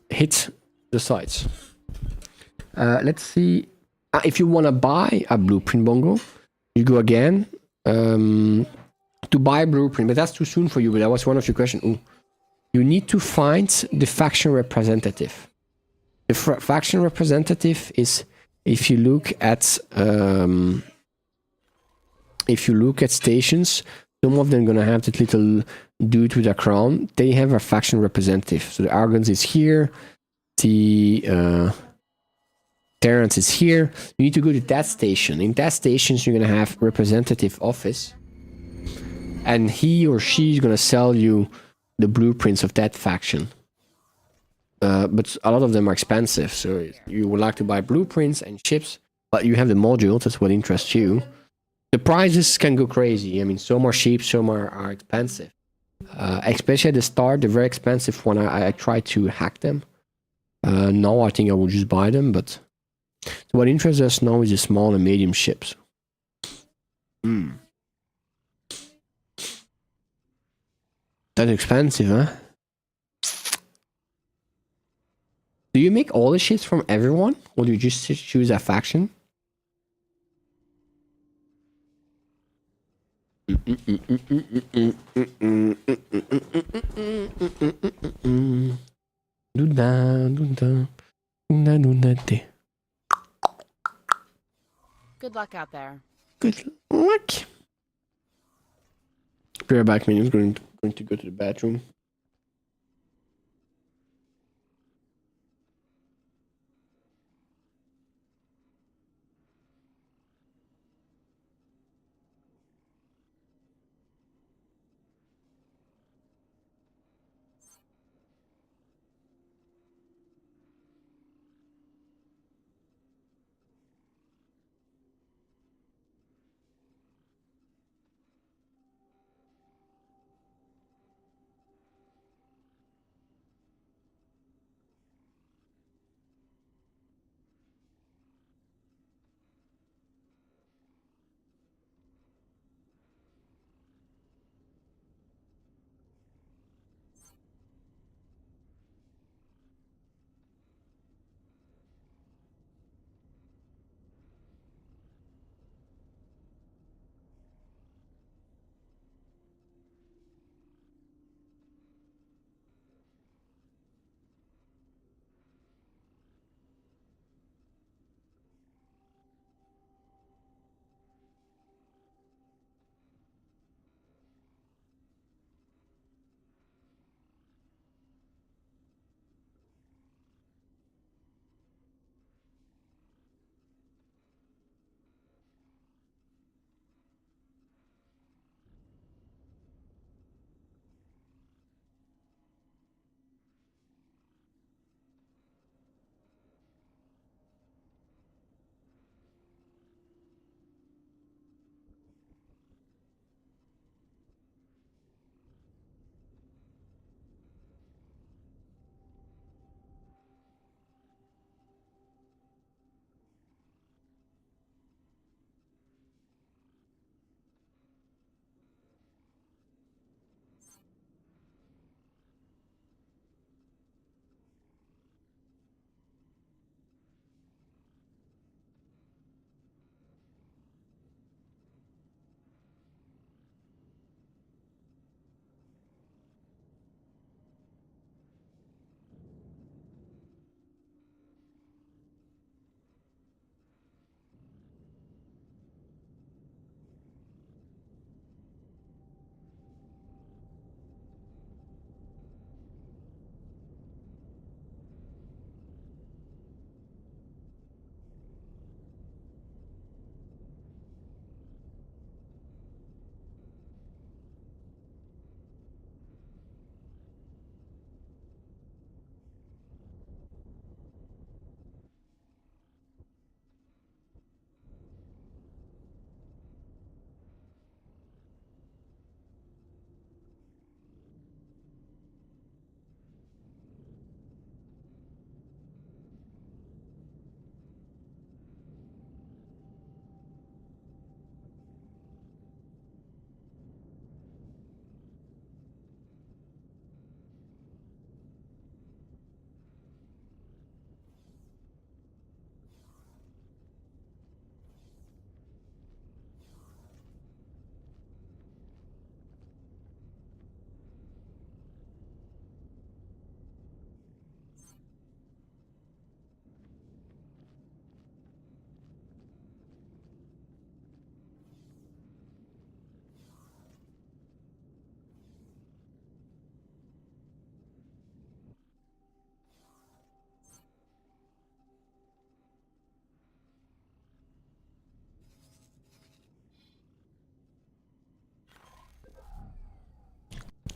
hit the sides. Let's see. If you want to buy a blueprint bongo, you go again to buy a blueprint, but that's too soon for you. But that was one of your questions. Ooh. You need to find the faction representative. The faction representative is if you look at stations, some of them gonna have that little dude with a crown. They have a faction representative. So the Argons is here. The Terrence is here. You need to go to that station. In that station, you're gonna have representative office, and he or she is gonna sell you the blueprints of that faction. But a lot of them are expensive, so you would like to buy blueprints and ships, but you have the modules. That's what interests you. The prices can go crazy. I mean, some are cheap, some are expensive. Especially at the start, the very expensive one. I tried to hack them. Now I think I will just buy them, but. So what interests us now is the small and medium ships. That's expensive, huh? Do you make all the ships from everyone? Or do you just choose a faction? Good luck out there. Good luck. Be right back, man. I'm going to go to the bathroom.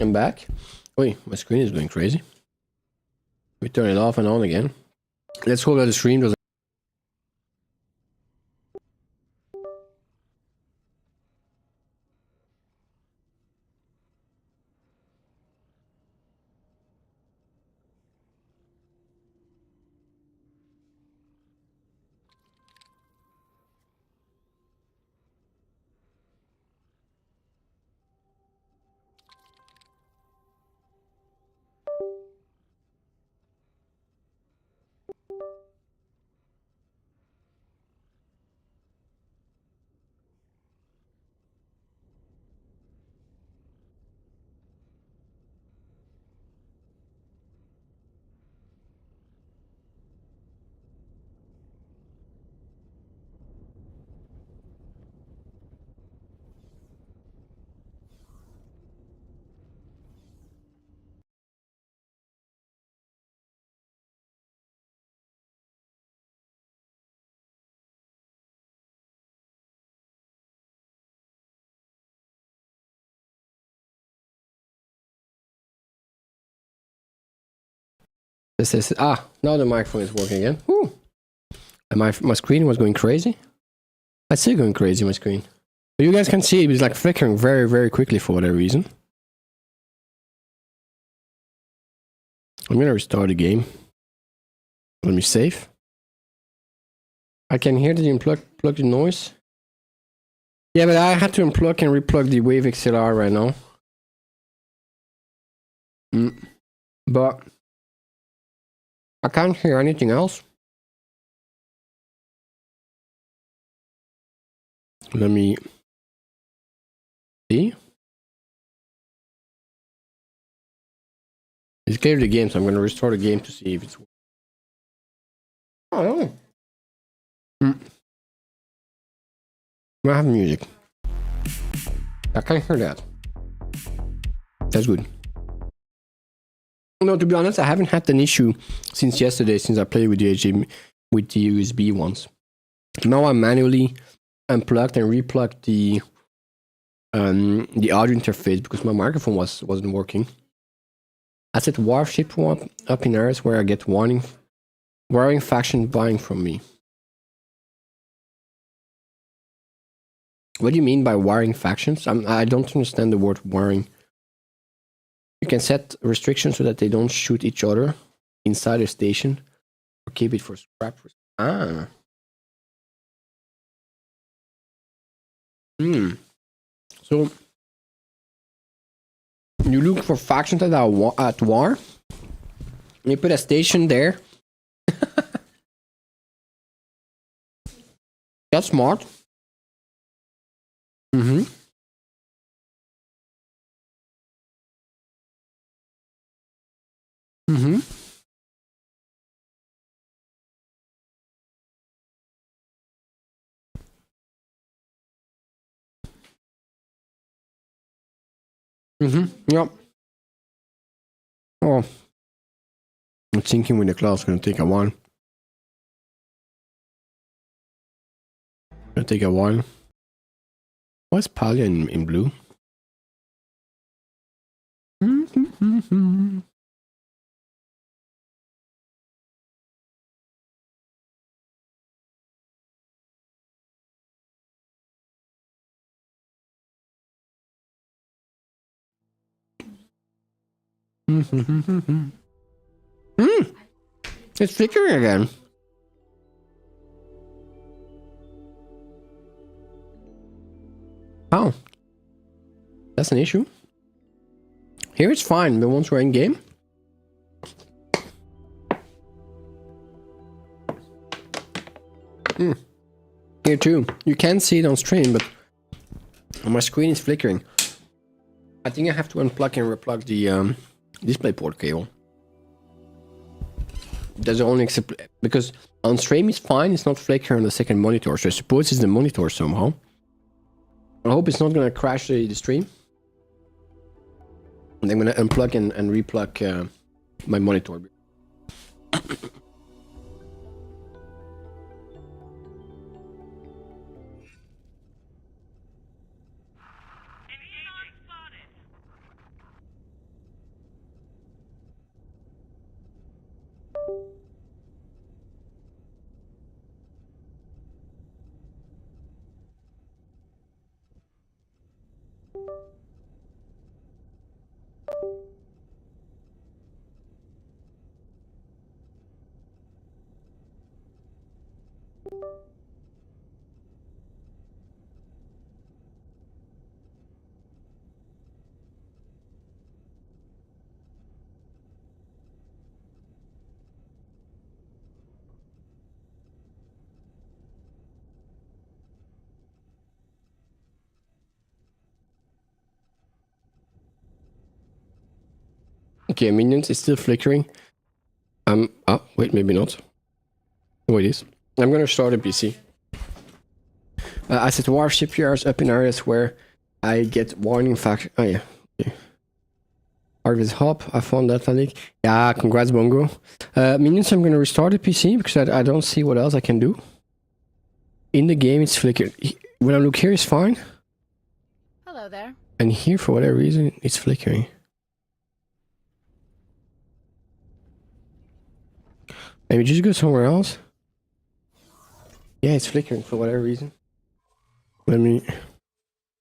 I'm back. Wait, my screen is going crazy. We turn it off and on again. Let's hope that the stream doesn't. This is now the microphone is working again. Woo. And my screen was going crazy. It's still going crazy, my screen. But you guys can see it was like flickering very, very quickly for whatever reason. I'm gonna restart the game. Let me save. I can hear that you plug the noise. Yeah, but I had to unplug and replug the Wave XLR right now. But I can't hear anything else. Let me see. It's cleared the game, so I'm going to restore the game to see if it's. Oh, no. I have music. I can't hear that. That's good. No, to be honest, I haven't had an issue since yesterday, since I played with the HDMI, with the USB ones. Now I manually unplugged and replugged the audio interface because my microphone wasn't working. I said warship up in areas where I get warring faction buying from me. What do you mean by warring factions? I don't understand the word warring. You can set restrictions so that they don't shoot each other inside a station or keep it for scrap. Ah. So you look for factions that are at war. You put a station there. That's smart. Mm-hmm. Mm-hmm. Mm-hmm. Yep. Oh. I'm thinking with the cloud's gonna take a while. Gonna take a while. What's Palia in blue? Mm-hmm. It's flickering again. Oh. That's an issue. Here it's fine, but once we're in game. Here too. You can see it on stream, but my screen is flickering. I think I have to unplug and replug the DisplayPort cable. That's the only because on stream it's fine, it's not flickering on the second monitor, so I suppose it's the monitor somehow. I hope it's not gonna crash the stream. And I'm gonna unplug and replug my monitor. Okay, minions is still flickering. Oh, wait, maybe not. Oh, it is. I'm gonna start a PC. I set war shipyards up in areas where I get warning faction. Oh, yeah. Okay. Harvest Hop, I found that leak. Yeah, congrats, Bongo. Minions, I'm gonna restart the PC because I don't see what else I can do. In the game, it's flickering. When I look here, it's fine. Hello there. And here, for whatever reason, it's flickering. Maybe just go somewhere else. Yeah, it's flickering for whatever reason. Let me...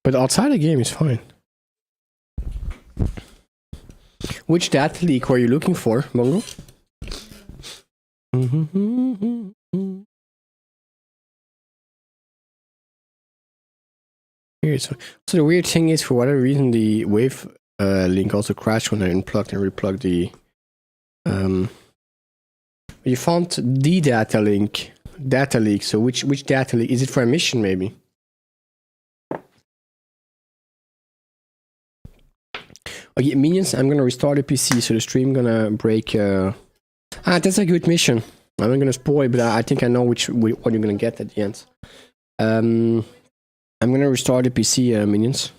But outside the game is fine. Which data leak were you looking for, Mongo? Here, so the weird thing is, for whatever reason, the wave link also crashed when I unplugged and replugged the... You found the data leak. So which data leak? Is it for a mission, maybe? Okay, minions, I'm gonna restart the PC, so the stream gonna break. That's a good mission. I'm not gonna spoil, but I think I know what you're gonna get at the end. I'm gonna restart the PC, minions,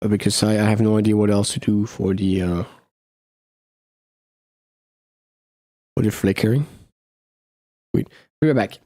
because I have no idea what else to do for the flickering. Wait, we'll be back.